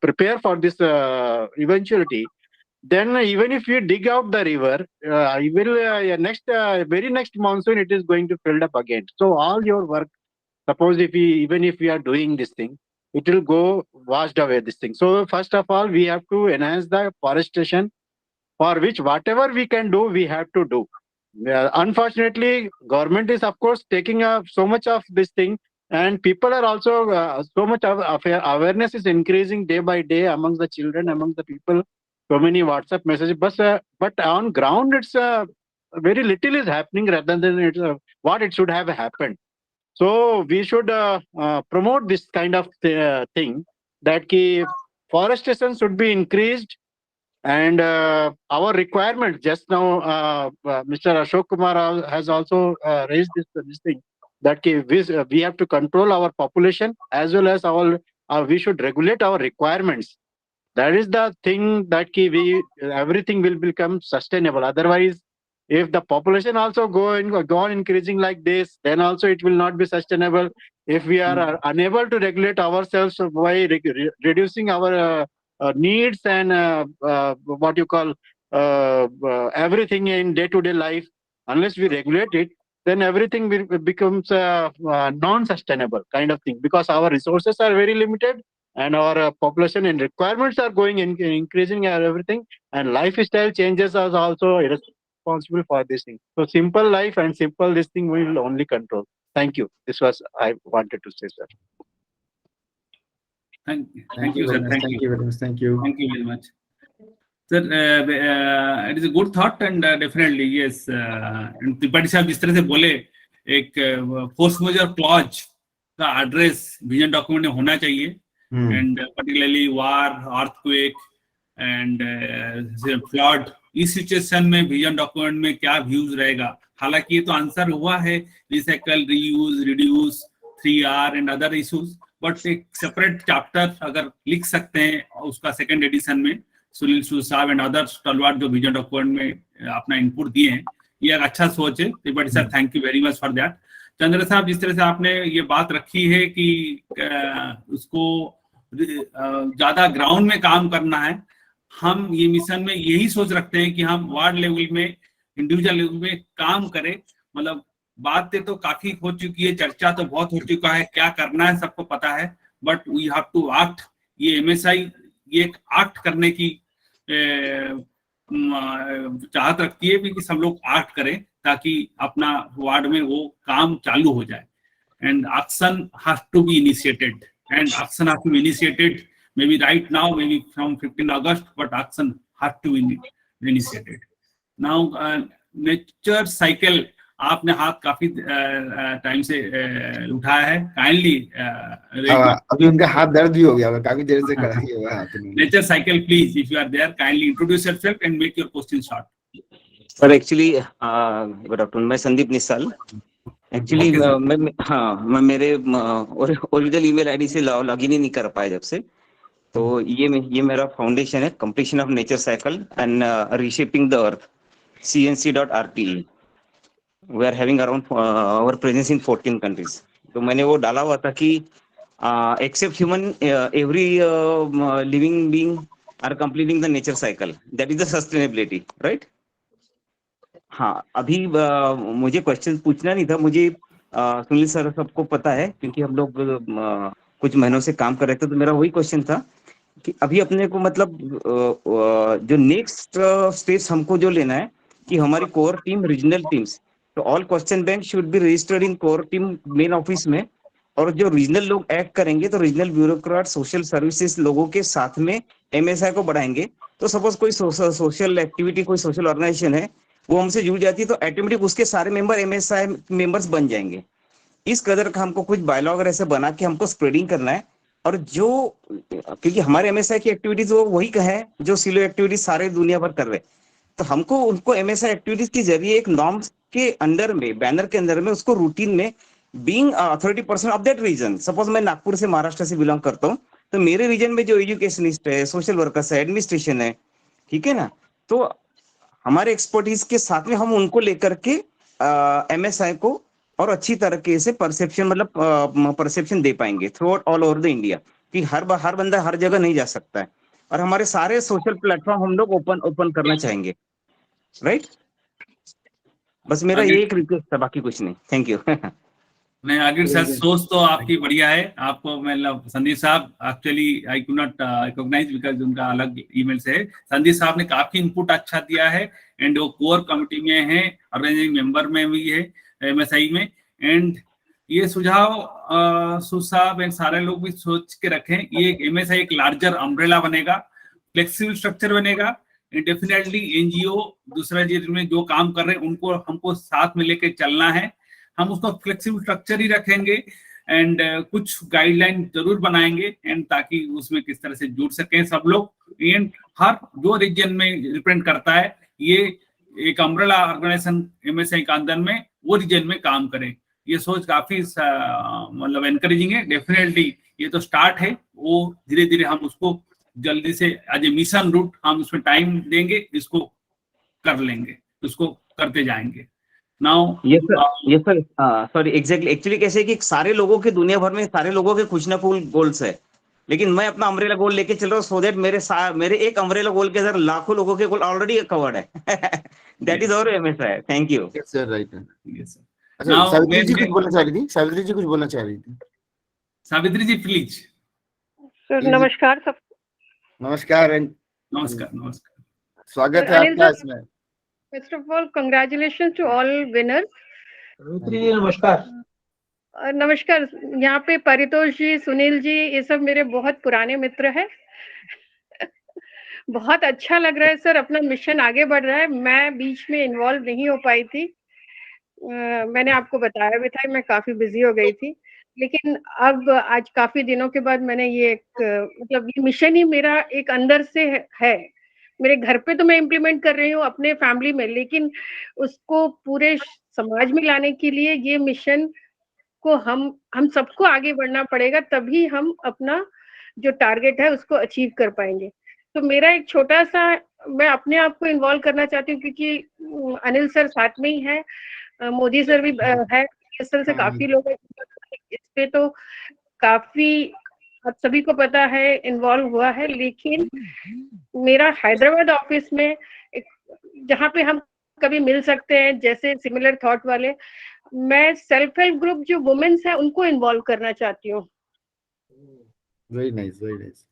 prepare for this eventuality, then even if you dig out the river, very next monsoon it is going to fill up again. So all your work, suppose even if we are doing this thing, it will go washed away this thing. So first of all, we have to enhance the forestation, for which whatever we can do, we have to do. Unfortunately, government is of course taking up so much of this thing, and people are also so much of awareness is increasing day by day amongst the children, amongst the people. So many WhatsApp messages, but on ground, it's very little is happening rather than what it should have happened. So we should promote this kind of thing, that forestation should be increased, and our requirement just now, Mr. Ashok Kumar has also raised this thing, that we have to control our population as well as we should regulate our requirements. That is the thing that everything will become sustainable. Otherwise, if the population also go on increasing like this, then also it will not be sustainable. If we are unable to regulate ourselves by reducing our needs and what you call everything in day-to-day life, unless we regulate it, then everything becomes non-sustainable kind of thing, because our resources are very limited and our population and requirements are going increasing and everything, and lifestyle changes are also responsible for this thing. So simple life and simple this thing we will only control. Thank you. This was I wanted to say, sir. Thank you, sir. Thank you very much. Thank you. Thank you very much. Sir, it is a good thought and definitely yes. Tripathi साहब जिस तरह से बोले, एक force major clause का address vision document में होना चाहिए, and particularly war, earthquake and flood, इस सिचुएशन में विजन डॉक्यूमेंट में क्या व्यूज रहेगा. हालांकि ये तो आंसर हुआ है, recycle, reuse, reduce, 3R and other issues, but एक सेपरेट चैप्टर अगर लिख सकते हैं उसका सेकंड एडिशन में, सुनील सूद साहब एंड अदर्स टलवार जो विजन डॉक्यूमेंट में अपना इनपुट दिए हैं, ये एक अच्छा सोच है. त्रिपाठी साहब, thank you very much for that. Chandra साहब, जिस तरह से आपने ये बात रखी है कि उसको ज्यादा ग्राउंड में काम करना है, हम ये मिशन में यही सोच रखते हैं कि हम वार्ड लेवल में, इंडिविजुअल लेवल में काम करें. मतलब बातें तो काफी हो चुकी है, चर्चा तो बहुत हो चुका है, क्या करना है सबको पता है, but we have to act. ये MSI ये एक एक्ट करने की चाहत रखती है कि सब लोग एक्ट करें ताकि अपना वार्ड में वो काम चालू हो जाए. And action has to be initiated. And action has to be initiated maybe right now, maybe from 15 August, but action has to be initiated. Now, nature cycle, आपने हाथ काफी टाइम से उठाया है. काइंडली अभी उनका हाथ दर्द भी हो गया होगा, काफी देर से करा ही होगा हाथ उन्होंने. Nature cycle please, if you are there, kindly introduce yourself and make your question short. Sir actually good afternoon, मैं संदीप निसाल. एक्चुअली मैं मेरे ओरिजिनल ईमेल आईडी से लॉगिन ही नहीं कर पाया जब से. तो ये मेरा फाउंडेशन है, completion of nature cycle and reshaping the earth, cnc.rt. We are having around our presence in 14 countries. तो मैंने वो डाला हुआ था कि except human every living being are completing the nature cycle, that is the sustainability, right? हाँ, अभी मुझे क्वेश्चन पूछना नहीं था. मुझे सुनील सर सबको पता है क्योंकि हम लोग कुछ महीनों से काम कर रहे थे. तो मेरा वही क्वेश्चन था कि अभी अपने को मतलब जो नेक्स्ट स्टेप्स हमको जो लेना है कि हमारी कोर टीम, रीजनल टीम्स, तो all question bank should be registered in core team main office में. और जो रीजनल लोग एक्ट करेंगे तो रीजनल ब्यूरोक्रेट, सोशल सर्विसेज लोगों के साथ में एमएसआई को बढ़ाएंगे. तो सपोज कोई सोशल एक्टिविटी, कोई सोशल ऑर्गेनाइजेशन है, वो हमसे जुड़ जाती है तो ऑटोमेटिक उसके सारे मेंबर एमएसआई मेंबर्स बन जाएंगे. इस कदर का हमको कुछ बायलॉ वगैरह ऐसे बना के हमको स्प्रेडिंग करना है. और जो क्योंकि हमारे एमएसआई की एक्टिविटीज वो वही का है जो सिलो एक्टिविटीज सारे दुनिया भर कर रहे हैं, तो हमको उनको एमएसआई एक्टिविटीज के जरिए एक नॉर्म्स के अंदर में, बैनर के अंदर में, उसको रूटीन में being authority person of that region. Suppose मैं नागपुर से, महाराष्ट्र से बिलोंग करता हूँ, तो मेरे रीजन में जो एजुकेशनिस्ट है, सोशल वर्कर्स है, एडमिनिस्ट्रेशन है, ठीक है ना, तो हमारे एक्सपर्टीज के साथ में हम उनको लेकर के एमएसआई को और अच्छी तरीके से परसेप्शन, मतलब परसेप्शन दे पाएंगे through out all over the India, कि हर बंदा हर जगह नहीं जा सकता है. और हमारे सारे सोशल प्लेटफॉर्म हम लोग ओपन करना चाहेंगे, राइट? बस मेरा ये एक रिक्वेस्ट था, बाकी कुछ नहीं. Thank you. नहीं, आगे सर सोच तो आपकी बढ़िया है. आपको मतलब संदीप साहब, actually I could not recognise because उनका अलग ईमेल से है. संदीप साहब ने काफी इनपुट अच्छा दिया है एंड वो कोर कमिटी में है, ऑर्गेनाइजिंग मेंबर में भी है एमएसआई में. एंड ये सुझाव साहब एंड सारे लोग भी सोच के रखें. ये एमएसआई एक लार्जर अम्ब्रेला बनेगा, फ्लेक्सिबल स्ट्रक्चर बनेगा. डेफिनेटली एनजीओ दूसरा में जो काम कर रहे हैं उनको हमको साथ में लेके चलना है. हम उसको फ्लेक्सिबल स्ट्रक्चर ही रखेंगे एंड कुछ गाइडलाइन जरूर बनाएंगे एंड ताकि उसमें किस तरह से जुड़ सकें सब लोग. एंड हर जो रीजन में रिप्रेजेंट करता है, ये एक अम्ब्रेला ऑर्गेनाइजेशन एमएसआई का अंदर में वो रीजन में काम करें. ये सोच काफी मतलब एनकरेजिंग है. डेफिनेटली ये तो स्टार्ट है, वो धीरे धीरे हम उसको जल्दी से एज ए मिशन रूट हम उसमें टाइम देंगे, इसको कर लेंगे, उसको करते जाएंगे. Now yes sir, sorry, exactly. Actually कैसे कि सारे लोगों के, दुनिया भर में सारे लोगों के कुछ ना कुछ गोल्स है, लेकिन मैं अपना अम्ब्रेला गोल लेके चल रहा हूँ सो दैट मेरे एक अम्ब्रेला गोल के अंदर लाखों लोगों के गोल ऑलरेडी कवर्ड है. That is our MSI. Thank you. Yes sir, right. Yes sir. अच्छा, सावित्री जी कुछ बोलना चाह रही थी. सावित्री जी कुछ बोलना चाह रही थी. सावित्री जी प्लीज. सर नमस्कार सब. नमस्कार. नमस्कार. नमस्कार. स्वागत है आपका इसमें. First of all, congratulations to all winners. नमस्कार. नमस्कार. यहाँ पे परितोष जी, सुनील जी, ये सब मेरे बहुत पुराने मित्र हैं. बहुत अच्छा लग रहा है सर, अपना मिशन आगे बढ़ रहा है. मैं बीच में इन्वॉल्व नहीं हो पाई थी. मैंने आपको बताया भी था, मैं काफी बिजी हो गई थी. लेकिन अब आज काफी दिनों के बाद मैंने ये मतलब ये मिशन ही मेरा एक अंदर से है. मेरे घर पे तो मैं इम्प्लीमेंट कर रही हूँ अपने फैमिली में, लेकिन उसको पूरे समाज में लाने के लिए ये मिशन को हम सबको आगे बढ़ना पड़ेगा, तभी हम अपना जो टारगेट है उसको अचीव कर पाएंगे. तो मेरा एक छोटा सा, मैं अपने आप को इन्वॉल्व करना चाहती हूँ क्योंकि अनिल सर साथ में ही है, मोदी सर भी है, से काफी लोग इस पे तो काफी आप सभी को पता है इन्वॉल्व हुआ है. लेकिन मेरा हैदराबाद ऑफिस में जहाँ पे हम कभी मिल सकते हैं जैसे सिमिलर थॉट वाले, मैं सेल्फ हेल्प ग्रुप जो वुमेन्स है उनको इन्वॉल्व करना चाहती हूँ. Very nice, very nice.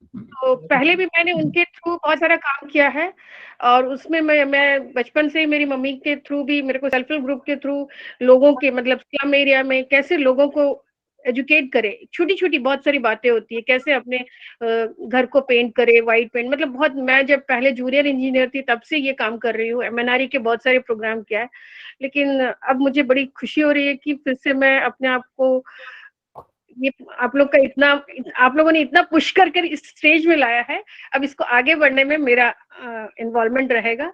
तो पहले भी मैंने उनके थ्रू बहुत सारा काम किया है, और उसमें मैं बचपन से ही मेरी मम्मी के थ्रू भी मेरे को सेल्फ हेल्प ग्रुप के थ्रू लोगों के मतलब स्लम एरिया में कैसे लोगों को एजुकेट करे, छोटी-छोटी बहुत सारी बातें होती है, कैसे अपने घर को पेंट करे, व्हाइट पेंट, मतलब बहुत, मैं जब पहले जूनियर इंजीनियर थी तब से ये काम कर रही हूँ, एमएनआरई के बहुत सारे प्रोग्राम किया है। लेकिन अब मुझे बड़ी खुशी हो रही है कि फिर से मैं अपने आप को, ये आप लोग का इतना, आप लोगों ने इतना पुश कर इस स्टेज में लाया है, अब इसको आगे बढ़ने में मेरा इन्वॉल्वमेंट रहेगा।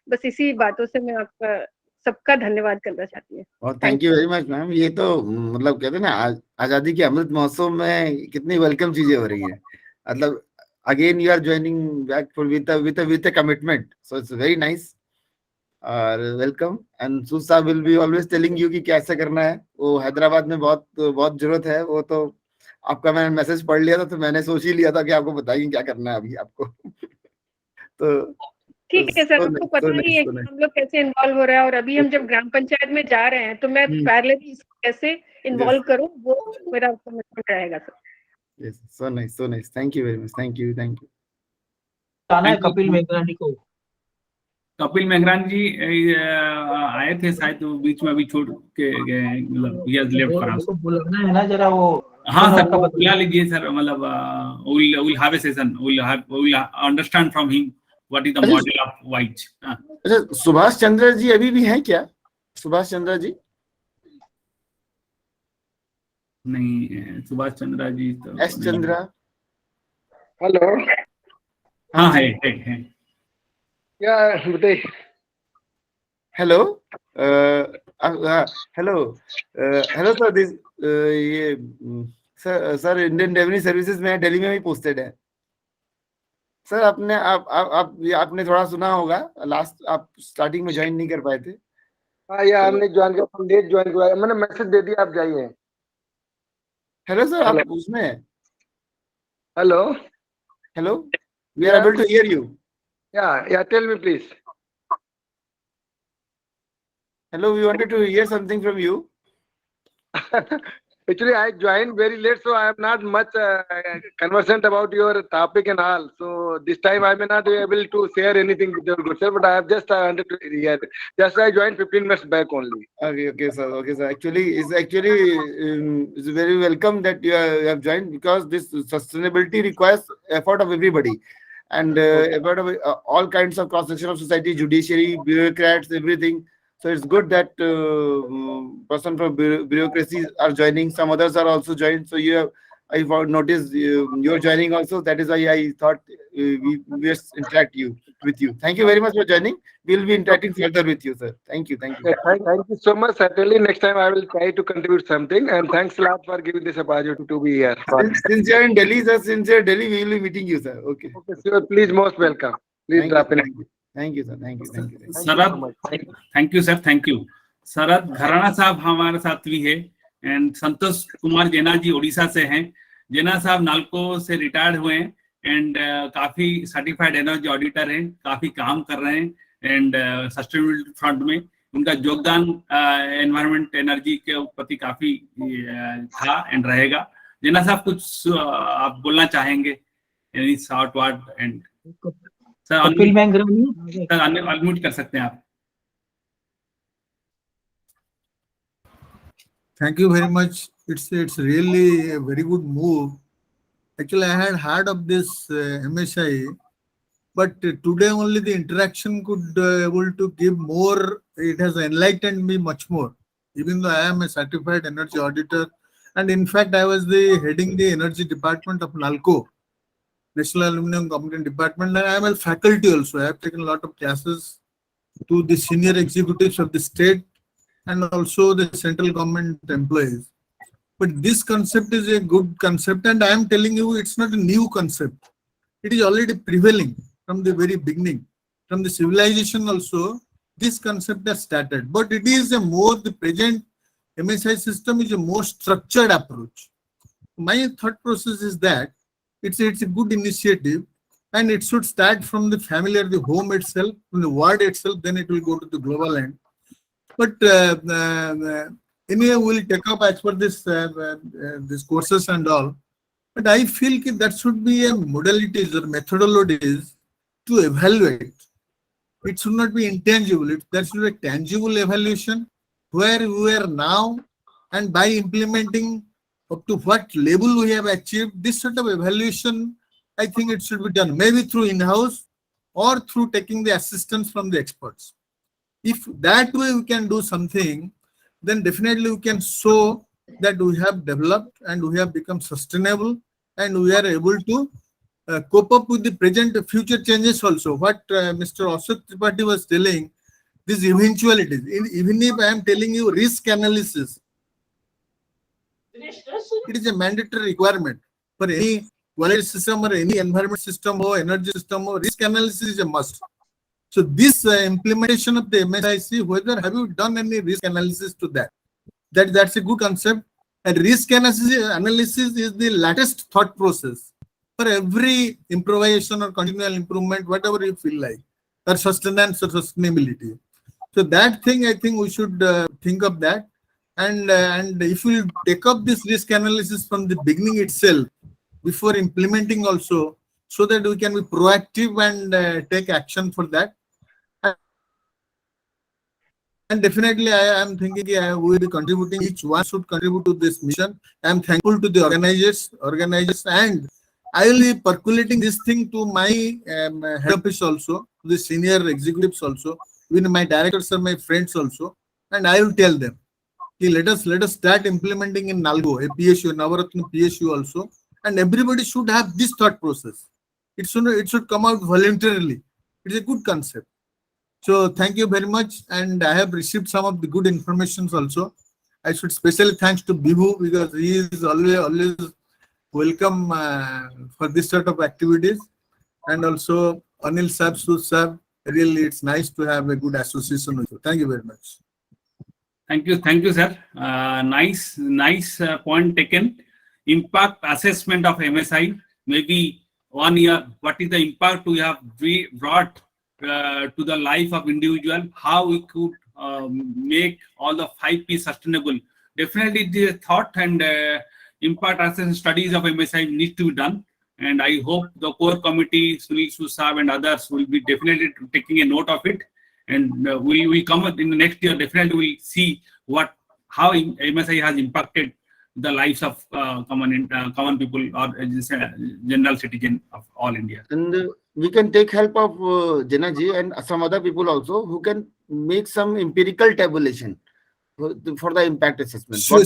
बस इसी बातों से मैं आपका सबका धन्यवाद करना चाहती हूँ। और thank you very much ma'am. ये तो मतलब कहते हैं ना, आजादी के अमृत महोत्सव में कितनी वेलकम चीजें हो रही हैं। मतलब again you are joining back for with a commitment, so it's very nice और वेलकम। एंड सूद साहब will be always telling you कि कैसे करना है। वो हैदराबाद में बहुत बहुत जरूरत है। वो तो आपका मैंने मैसेज पढ़ लिया था, तो मैंने सोच ही लिया था कि आपको बताइए क्या करना है अभी आपको। तो ठीक है सर, so आपको nice, so पता ही nice, है so कि nice. हम लोग कैसे इन्वॉल्व हो रहे हैं, और अभी हम जब ग्राम पंचायत में जा रहे हैं तो मैं पैरेलली इसको कैसे इन्वॉल्व करूं, वो मेरा कमिटमेंट रहेगा sir. Yes, so nice, so nice. Thank you very much. Thank you, thank you. जाना है Thank you. कपिल मेघरानी को। कपिल मेघरान जी आए थे शायद, वो बीच में अभी छोड़ के गए, मतलब he has left for us. उसको बुलाना है ना जरा, वो हाँ सर, का वो बता। बुला लीजिए सर, मतलब we'll have a session, we'll understand from him what is the अच्छा, model of white. अच्छा, सुभाष चंद्र जी अभी भी हैं क्या? सुभाष चंद्र जी? नहीं, सुभाष चंद्रा जी तो एस चंद्रा? हेलो, हाँ है। क्या बताइए? Hello, hello, hello sir, this ये सर इंडियन रेवेन्यू सर्विसेज में दिल्ली में भी पोस्टेड है सर। आपने थोड़ा सुना होगा, लास्ट आप स्टार्टिंग में ज्वाइन नहीं कर पाए थे। हाँ यार, हमने ज्वाइन किया, लेट ज्वाइन किया, मैंने मैसेज दे दिया, आप जाइए। हेलो सर, आप उसमें hello, hello, we are able to hear you. Yeah tell me please. Hello, we wanted to hear something from you. Actually, I joined very late, so I am not much conversant about your topic and all. So this time I may not be able to share anything with your good sir, but I have just wanted to hear. Just I joined 15 minutes back only. Okay, sir. Okay, sir. It's very welcome that you have joined, because this sustainability requires effort of everybody, and effort of all kinds of cross section of society, judiciary, bureaucrats, everything. So it's good that person from bureaucracy are joining. Some others are also joined. So I noticed you're joining also. That is why I thought we just interact with you. Thank you very much for joining. We'll be interacting further with you, sir. Thank you. Thank you so much. Certainly, next time I will try to contribute something. And thanks a lot for giving this opportunity to be here. Since you're in Delhi, sir, we will be meeting you, sir. Okay. Okay, sure. Please, most welcome. Please drop in. Thank you, sir. Thank you. Sharad, thank you sir, thank you. Sharad Gharana साहब हमारे साथ भी है, and Santosh Kumar Jena ji Orissa से हैं। जेना साहब नालको से retired हुए हैं, एंड काफी सर्टिफाइड एनर्जी ऑडिटर हैं, काफी काम कर रहे हैं, एंड सस्टेनेबिलिटी फ्रंट में उनका योगदान एनवायरमेंट एनर्जी के प्रति काफी था एंड रहेगा। जेना साहब, कुछ आप बोलना चाहेंगे? Any short word? And sir unmute कर सकते हैं आप। Thank you very much. It's really a very good move. Actually, I had heard of this MSI, but today only the interaction could able to give more. It has enlightened me much more. Even though I am a certified energy auditor, and in fact I was heading the energy department of NALCO, National Aluminum Component Department, and I am a faculty also. I have taken a lot of classes to the senior executives of the state and also the central government employees. But this concept is a good concept, and I am telling you, it's not a new concept. It is already prevailing from the very beginning. From the civilization also, this concept has started. But it is the present MSI system is a more structured approach. My thought process is that it's a good initiative, and it should start from the family or the home itself, from the ward itself, then it will go to the global end. But anyway, we'll take up as per this these courses and all. But I feel that should be a modalities or methodologies to evaluate. It should not be intangible. There should be a tangible evaluation where we are now, and by implementing up to what level we have achieved. This sort of evaluation, I think it should be done maybe through in-house or through taking the assistance from the experts. If that way we can do something, then definitely we can show that we have developed and we have become sustainable and we are able to cope up with the present future changes also. What Mr. Ashok Tripathi was telling, these eventualities, even if I am telling you risk analysis, it is a mandatory requirement for any quality system or any environment system or energy system, or risk analysis is a must. So this implementation of the MSIC, whether have you done any risk analysis to that? That's a good concept. And risk analysis is the latest thought process for every improvisation or continual improvement, whatever you feel like, or sustenance or sustainability. So that thing, I think we should think of that. And if we take up this risk analysis from the beginning itself, before implementing also, so that we can be proactive and take action for that. And definitely, I am thinking we will be contributing. Each one should contribute to this mission. I am thankful to the organizers, and I will be percolating this thing to my head office also, to the senior executives also, even my directors are my friends also, and I will tell them, let us start implementing in Nalgo, a PSU, Navaratna PSU also, and everybody should have this thought process. It should come out voluntarily. It's a good concept. So thank you very much, and I have received some of the good informations also. I should specially thanks to Bibu, because he is always welcome for this sort of activities, and also Anil Sab, Sud Sab. Really, it's nice to have a good association with you. Thank you very much. Thank you, sir. Nice point taken. Impact assessment of MSI, maybe 1 year. What is the impact we have brought to the life of individual? How we could make all the 5P sustainable? Definitely, the thought and impact assessment studies of MSI need to be done. And I hope the core committee, Sunil Susab and others will be definitely taking a note of it. And we come in the next year, definitely we'll see how MSI has impacted the lives of common people or general citizen of all India. And we can take help of Jena ji and some other people also who can make some empirical tabulation for the impact assessment. Sure,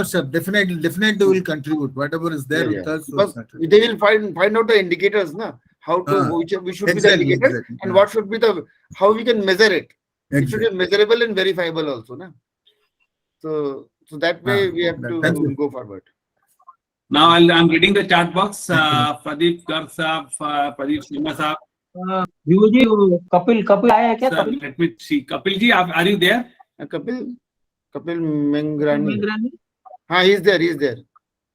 sir. Definitely will contribute whatever is there with us. Because they will find out the indicators, na? How to which should be the indicator and what should be the how we can measure it. It should be measurable and verifiable also, na? So that way we have to go forward. Now I'm reading the chat box. Pradeep Garsab, Pradeep Sima Saab. Kapil आया क्या? Sir, let me see. Kapil ji, are you there? Kapil Mengrani. He is there.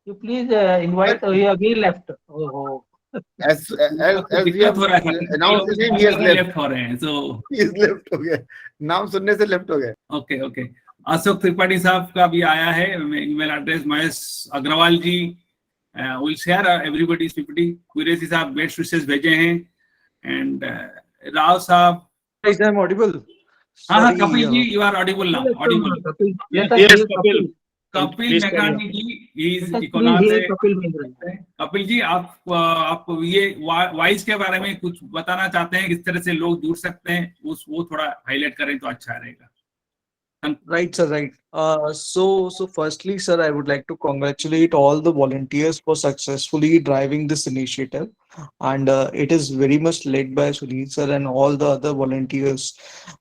You please invite. He again left. As we have announced his name, he has left. So he is left. Okay. नाम सुनने से left हो गया. Okay. Ashok Tripathi साहब का भी आया है email address. Mahesh Agrawal ji will share everybody's PPT. Qureshi साहब बेस्ट विशेस भेजे हैं. एंड राव साहब, Is I audible? हाँ Kapil ji, you are audible now. Audible. Yes, Kapil Meghrani ji, he is economic से. कपिल जी, आप ये वॉइस के बारे में कुछ बताना चाहते हैं, किस तरह से लोग जुड़ सकते हैं, वो थोड़ा हाईलाइट करें तो अच्छा रहेगा. Right, sir, right. So firstly, sir, I would like to congratulate all the volunteers for successfully driving this initiative. And it is very much led by Sunil, sir, and all the other volunteers.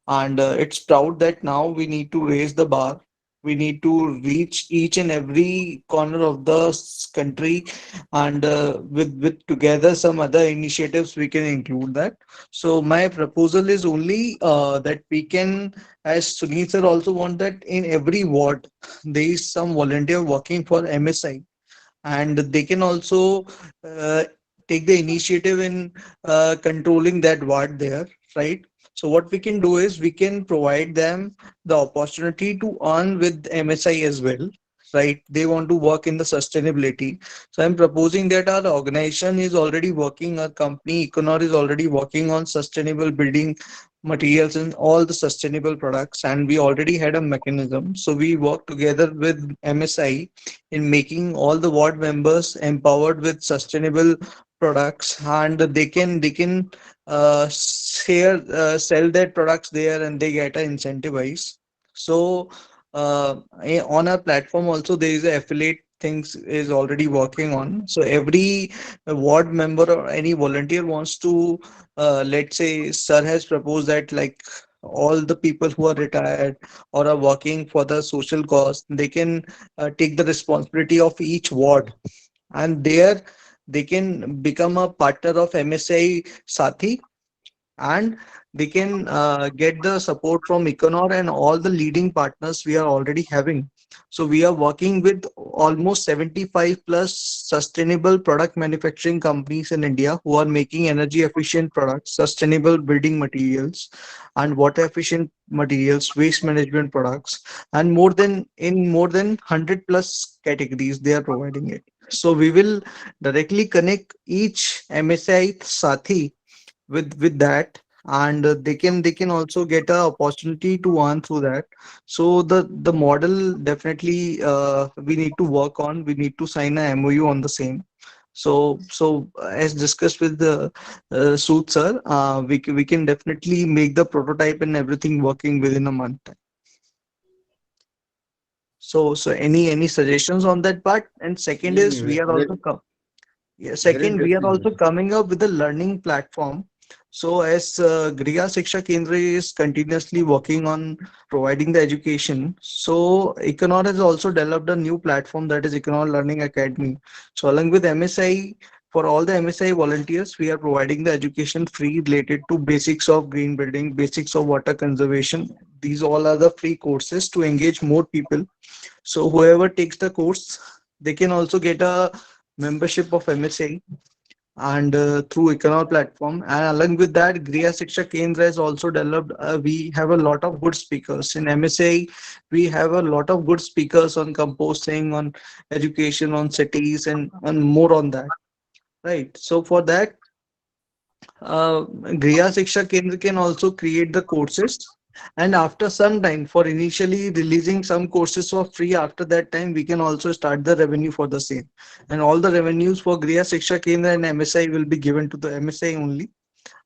And it's proud that now we need to raise the bar. We need to reach each and every corner of the country, and with together some other initiatives we can include that. So my proposal is only that we can, as Sunil sir also want, that in every ward there is some volunteer working for MSI, and they can also take the initiative in controlling that ward there, right? So what we can do is we can provide them the opportunity to earn with MSI as well. right? They want to work in the sustainability. So I'm proposing that our organization is already working, our company Econor is already working on sustainable building materials and all the sustainable products, and we already had a mechanism. So we work together with MSI in making all the ward members empowered with sustainable products, and they can sell their products there, and they get a incentivized. So on our platform also there is a affiliate things is already working on. So every ward member or any volunteer wants to, let's say sir has proposed that, like, all the people who are retired or are working for the social cause, they can take the responsibility of each ward, and there they can become a partner of MSI Sathi, and they can get the support from Econor and all the leading partners we are already having. So we are working with almost 75 plus sustainable product manufacturing companies in India who are making energy efficient products, sustainable building materials, and water efficient materials, waste management products, and more than 100 plus categories they are providing it. So we will directly connect each MSI Sathi with that, and they can also get a opportunity to earn through that. So the model definitely we need to work on, we need to sign a MOU on the same. So as discussed with the Sood sir, we can definitely make the prototype and everything working within a month time. So any suggestions on that part? And second is we are Very, also yeah, very second, we are interesting. also coming up with a learning platform. So as Griha Shiksha Kendra is continuously working on providing the education, so Econor has also developed a new platform, that is Econor Learning Academy. So along with MSI, for all the MSI volunteers, we are providing the education free related to basics of green building, basics of water conservation. These all are the free courses to engage more people. So whoever takes the course, they can also get a membership of MSA and through Econol platform. And along with that, Griha Shiksha Kendra has also developed. We have a lot of good speakers in MSA. We have a lot of good speakers on composting, on education, on cities, and more on that. Right. So for that, Griha Shiksha Kendra can also create the courses. And after some time, for initially releasing some courses for free, after that time, we can also start the revenue for the same. And all the revenues for Griha Shiksha Kendra and MSI will be given to the MSI only.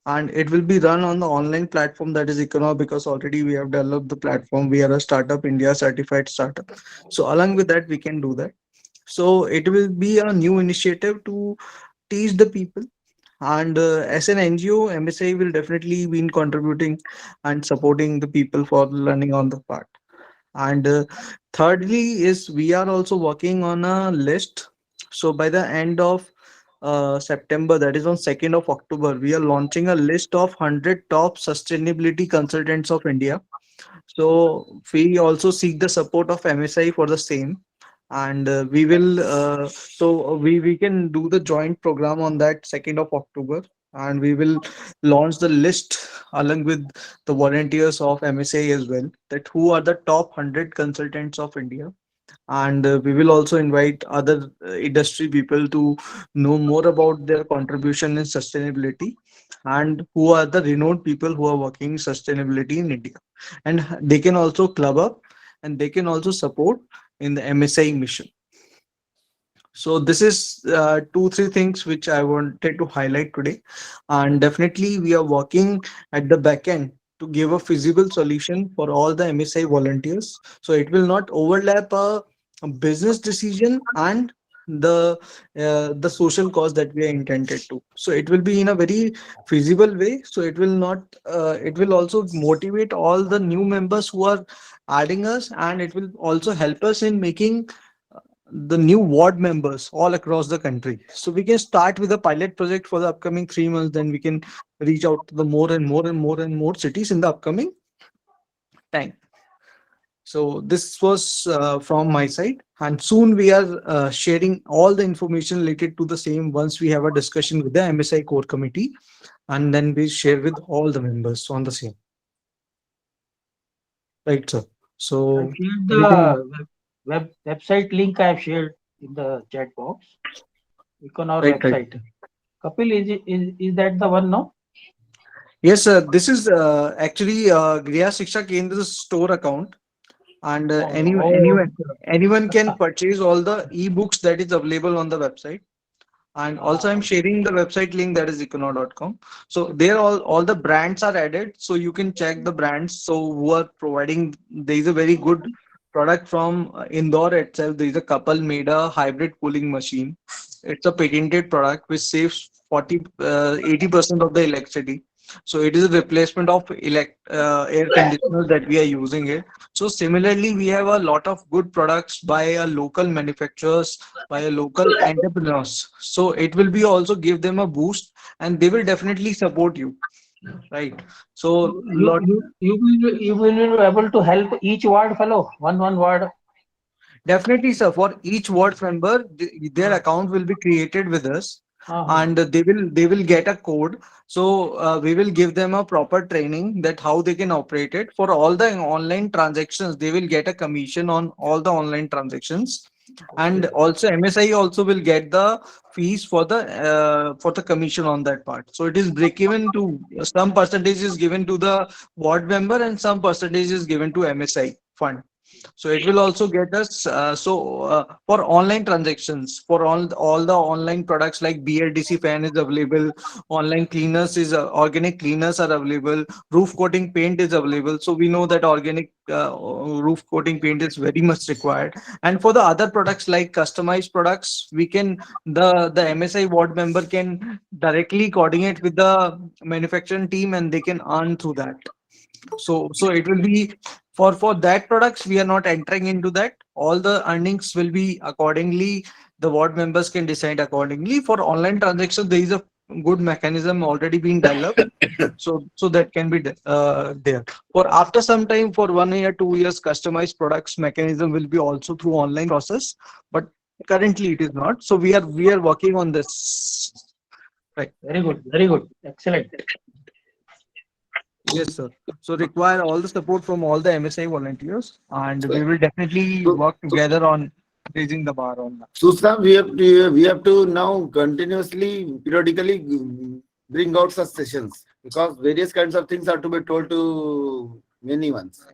And it will be run on the online platform, that is Econo, because already we have developed the platform. We are a startup, India certified startup. So along with that, we can do that. So it will be a new initiative to teach the people, and as an NGO, MSI will definitely be in contributing and supporting the people for learning on the part. And thirdly is we are also working on a list. So by the end of September, that is on 2nd of October, we are launching a list of 100 top sustainability consultants of India. So we also seek the support of MSI for the same, and we will. We can do the joint program on that 2nd of October, and we will launch the list along with the volunteers of MSA as well. That who are the top 100 consultants of India, and we will also invite other industry people to know more about their contribution in sustainability, and who are the renowned people who are working sustainability in India, and they can also club up, and they can also support in the MSI mission. So this is two, three things which I wanted to highlight today. And definitely we are working at the back end to give a feasible solution for all the MSI volunteers. So it will not overlap a business decision and the social cause that we are intended to. So it will be in a very feasible way. So it will not it will also motivate all the new members who are adding us, and it will also help us in making the new ward members all across the country. So we can start with a pilot project for the upcoming 3 months, then we can reach out to the more and more and more and more cities in the upcoming time. So this was from my side, and soon we are sharing all the information related to the same once we have a discussion with the MSI core committee, and then we share with all the members on the same. Right, sir. I've So shared anything? the website link I have shared in the chat box. Click on our Right, right. website. Kapil, is that the one now? Yes, sir. This is actually Griha Shiksha Kendra's store account, and Oh, anyone can purchase all the e-books that is available on the website. And also I'm sharing the website link, that is econo.com. So there all the brands are added, so you can check the brands. So who are providing, there is a very good product from Indore itself. There is a couple made a hybrid cooling machine. It's a patented product which saves 80% of the electricity. So it is a replacement of air conditioners that we are using it. So similarly, we have a lot of good products by a local manufacturers, by a local entrepreneurs. So it will be also give them a boost, and they will definitely support you, right? So you you will be able to help each ward fellow one ward. definitely, sir, for each ward member, their account will be created with us, and they will get a code. So we will give them a proper training that how they can operate it. For all the online transactions, they will get a commission on all the online transactions. And also MSI also will get the fees for the commission on that part. So it is break even to some percentage is given to the ward member and some percentage is given to MSI fund. So it will also get us for online transactions, for all the online products like BLDC fan is available, online cleaners is organic cleaners are available, roof coating paint is available. So we know that organic roof coating paint is very much required. And for the other products like customized products, we can the MSI ward member can directly coordinate with the manufacturing team and they can earn through that. So it will be for that products we are not entering into that. All the earnings will be accordingly, the ward members can decide accordingly. For online transactions, there is a good mechanism already being developed. So that can be there. For after some time, for 1 year 2 years, customized products mechanism will be also through online process, but currently it is not. So we are working on this, right? Very good, excellent. Yes, sir. So require all the support from all the MSI volunteers, and we will definitely So, work together on raising the bar on that. so Sam, we have to now continuously, periodically bring out such sessions because various kinds of things are to be told to many ones.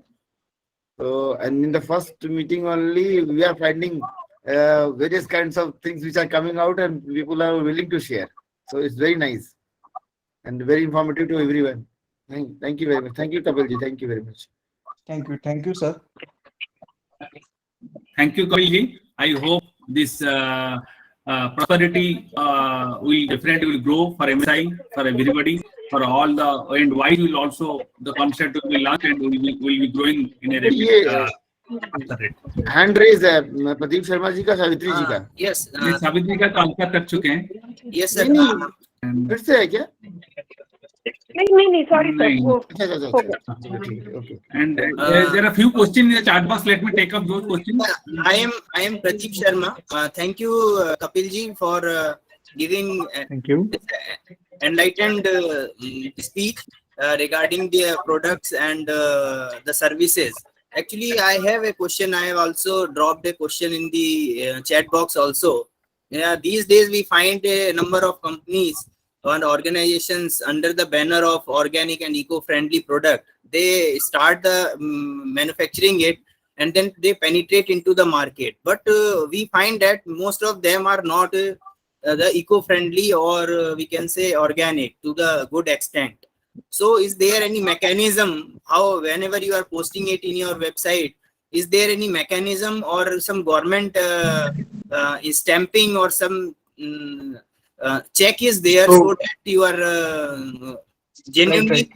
So, and in the first meeting only, we are finding various kinds of things which are coming out and people are willing to share. So it's very nice and very informative to everyone. Thank you very much. Thank you, Kapilji. Thank you very much. Thank you, sir. Thank you, Kapilji. I hope this prosperity will definitely will grow for MSI, for everybody, for all the, and why will also the concept will be launched and will be growing in a rapid rate. Hand raise है प्रदीप शर्मा जी का, सावित्री जी का। Yes ये सावित्री का तो answer कर चुके हैं। Yes sir. फिर से है क्या? नहीं सॉरी सर, वो हो गया। And there are few questions in the chat box. Let me take up those questions. I am Pradeep Sharma. Thank you, Kapil ji, for giving thank you enlightened speech regarding the products and the services. Actually, I have a question. I have also dropped a question in the chat box also. These days we find a number of companies and organizations under the banner of organic and eco-friendly product. They start the manufacturing it and then they penetrate into the market. But we find that most of them are not the eco-friendly or we can say organic to the good extent. So is there any mechanism how whenever you are posting it in your website, is there any mechanism or some government is stamping or some check is there so that you are genuinely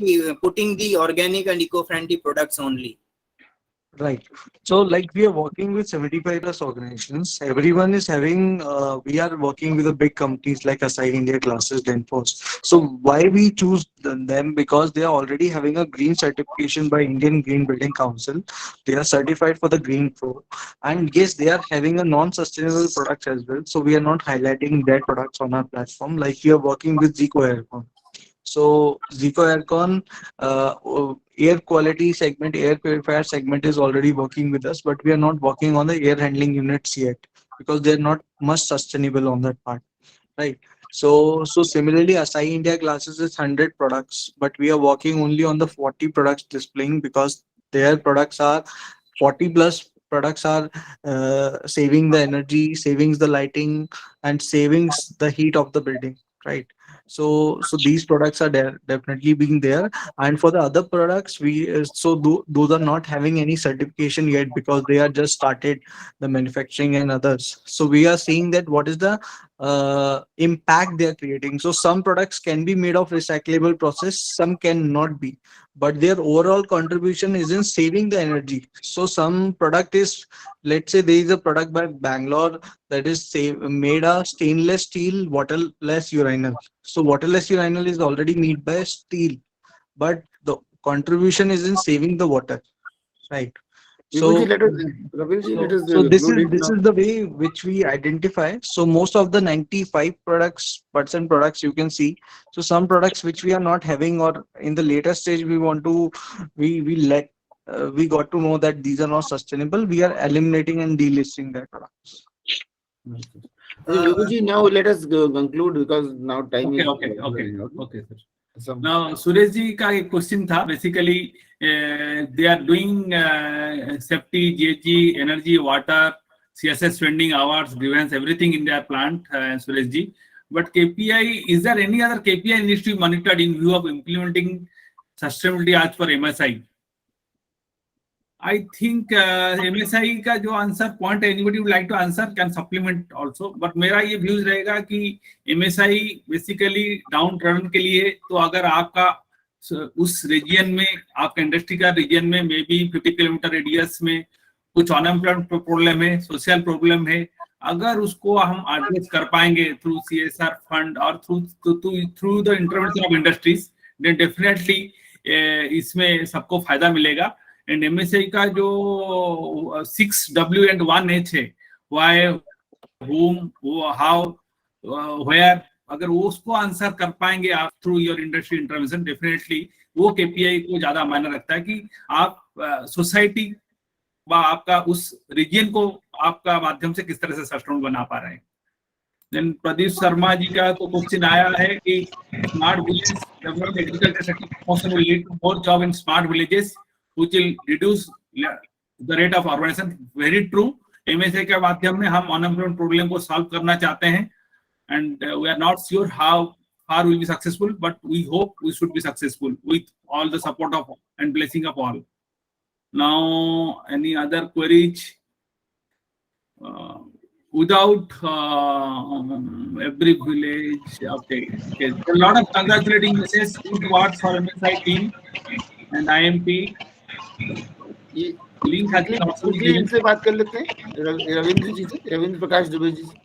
putting the organic and eco-friendly products only? Right. So like we are working with 75 plus organizations. Everyone is having, we are working with the big companies like Asahi India Classes, Denforce. So why we choose them? Because they are already having a green certification by Indian Green Building Council. They are certified for the Green Pro. And yes, they are having a non-sustainable products as well. So we are not highlighting their products on our platform. Like we are working with Zico Aircon. So Zico Aircon, air quality segment, air purifier segment is already working with us, but we are not working on the air handling units yet because they're not much sustainable on that part, right? So similarly, Asahi India Glasses is 100 products, but we are working only on the 40 products displaying because their products are 40 plus products are saving the energy, savings the lighting, and savings the heat of the building, right? So these products are there definitely being there. And for the other products, those are not having any certification yet because they are just started the manufacturing and others. So we are seeing that what is the impact they are creating. So some products can be made of recyclable process, some cannot be, but their overall contribution is in saving the energy. So some product is, let's say there is a product by Bangalore that is made a stainless steel waterless urinal. So waterless urinal is already made by steel, but the contribution is in saving the water, right? Vibhuji, So, Ravinji, let us so this conclude is it this now. is the way which we identify. So most of the 95 percent products you can see. So some products which we are not having, or in the later stage we want to, we got to know that these are not sustainable. We are eliminating and delisting that products. Vibhuji, now let us conclude because now time is running out. Okay, sir. Now, Suresh ji का एक question था. Basically, they are doing safety, GHG, energy, water, CSS spending hours, grievance, everything in their plant, Suresh ji. But KPI, is there any other KPI needs to be monitored in view of implementing sustainability as per MSI? I think MSI का जो answer point anybody would like to answer can supplement also, but मेरा ये views रहेगा कि MSI basically down turn के लिए, तो अगर आपका उस रीजन में, आपका इंडस्ट्री का रीजन में मे बी 50 किलोमीटर रेडियस में कुछ अनएम्प्लॉयमेंट प्रॉब्लम है, सोशल प्रॉब्लम है, अगर उसको हम एड्रेस कर पाएंगे थ्रू CSR फंड और through the intervention of industries, then definitely इसमें सबको फायदा मिलेगा. एंड MSI का जो 6W and 1H है, why, whom, how, where, अगर वो उसको आंसर कर पाएंगे आप through your industry intervention, definitely वो KPI को ज्यादा मायने रखता है कि आप सोसाइटी व आपका उस रीजन को आपका माध्यम से किस तरह से सस्टेनेबल बना पा रहे हैं. देन प्रदीप शर्मा जी का तो क्वेश्चन आया है कि smart village development agriculture sector will lead to more job in smart villages which will reduce the rate of urbanization. Very true. MSA के माध्यम में हम unemployment problem को solve करना चाहते हैं, and we are not sure how far we will be successful, but we hope we should be successful with all the support of and blessing of all. Now, any other queries? Without every village, okay. A lot of congratulating messages, good words for MSI team and IMP. Link quickly इनसे बात कर लेते हैं, रविंद्र जी से, रविंद्र प्रकाश दुबे जी से.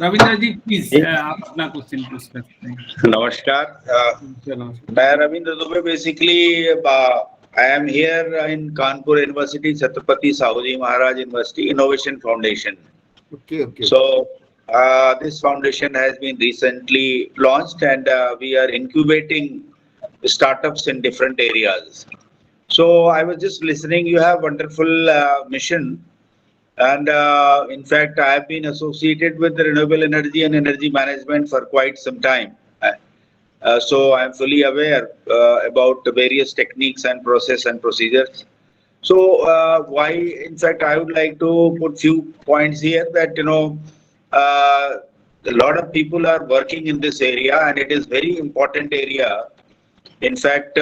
रविंद्र जी please आप अपना question पूछ सकते हैं. नमस्कार, मैं Ravindra Dubey. Basically I am here in Kanpur University, Chhatrapati Shahuji Maharaj University Innovation Foundation. Okay. So this foundation has been recently launched, and we are incubating startups in different areas. So I was just listening. You have wonderful mission, and in fact, I have been associated with the renewable energy and energy management for quite some time. So I am fully aware about the various techniques and process and procedures. So why, in fact, I would like to put few points here that, a lot of people are working in this area, and it is very important area. In fact,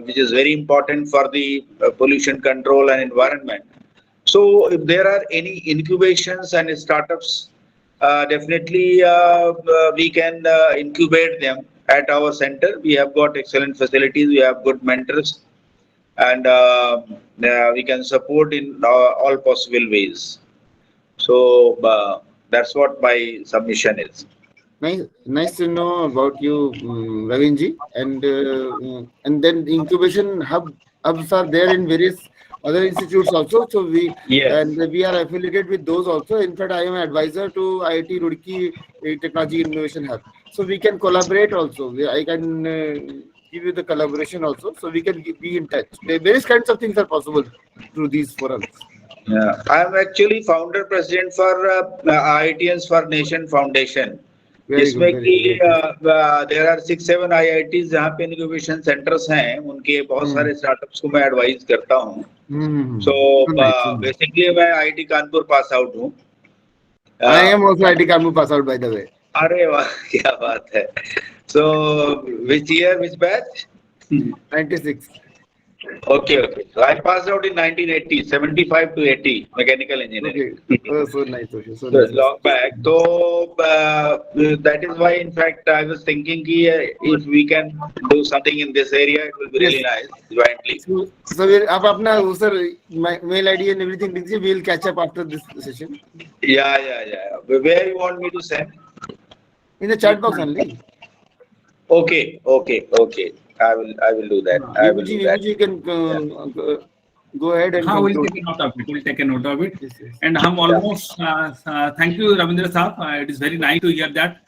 which is very important for the pollution control and environment. So if there are any incubations and startups, definitely we can incubate them at our center. We have got excellent facilities, we have good mentors, and we can support in all possible ways. So that's what my submission is. Nice to know about you, Ravinji. And then the incubation hubs are there in various other institutes also. So we are affiliated with those also. In fact, I am an advisor to IIT Roorkee Technology Innovation Hub. So we can collaborate also. I can give you the collaboration also, so we can be in touch. Various kinds of things are possible through these forums. Yeah, I am actually founder president for IITs for Nation Foundation. Very good, जिसमें very कि good. There are 6-7 IITs जहाँ पे incubation centres हैं, उनके बहुत सारे startups को मैं एडवाइस करता हूँ. सो So nice, so nice. Basically मैं IIT कानपुर पास आउट हूँ. I am also IIT Kanpur pass out, by the way. अरे वाह, क्या बात है. So which year, which batch? 96. Okay. So I passed out in 1980, 75 to 80, mechanical engineering. Okay. Oh, so nice. Okay. So So nice. long back. So that is why, in fact, I was thinking if we can do something in this area, it will be really nice jointly. So आप अपना sir mail ID and everything दीजिए. We will catch up after this session. Yeah. Where you want me to send? In the chat box only. Okay. I will do that. I will do that. You can go ahead and हाँ, we'll conclude. take a note of it. We'll take a note of it. Yes. And हम almost thank you, Ravindra Saab. It is very nice to hear that.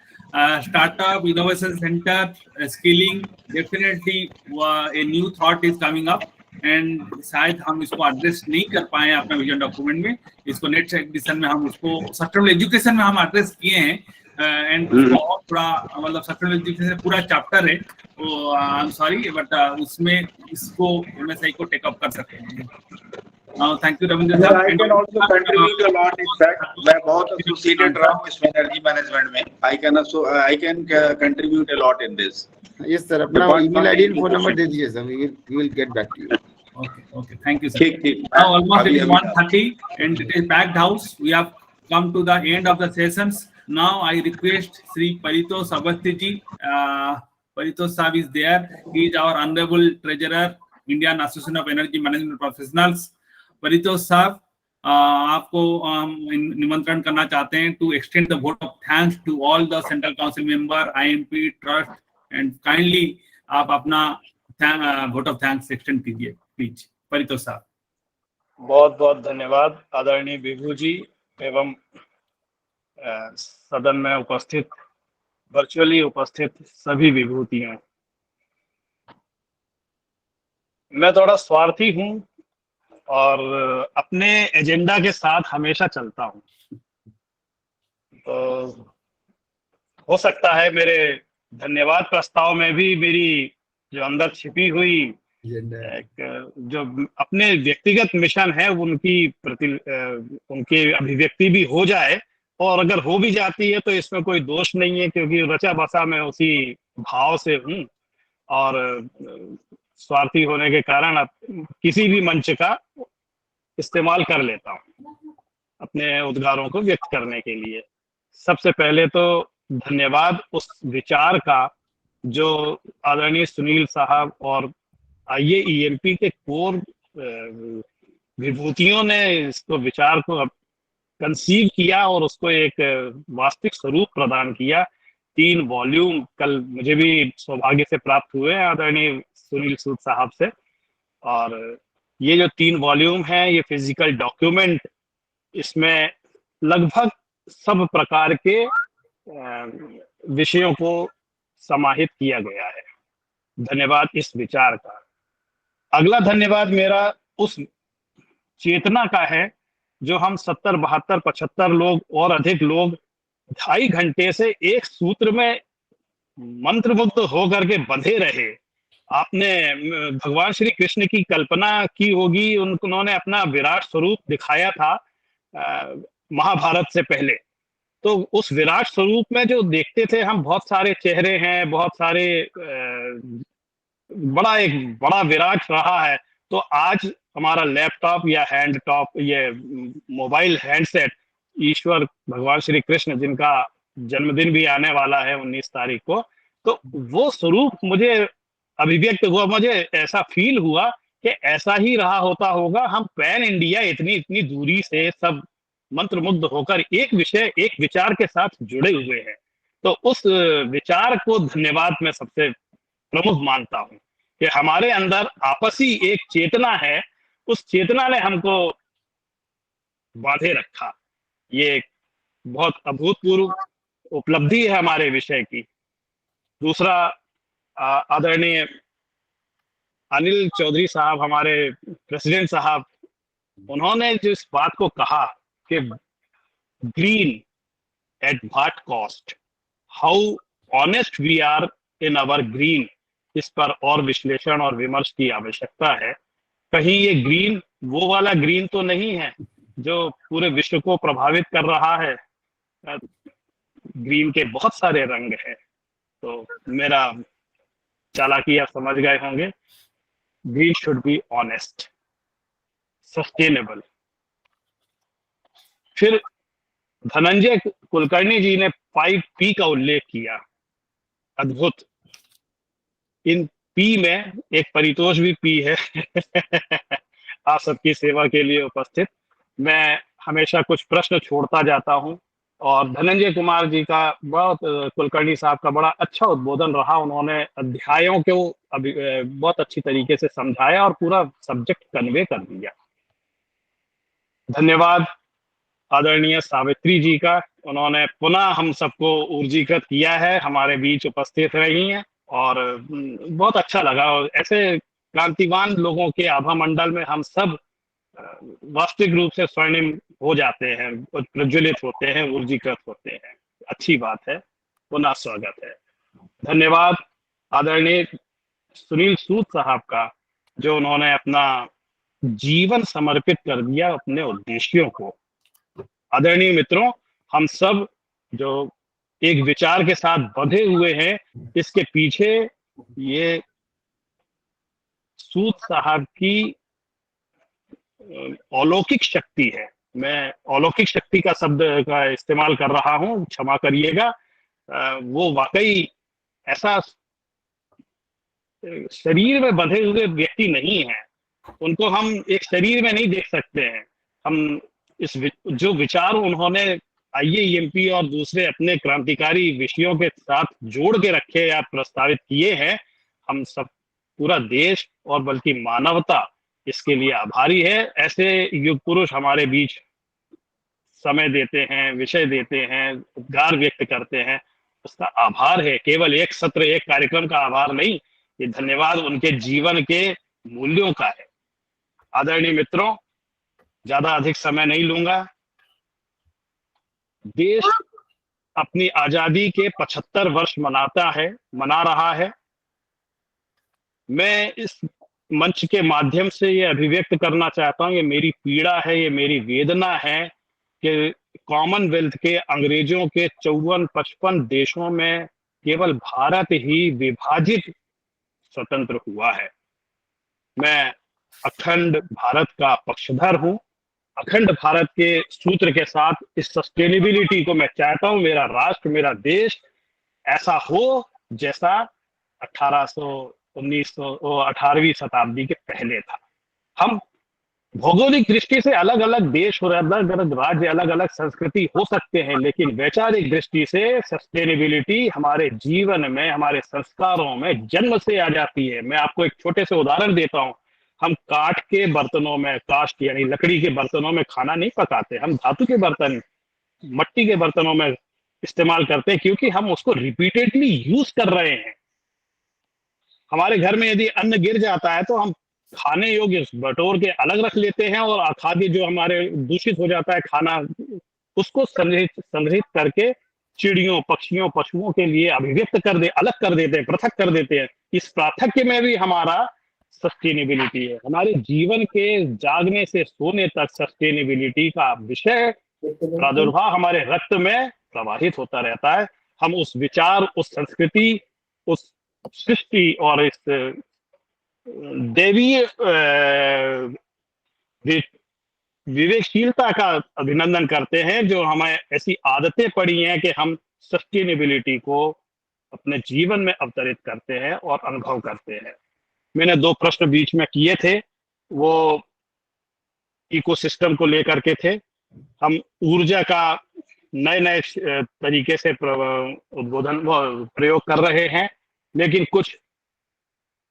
Startup Innovation Center skilling, definitely a new thought is coming up. And शायद हम इसको address नहीं कर पाए हैं अपना vision document में. इसको नेक्स्ट एडिशन में हम उसको सस्टेनेबल एजुकेशन में हम एड्रेस किए हैं. एंड उसको और पूरा मतलब सस्टेनेबल एजुकेशन पूरा चैप्टर है. तो आई एम सॉरी बट उसमें इसको MSI को टेक अप कर सकते हैं. थैंक यू रविंद्र I साहब. can also contribute a lot. In fact, मैं बहुत associated रहा हूँ इसमें energy management में. I can contribute a lot in this. Yes, sir. अपना email ID and phone number दे दीजिए sir. We will get back to you. Okay. Thank you, sir. Now almost it is 1:30 and it is packed house. We have come to the end of the sessions. Now I request Sri Paritosh Awasthi ji. Paritosh Saab is there. He is our honorable treasurer, Indian Association of Energy Management Professionals. Paritosh Saab, आपको निमंत्रण करना चाहते हैं to extend the vote of thanks to all the Central Council member, IMP, Trust, and kindly आप अपना vote of thanks extend कीजिए, please. Paritosh साहब. बहुत धन्यवाद आदरणीय विभू जी एवं सदन में उपस्थित वर्चुअली उपस्थित सभी विभूतियां. मैं थोड़ा स्वार्थी हूं और अपने एजेंडा के साथ हमेशा चलता हूं. तो हो सकता है मेरे धन्यवाद प्रस्ताव में भी मेरी जो अंदर छिपी हुई एक जो अपने व्यक्तिगत मिशन है उनकी अभिव्यक्ति भी हो जाए. और अगर हो भी जाती है तो इसमें कोई दोष नहीं है, क्योंकि रचा बसा मैं उसी भाव से हूं और स्वार्थी होने के कारण किसी भी मंच का इस्तेमाल कर लेता हूं अपने उद्गारों को व्यक्त करने के लिए. सबसे पहले तो धन्यवाद उस विचार का जो आदरणीय सुनील साहब और IAEMP के कोर विभूतियों ने इसको विचार को कंसीव किया और उसको एक वास्तविक स्वरूप प्रदान किया. 3 वॉल्यूम कल मुझे भी सौभाग्य से प्राप्त हुए आदरणीय सुनील सूद साहब से. और ये जो 3 वॉल्यूम हैं ये फिजिकल डॉक्यूमेंट, इसमें लगभग सब प्रकार के विषयों को समाहित किया गया है. धन्यवाद इस विचार का. अगला धन्यवाद मेरा उस चेतना का है जो हम 70, 72, 75 लोग और अधिक लोग 2.5 घंटे से एक सूत्र में मंत्रमुग्ध होकर के बंधे रहे. आपने भगवान श्री कृष्ण की कल्पना की होगी, उन्होंने अपना विराट स्वरूप दिखाया था महाभारत से पहले. तो उस विराट स्वरूप में जो देखते थे हम, बहुत सारे चेहरे हैं, बहुत सारे एक बड़ा विराट रहा है. तो आज हमारा लैपटॉप या हैंडटॉप, ये मोबाइल हैंडसेट, ईश्वर भगवान श्री कृष्ण जिनका जन्मदिन भी आने वाला है 19 तारीख को, तो वो स्वरूप मुझे अभिव्यक्त हुआ. मुझे ऐसा फील हुआ कि ऐसा ही रहा होता होगा. हम पैन इंडिया इतनी दूरी से सब मंत्रमुग्ध होकर एक विचार के साथ जुड़े हुए हैं. तो उस विचार को धन्यवाद मैं सबसे प्रमुख मानता हूं कि हमारे अंदर आपसी एक चेतना है, उस चेतना ने हमको बांधे रखा. ये बहुत अभूतपूर्व उपलब्धि है हमारे विषय की. दूसरा आदरणीय अनिल चौधरी साहब, हमारे प्रेसिडेंट साहब, उन्होंने जिस बात को कहा कि green at what cost, how honest we are in our green, इस पर और विश्लेषण और विमर्श की आवश्यकता है। कहीं ये ग्रीन वो वाला ग्रीन तो नहीं है जो पूरे विश्व को प्रभावित कर रहा है। ग्रीन के बहुत सारे रंग हैं। तो मेरा चालाकी आप समझ गए होंगे। Green should be honest, sustainable. फिर धनंजय कुलकर्णी जी ने 5P का उल्लेख किया। अद्भुत। इन पी में एक परितोष भी पी है। आप सबकी सेवा के लिए उपस्थित। मैं हमेशा कुछ प्रश्न छोड़ता जाता हूं और धनंजय कुमार जी का बहुत, कुलकर्णी साहब का बड़ा अच्छा उद्बोधन रहा। उन्होंने अध्यायों को बहुत अच्छी तरीके से समझाया और पूरा सब्जेक्ट कन्वे कर दिया। धन्यवाद आदरणीय सावित्री जी का, उन्होंने पुनः हम सबको ऊर्जीकृत किया है, हमारे बीच उपस्थित रही हैं और बहुत अच्छा लगा। और ऐसे क्रांतिवान लोगों के आभा मंडल में हम सब वास्तविक रूप से स्वर्णिम हो जाते हैं, प्रज्वलित होते हैं, ऊर्जीकृत होते हैं। अच्छी बात है, पुनः स्वागत है। धन्यवाद आदरणीय सुनील सूद साहब का, जो उन्होंने अपना जीवन समर्पित कर दिया अपने उद्देश्यों को। आदरणीय मित्रों, हम सब जो एक विचार के साथ बंधे हुए हैं, इसके पीछे ये सूद साहब की अलौकिक शक्ति है। मैं अलौकिक शक्ति का शब्द का इस्तेमाल कर रहा हूं, क्षमा करिएगा। वो वाकई ऐसा शरीर में बंधे हुए व्यक्ति नहीं है, उनको हम एक शरीर में नहीं देख सकते हैं। हम इस जो विचार उन्होंने IIMP और दूसरे अपने क्रांतिकारी विषयों के साथ जोड़ के रखे या प्रस्तावित किए हैं, हम सब, पूरा देश और बल्कि मानवता इसके लिए आभारी है। ऐसे युग पुरुष हमारे बीच समय देते हैं, विषय देते हैं, उद्गार व्यक्त करते हैं, उसका आभार है। केवल एक सत्र, एक कार्यक्रम का आभार नहीं, ये धन्यवाद उनके जीवन के मूल्यों का है। आदरणीय मित्रों, ज्यादा अधिक समय नहीं लूंगा। देश अपनी आजादी के 75 वर्ष मना रहा है। मैं इस मंच के माध्यम से ये अभिव्यक्त करना चाहता हूँ, ये मेरी पीड़ा है, ये मेरी वेदना है कि कॉमनवेल्थ के अंग्रेजों के 54-55 देशों में केवल भारत ही विभाजित स्वतंत्र हुआ है। मैं अखंड भारत का पक्षधर हूं। अखंड भारत के सूत्र के साथ इस सस्टेनेबिलिटी को मैं चाहता हूं, मेरा राष्ट्र, मेरा देश ऐसा हो जैसा 1800-1900 शताब्दी के पहले था। हम भौगोलिक दृष्टि से अलग अलग देश और अलग अलग राज्य, अलग अलग संस्कृति हो सकते हैं, लेकिन वैचारिक दृष्टि से सस्टेनेबिलिटी हमारे जीवन में, हमारे संस्कारों में जन्म से आ जाती है। मैं आपको एक छोटे से उदाहरण देता हूं। हम काठ के बर्तनों में, कास्ट यानी लकड़ी के बर्तनों में खाना नहीं पकाते, हम धातु के बर्तन, मट्टी के बर्तनों में इस्तेमाल करते हैं, क्योंकि हम उसको रिपीटेडली यूज कर रहे हैं। हमारे घर में यदि अन्न गिर जाता है तो हम खाने योग्य बटोर के अलग रख लेते हैं, और अखाद्य जो हमारे दूषित हो जाता है खाना, उसको संग्रहित करके चिड़ियों, पक्षियों, पशुओं के लिए अभिव्यक्त अलग कर देते हैं, पृथक कर देते हैं। इस पार्थक्य में भी हमारा सस्टेनेबिलिटी है। हमारे जीवन के जागने से सोने तक सस्टेनेबिलिटी का विषय, प्रादुर्भाव हमारे रक्त में प्रवाहित होता रहता है। हम उस विचार, उस संस्कृति, उस सृष्टि और इस दैवीय विवेकशीलता का अभिनंदन करते हैं, जो हमें ऐसी आदतें पड़ी हैं कि हम सस्टेनेबिलिटी को अपने जीवन में अवतरित करते हैं और अनुभव करते हैं। मैंने 2 प्रश्न बीच में किए थे, वो इकोसिस्टम को लेकर के थे। हम ऊर्जा का नए नए तरीके से प्रयोग कर रहे हैं, लेकिन कुछ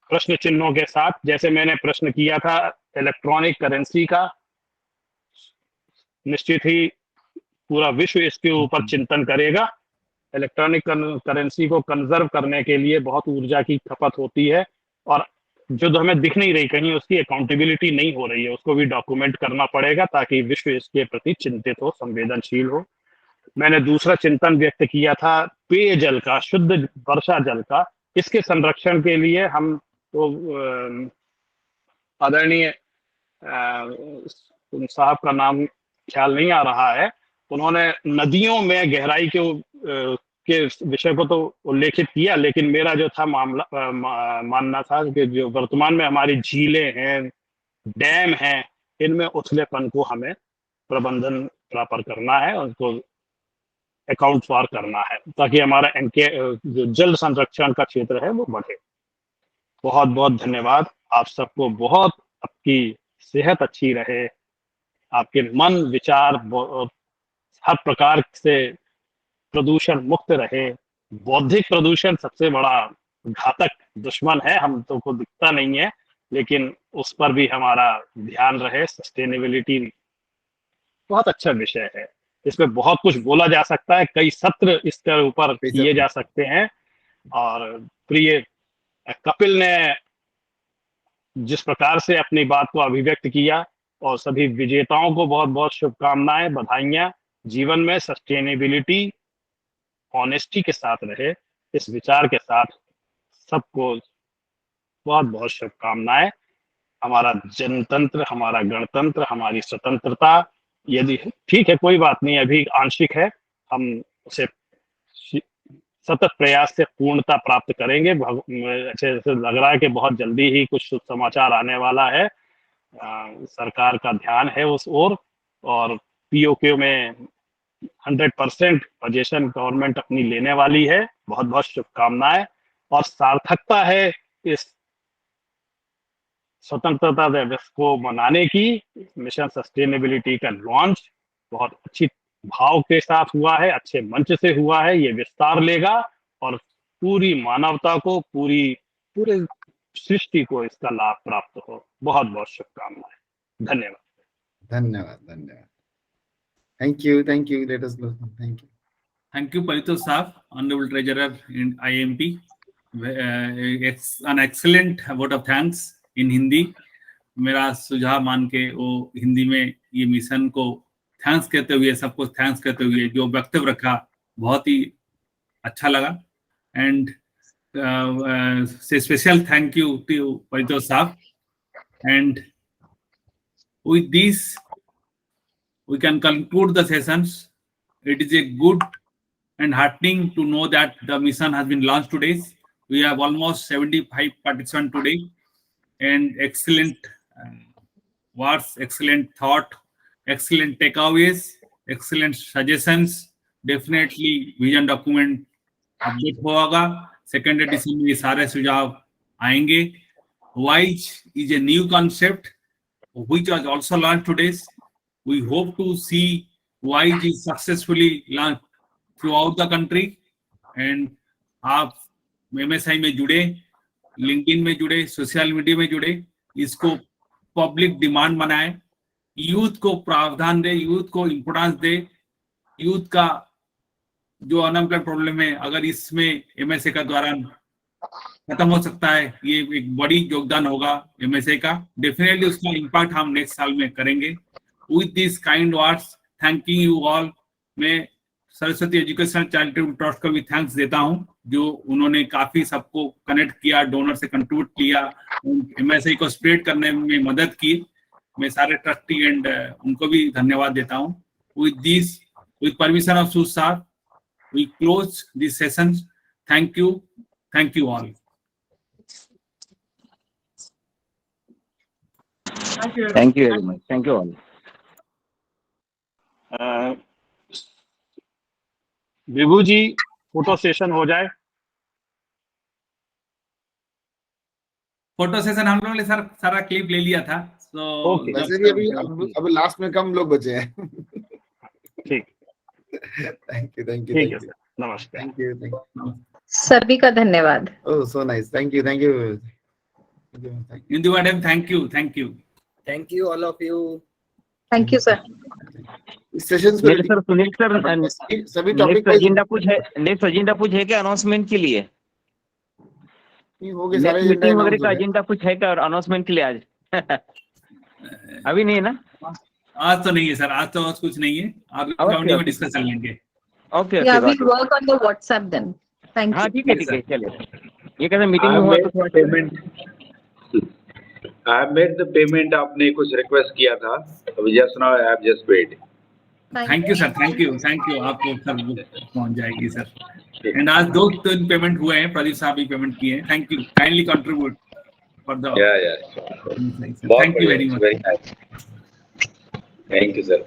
प्रश्न चिन्हों के साथ। जैसे मैंने प्रश्न किया था इलेक्ट्रॉनिक करेंसी का, निश्चित ही पूरा विश्व इसके ऊपर चिंतन करेगा। इलेक्ट्रॉनिक करेंसी को कंजर्व करने के लिए बहुत ऊर्जा की खपत होती है, और जो हमें दिख नहीं रही, कहीं उसकी अकाउंटेबिलिटी नहीं हो रही है, उसको भी डॉक्यूमेंट करना पड़ेगा ताकि विश्व इसके प्रति चिंतित हो, संवेदनशील हो। मैंने दूसरा चिंतन व्यक्त किया था पेयजल का, शुद्ध वर्षा जल का। इसके संरक्षण के लिए हम तो आदरणीय साहब का नाम ख्याल नहीं आ रहा है, उन्होंने नदियों में गहराई के विषय को तो उल्लेखित किया, लेकिन मेरा जो था मानना था कि जो वर्तमान में हमारी झीलें हैं, डैम हैं, इनमें उथलेपन को हमें प्रबंधन प्रॉपर करना है, उनको अकाउंट फॉर करना है, ताकि हमारा जो जल संरक्षण का क्षेत्र है वो बढ़े। बहुत बहुत धन्यवाद आप सबको। बहुत आपकी सेहत अच्छी रहे, आपके मन विचार हर प्रकार से प्रदूषण मुक्त रहे। बौद्धिक प्रदूषण सबसे बड़ा घातक दुश्मन है, हम तो को दिखता नहीं है, लेकिन उस पर भी हमारा ध्यान रहे। सस्टेनेबिलिटी बहुत अच्छा विषय है, इसमें बहुत कुछ बोला जा सकता है, कई सत्र इसके ऊपर किए जा सकते हैं। और प्रिय कपिल ने जिस प्रकार से अपनी बात को अभिव्यक्त किया, और सभी विजेताओं को बहुत बहुत शुभकामनाएं, बधाइयां। जीवन में सस्टेनेबिलिटी ऑनेस्टी के साथ रहे, इस विचार के साथ सबको बहुत बहुत शुभकामनाएं। हमारा जनतंत्र, हमारा गणतंत्र, हमारी स्वतंत्रता, यदि ठीक है कोई बात नहीं, अभी आंशिक है, हम उसे सतत प्रयास से पूर्णता प्राप्त करेंगे। अच्छे से लग रहा है कि बहुत जल्दी ही कुछ शुभ समाचार आने वाला है। सरकार का ध्यान है उस ओर, और पीओके में 100% पोजीशन गवर्नमेंट अपनी लेने वाली है। बहुत बहुत शुभकामनाएं, और सार्थकता है इस स्वतंत्रता दिवस को मनाने की। मिशन सस्टेनेबिलिटी का लॉन्च बहुत अच्छी भाव के साथ हुआ है, अच्छे मंच से हुआ है, ये विस्तार लेगा और पूरी मानवता को, पूरे सृष्टि को इसका लाभ प्राप्त हो। बहुत बहुत शुभकामनाएं। धन्यवाद। धन्यवाद, धन्यवाद। Thank you. Let us close. Thank you. Thank you, Paritosh Saab, Honorable Treasurer in IMP. It's an excellent vote of thanks in Hindi. मेरा सुझाव मान के वो हिंदी में ये मिशन को थैंक्स कहते हुए, सबको थैंक्स कहते हुए जो वक्तव्य रखा, बहुत ही अच्छा लगा। एंड से special thank you to Paritosh साहब। एंड with this we can conclude the sessions. It is a good and heartening to know that the mission has been launched today. We have almost 75 participants today, and excellent words, excellent thought, excellent takeaways, excellent suggestions. Definitely vision document update होगा। Second edition में ये सारे सुझाव आएंगे। Wise is a new concept which was also launched today. We hope to see WISE is successfully launched throughout the country. And आप MSI में जुड़े, LinkedIn में जुड़े, सोशल मीडिया में जुड़े, इसको पब्लिक डिमांड बनाए, यूथ को प्रावधान दे, यूथ को इम्पोर्टेंस दे। यूथ का जो अनएम्प्लॉयड प्रॉब्लम है, अगर इसमें MSA का द्वारा खत्म हो सकता है, ये एक बड़ी योगदान होगा MSA का। डेफिनेटली उसका इम्पैक्ट हम नेक्स्ट साल में करेंगे। With this kind words, thanking you all. मैं सरस्वती एजुकेशनल चैरिटेबल ट्रस्ट को भी थैंक्स देता हूं, जो उन्होंने काफी सबको कनेक्ट किया, डोनर से कंट्रीब्यूट किया, MSA को स्प्रेड करने में मदद की। मैं सारे ट्रस्टी एंड उनको भी धन्यवाद देता हूं। With this, with permission of Sood साहब, we close this session. Thank you all. Thank you very much. Thank you all. Vibhu ji, photo session हो जाए। फोटो सेशन हम लोगों ने सर सारा क्लिप ले लिया था, तो वैसे भी अभी लास्ट में कम लोग बचे हैं। ठीक, थैंक यू। ठीक है सर, नमस्कार। Thank you. सभी का धन्यवाद। Oh, so nice. Thank you. Indu madam, thank you. Thank you all of you. Thank you, sir. Sessions को मेरे ready सर सुनील सर सभी टॉपिक नेक्स्ट एजेंडा कुछ है क्या अनाउंसमेंट के लिए? हो गए सारे नेक्स्ट एजेंडा मीटिंग वगैरह अनाउंस हो का गए। एजेंडा कुछ है क्या अनाउंसमेंट के लिए आज? अभी नहीं है ना? आज तो नहीं है सर, आज तो आज कुछ नहीं है, आप ओके में डिस्कस कर लेंगे। Okay Yeah, okay we'll work on the WhatsApp then. Thank हाँ you. ठीक है चलिए। ये कैसे मीटिंग I में have हुआ made तो थोड़ा payment. I have made the payment. आपने कुछ रिक्वेस्ट किया था, just now I have just paid. Thank you sir, thank you आपको सर पहुंच जाएगी सर। एंड आज 2-3 पेमेंट हुए हैं, प्रदीप साहब भी पेमेंट किए हैं। Thank you, kindly contribute for the Yeah. Thank you very much. Very nice. Thank you, sir.